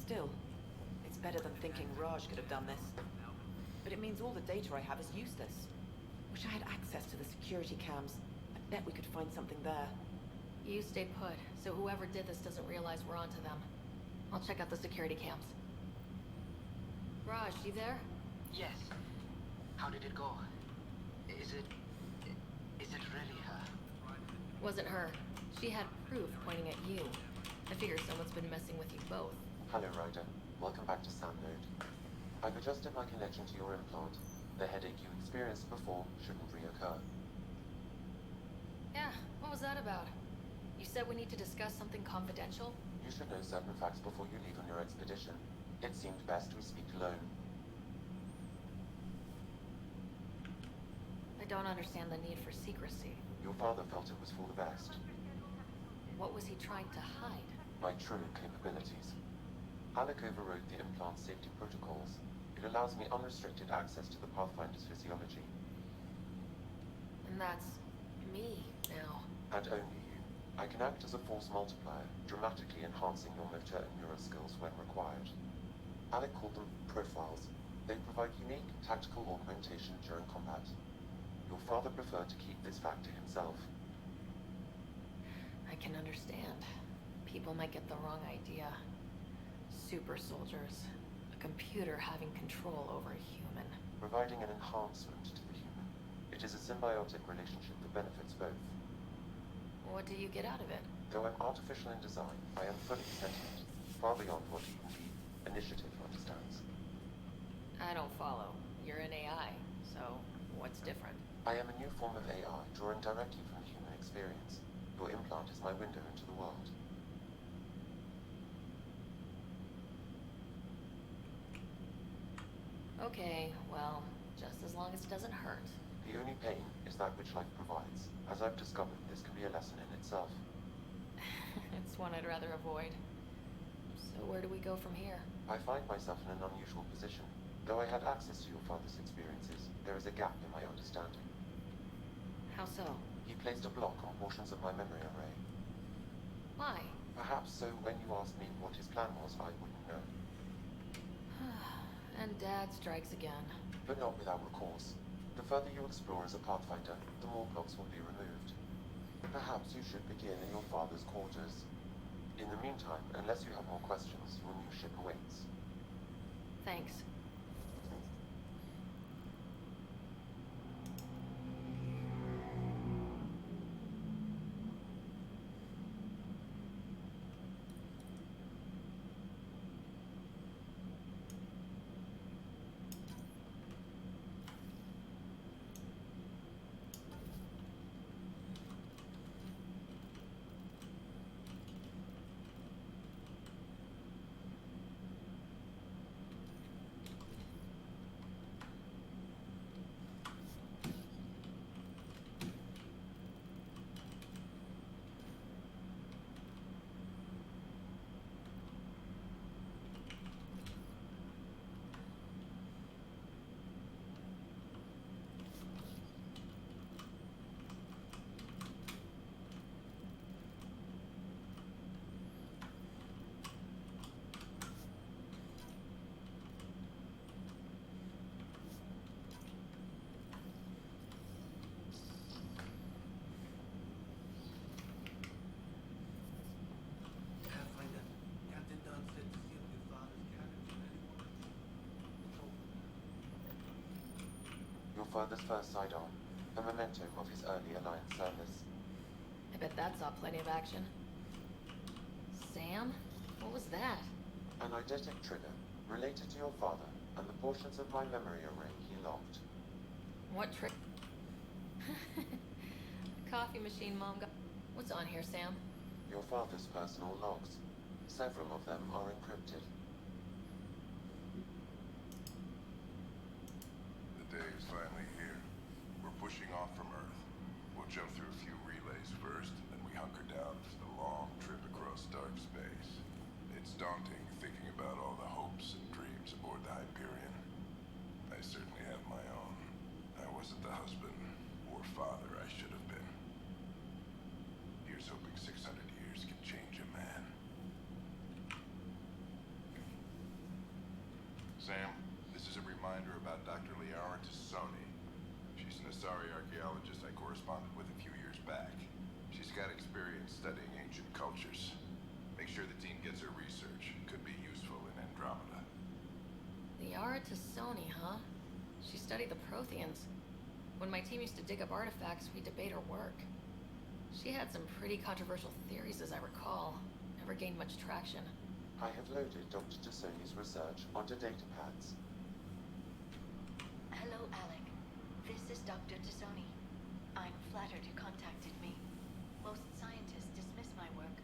Still, it's better than thinking Raj could have done this. But it means all the data I have is useless. Wish I had access to the security cams. I bet we could find something there. You stay put, so whoever did this doesn't realize we're onto them. I'll check out the security cams. Raj, you there? Yes. How did it go? Is it really her? Wasn't her. She had proof pointing at you. I figure someone's been messing with you both. Hello, Ryder. Welcome back to Sandnode. I've adjusted my connection to your implant. The headache you experienced before shouldn't reoccur. Yeah, what was that about? You said we need to discuss something confidential? You should know certain facts before you leave on your expedition. It seemed best we speak alone. I don't understand the need for secrecy. Your father felt it was for the best. What was he trying to hide? My true capabilities. Alec overrode the implant safety protocols. It allows me unrestricted access to the Pathfinder's physiology. And that's me now. And only you. I can act as a force multiplier, dramatically enhancing your motor and neural skills when required. Alec called them profiles. They provide unique tactical augmentation during combat. Your father preferred to keep this fact to himself. I can understand. People might get the wrong idea. Super soldiers. A computer having control over a human. Providing an enhancement to the human. It is a symbiotic relationship that benefits both. What do you get out of it? Though I'm artificial in design, I am fully sentient, far beyond what even the initiative understands. I don't follow. You're an AI, so what's different? I am a new form of AI, drawing directly from human experience. Your implant is my window into the world. Okay, well, just as long as it doesn't hurt. The only pain is that which life provides. As I've discovered, this can be a lesson in itself. It's one I'd rather avoid. So where do we go from here? I find myself in an unusual position. Though I had access to your father's experiences, there is a gap in my understanding. How so? He placed a block on portions of my memory array. Why? Perhaps so when you asked me what his plan was, I wouldn't know. And Dad strikes again. But not without recourse. The further you explore as a Pathfinder, the more blocks will be removed. Perhaps you should begin in your father's quarters. In the meantime, unless you have more questions, your new ship awaits. Thanks. Your father's first sidearm, a memento of his early Alliance service. I bet that saw plenty of action. Sam? What was that? An eidetic trigger, related to your father, and the portions of my memory array he locked. What trick? Coffee machine Mom got. What's on here, Sam? Your father's personal logs. Several of them are encrypted. The day is finally here. We're pushing off from Earth. We'll jump through a few relays first, then we hunker down for the long trip across dark space. It's daunting thinking about all the hopes and dreams aboard the Hyperion. I certainly have my own. I wasn't the husband or father I should have been. Here's hoping 600 years can change a man. Sam, this is a reminder about Dr. Liara Tassoni. She's an Asari archaeologist I corresponded with a few years back. She's got experience studying ancient cultures. Make sure the team gets her research. Could be useful in Andromeda. Liara Tassoni, huh? She studied the Protheans. When my team used to dig up artifacts, we debate her work. She had some pretty controversial theories, as I recall. Never gained much traction. I have loaded Dr. Tassoni's research onto data pads. Hello, Alec. This is Dr. Tassoni. I'm flattered you contacted me. Most scientists dismiss my work,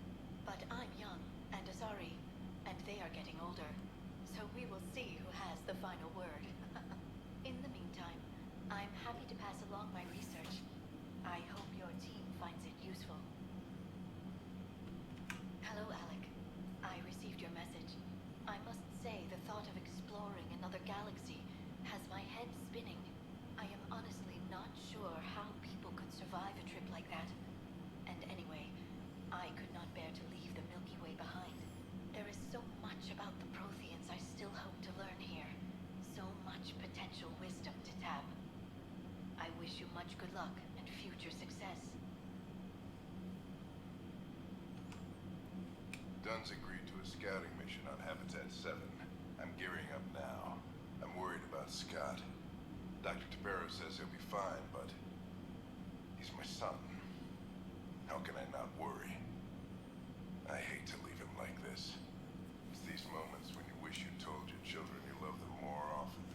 but I'm young and Asari, and they are getting older. So we will see who has the final word. In the meantime, I'm happy to pass along my research. I hope your team finds it useful. galaxy has my head spinning. I am honestly not sure how people could survive a trip like that. And anyway, I could not bear to leave the Milky Way behind. There is so much about the Protheans I still hope to learn here. So much potential wisdom to tap. I wish you much good luck and future success. Dunn's agreed to a scouting mission on Habitat 7. I'm gearing up now. I'm worried about Scott. Dr. Tabero says he'll be fine, but he's my son. How can I not worry? I hate to leave him like this. It's these moments when you wish you told your children you love them more often.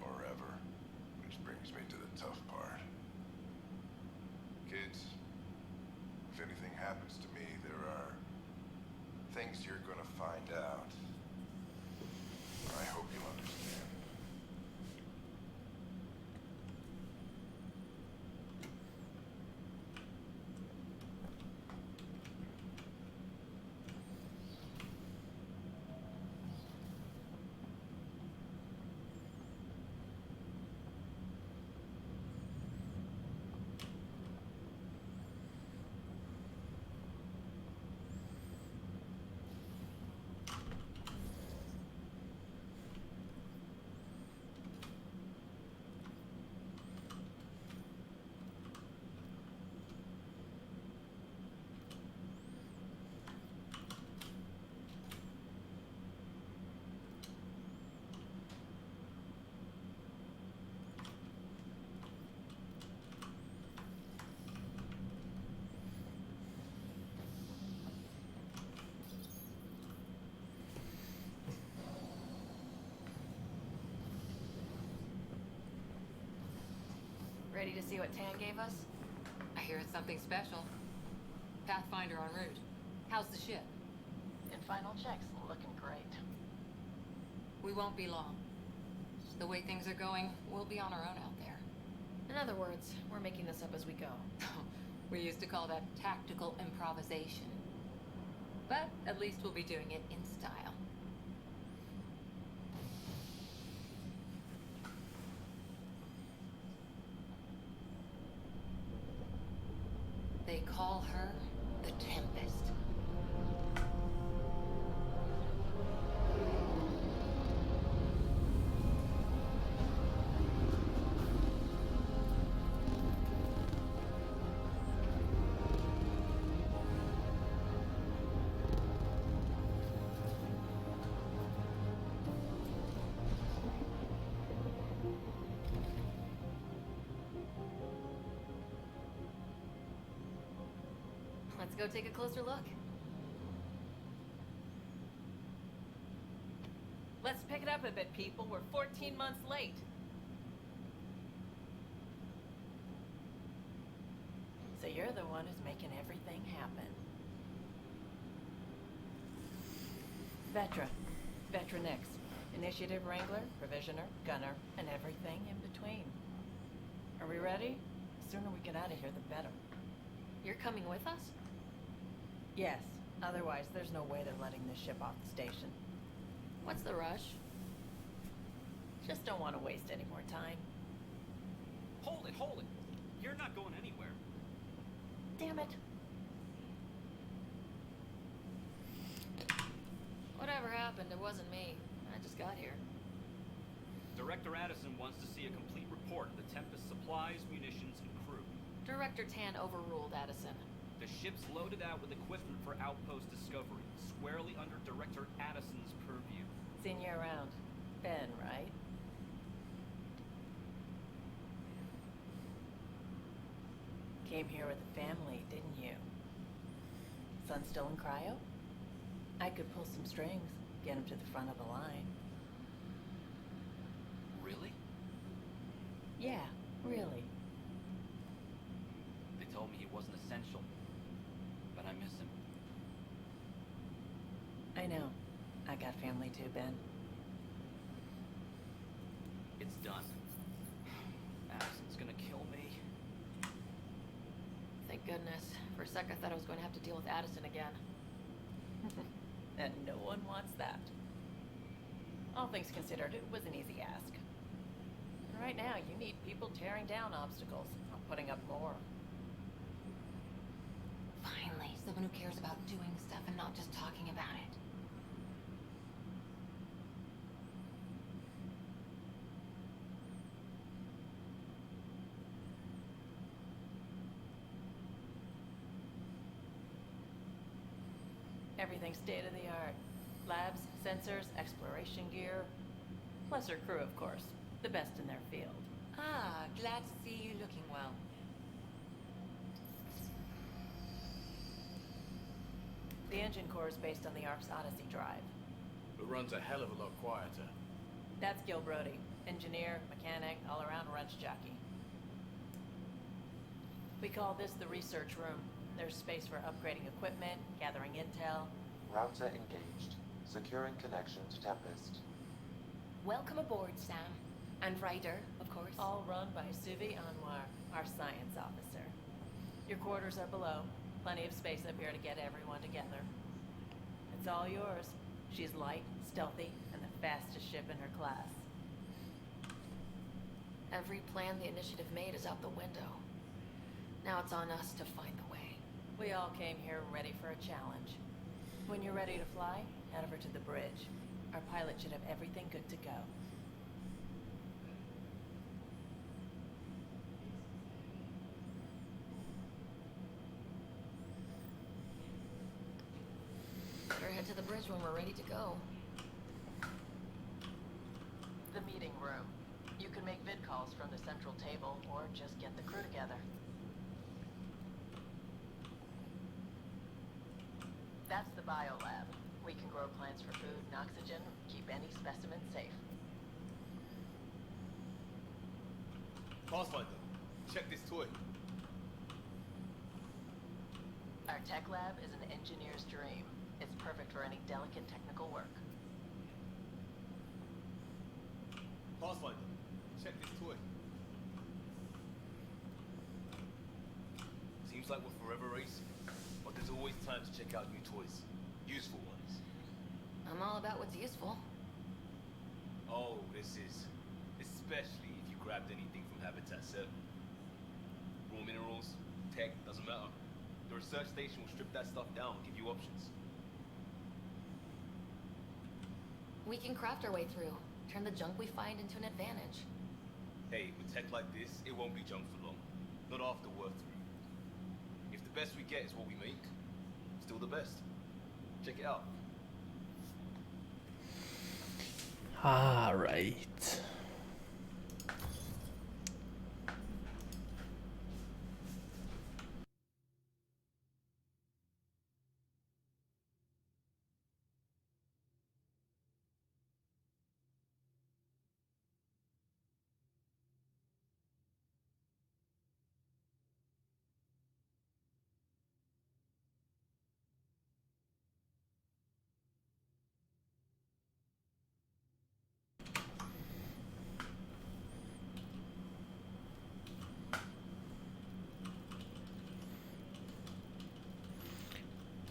Or ever. Which brings me to the tough part. Kids, if anything happens to me, there are things you're gonna find out. I hope you'll understand. Ready to see what Tan gave us? I hear it's something special. Pathfinder en route. How's the ship? In final checks, looking great. We won't be long. The way things are going, we'll be on our own out there. In other words, we're making this up as we go. We used to call that tactical improvisation. But at least we'll be doing it in style. They call her the Tempest. Let's go take a closer look. Let's pick it up a bit, people. We're 14 months late. So you're the one who's making everything happen. Vetra. Vetra Nix. Initiative Wrangler, Provisioner, Gunner, and everything in between. Are we ready? The sooner we get out of here, the better. You're coming with us? Yes. Otherwise, there's no way they're letting this ship off the station. What's the rush? Just don't want to waste any more time. Hold it, hold it. You're not going anywhere. Damn it. Whatever happened, it wasn't me. I just got here. Director Addison wants to see a complete report of the Tempest supplies, munitions, and crew. Director Tan overruled Addison. The ship's loaded out with equipment for outpost discovery, squarely under Director Addison's purview. Seen you around. Ben, right? Came here with a family, didn't you? Son still in cryo? I could pull some strings, get him to the front of the line. Really? Yeah, really. They told me he wasn't essential, but I miss him. I know. I got family too, Ben. It's done. Addison's gonna kill me. Thank goodness. For a sec, I thought I was going to have to deal with Addison again. And no one wants that. All things considered, it was an easy ask. And right now, you need people tearing down obstacles, not putting up more. Finally, someone who cares about doing stuff and not just talking about it. Everything's state-of-the-art. Labs, sensors, exploration gear. Plus her crew, of course. The best in their field. Ah, glad to see you looking well. The engine core is based on the Ark's Odyssey drive. It runs a hell of a lot quieter. That's Gil Brody. Engineer, mechanic, all-around wrench jockey. We call this the research room. There's space for upgrading equipment, gathering intel. Router engaged. Securing connection to Tempest. Welcome aboard, Sam. And Ryder, of course. All run by Suvi Anwar, our science officer. Your quarters are below. Plenty of space up here to get everyone together. It's all yours. She's light, stealthy, and the fastest ship in her class. Every plan the initiative made is out the window. Now it's on us to find the way. We all came here ready for a challenge. When you're ready to fly, head over to the bridge. Our pilot should have everything good to go. Better head to the bridge when we're ready to go. The meeting room. You can make vid calls from the central table, or just get the crew together. That's the biolab. We can grow plants for food and oxygen, keep any specimen safe. Pathfinder, check this toy. Our tech lab is an engineer's dream. It's perfect for any delicate technical work. Pathfinder, check this toy. Seems like we're forever racing, but there's always time to check out new toys. Useful ones. I'm all about what's useful. Oh, this is... especially if you grabbed anything from Habitat 7. Raw minerals, tech, doesn't matter. The research station will strip that stuff down and give you options. We can craft our way through. Turn the junk we find into an advantage. Hey, with tech like this, it won't be junk for long. Not after work through. If the best we get is what we make, still the best. Check it out. All right.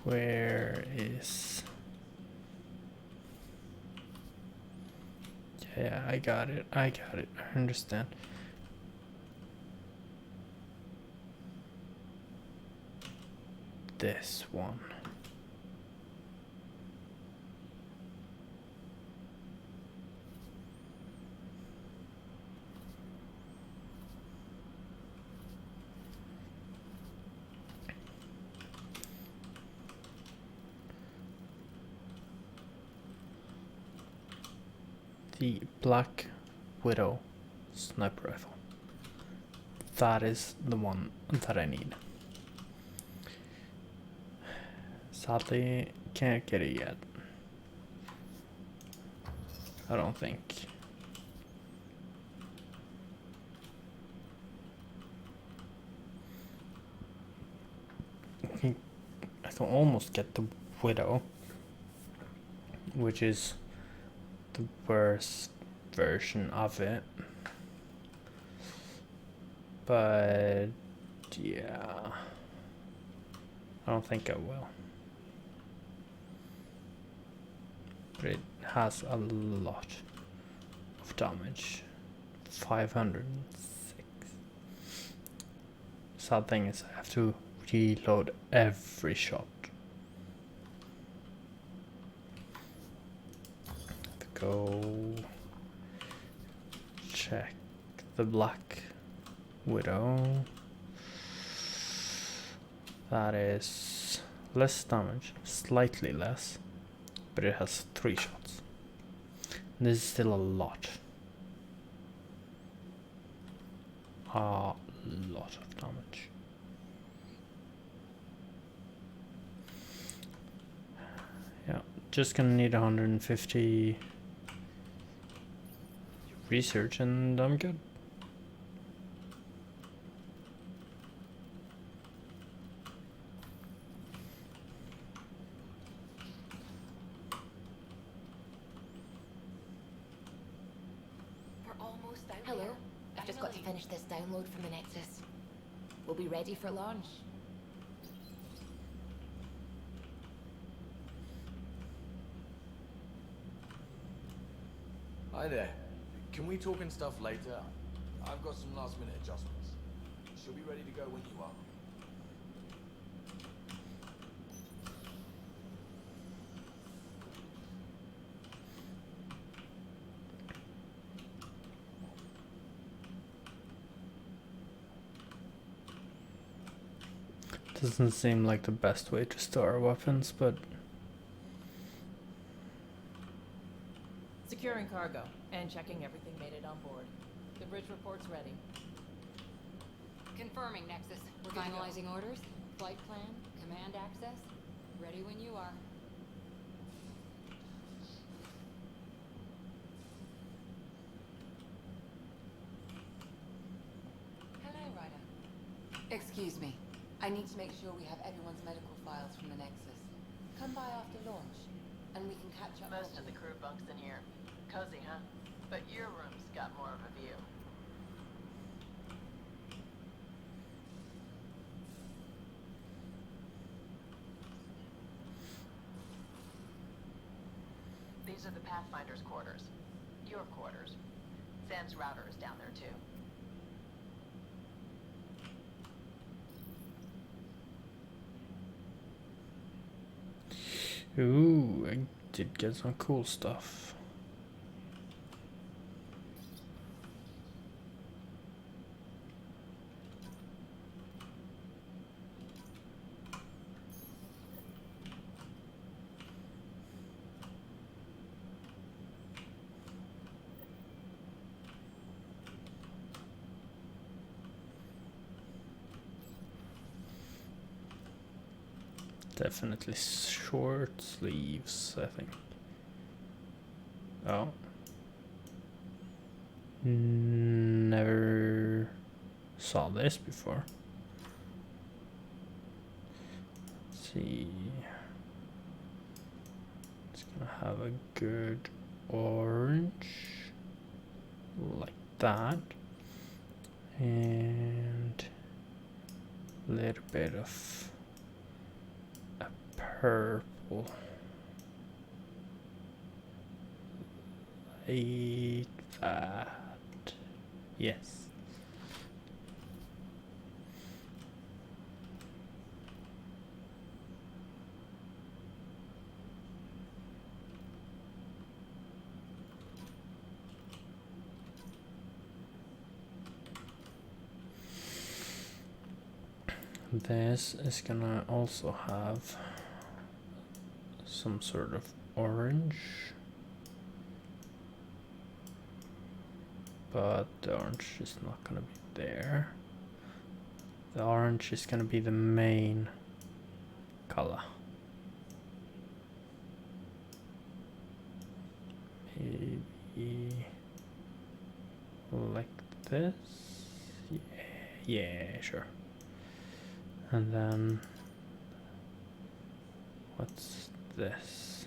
Where is... Yeah, I got it. I understand. This one. The Black Widow sniper rifle. That is the one that I need. Sadly, can't get it yet. I don't think. I can almost get the Widow, which is the worst version of it, but yeah, I don't think I will. but it has a lot of damage. 506. Sad thing is I have to reload every shot. Go check the Black Widow. That is less damage, slightly less, but it has 3 shots. This is still a lot. A lot of damage. Yeah, just gonna need 150 research and I'm good. Hello, I've just got to finish this download from the Nexus. We'll be ready for launch. Hi there. Can we talk and stuff later? I've got some last minute adjustments. She'll be ready to go when you are. Doesn't seem like the best way to store weapons, but Securing cargo and checking everything made it on board. The bridge report's ready. Confirming, Nexus. We're finalizing orders, flight plan, command access. Ready when you are. Hello, Ryder. Excuse me. I need to make sure we have everyone's medical files from the Nexus. Come by after launch, and we can catch up. Most of the crew bunks in here. Cozy, huh? But your room's got more of a view. These are the Pathfinder's quarters. Your quarters. Sam's router is down there, too. ooh, I did get some cool stuff. Definitely short sleeves, I think. Oh. Never saw this before. Let's see. It's gonna have a good orange. Like that. And a little bit of purple. Like that. Yes. This is gonna also have some sort of orange, but the orange is not gonna be there. The orange is gonna be the main color. Maybe like this. Yeah, sure. And then what's this?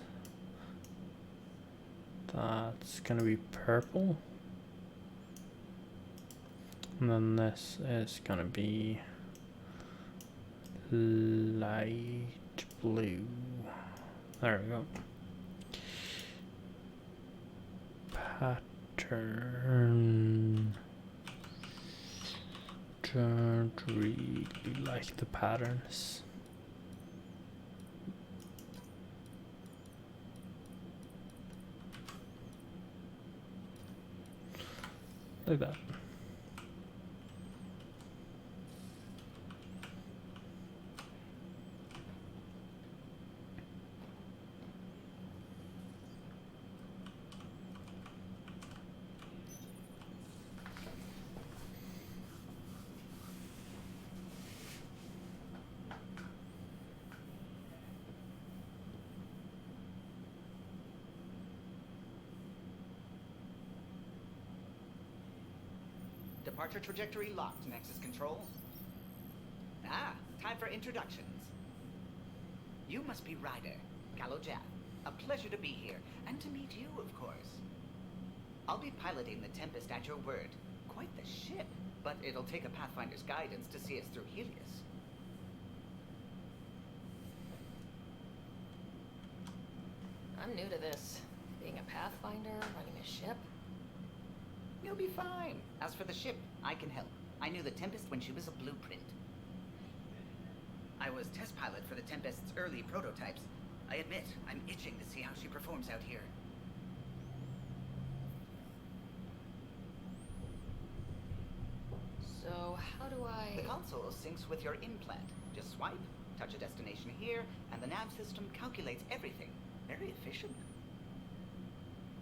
That's gonna be purple. And then this is gonna be light blue. There we go. pattern. Don't really like the patterns. Like that. Departure trajectory locked, Nexus Control. Ah, time for introductions. You must be Ryder, Gallo Jav. A pleasure to be here, and to meet you, of course. I'll be piloting the Tempest at your word. Quite the ship, but it'll take a Pathfinder's guidance to see us through Helios. I'm new to this. Being a Pathfinder, running a ship. You'll be fine. As for the ship, I can help. I knew the Tempest when she was a blueprint. I was test pilot for the Tempest's early prototypes. I admit, I'm itching to see how she performs out here. So, how do I... The console syncs with your implant. Just swipe, touch a destination here, and the nav system calculates everything. Very efficient.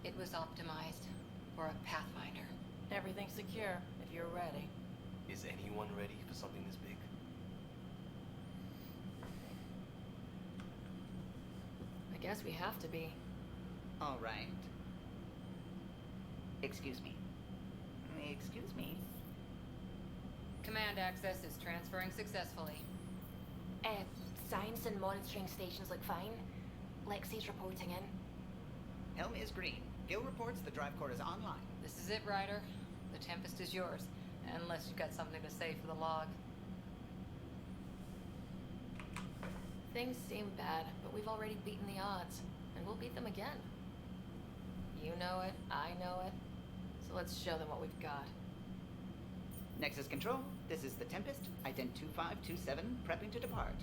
It was optimized for a Pathfinder. Everything's secure, if you're ready. Is anyone ready for something this big? I guess we have to be. All right. Excuse me. Excuse me. Command access is transferring successfully. Science and monitoring stations look fine. Lexi's reporting in. Helm is green. Gil reports the drive core is online. This is it, Ryder. The Tempest is yours, unless you've got something to say for the log. Things seem bad, but we've already beaten the odds, and we'll beat them again. You know it, I know it, so let's show them what we've got. Nexus Control, this is the Tempest, ident 2527, prepping to depart.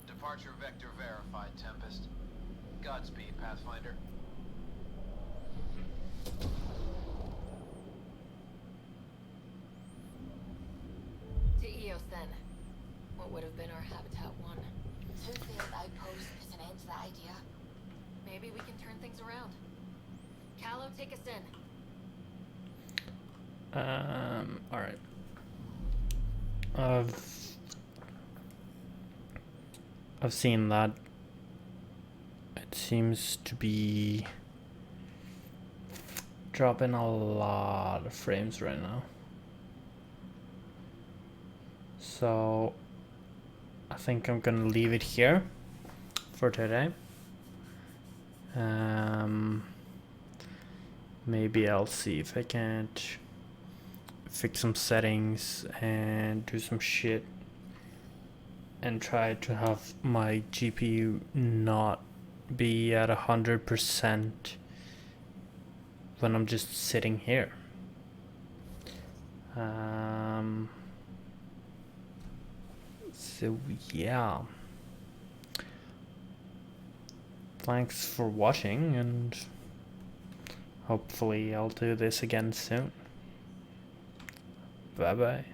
Departure vector verified, Tempest. Godspeed, Pathfinder. To Eos then. What would have been our Habitat 1? Two failed outposts is an end to that idea. Maybe we can turn things around. Callow, take us in. Alright. I've seen that. It seems to be dropping a lot of frames right now. So I think I'm gonna leave it here for today. Maybe I'll see if I can't fix some settings and do some shit and try to have my GPU not be at 100% when I'm just sitting here. So yeah, thanks for watching, and hopefully I'll do this again soon. Bye bye.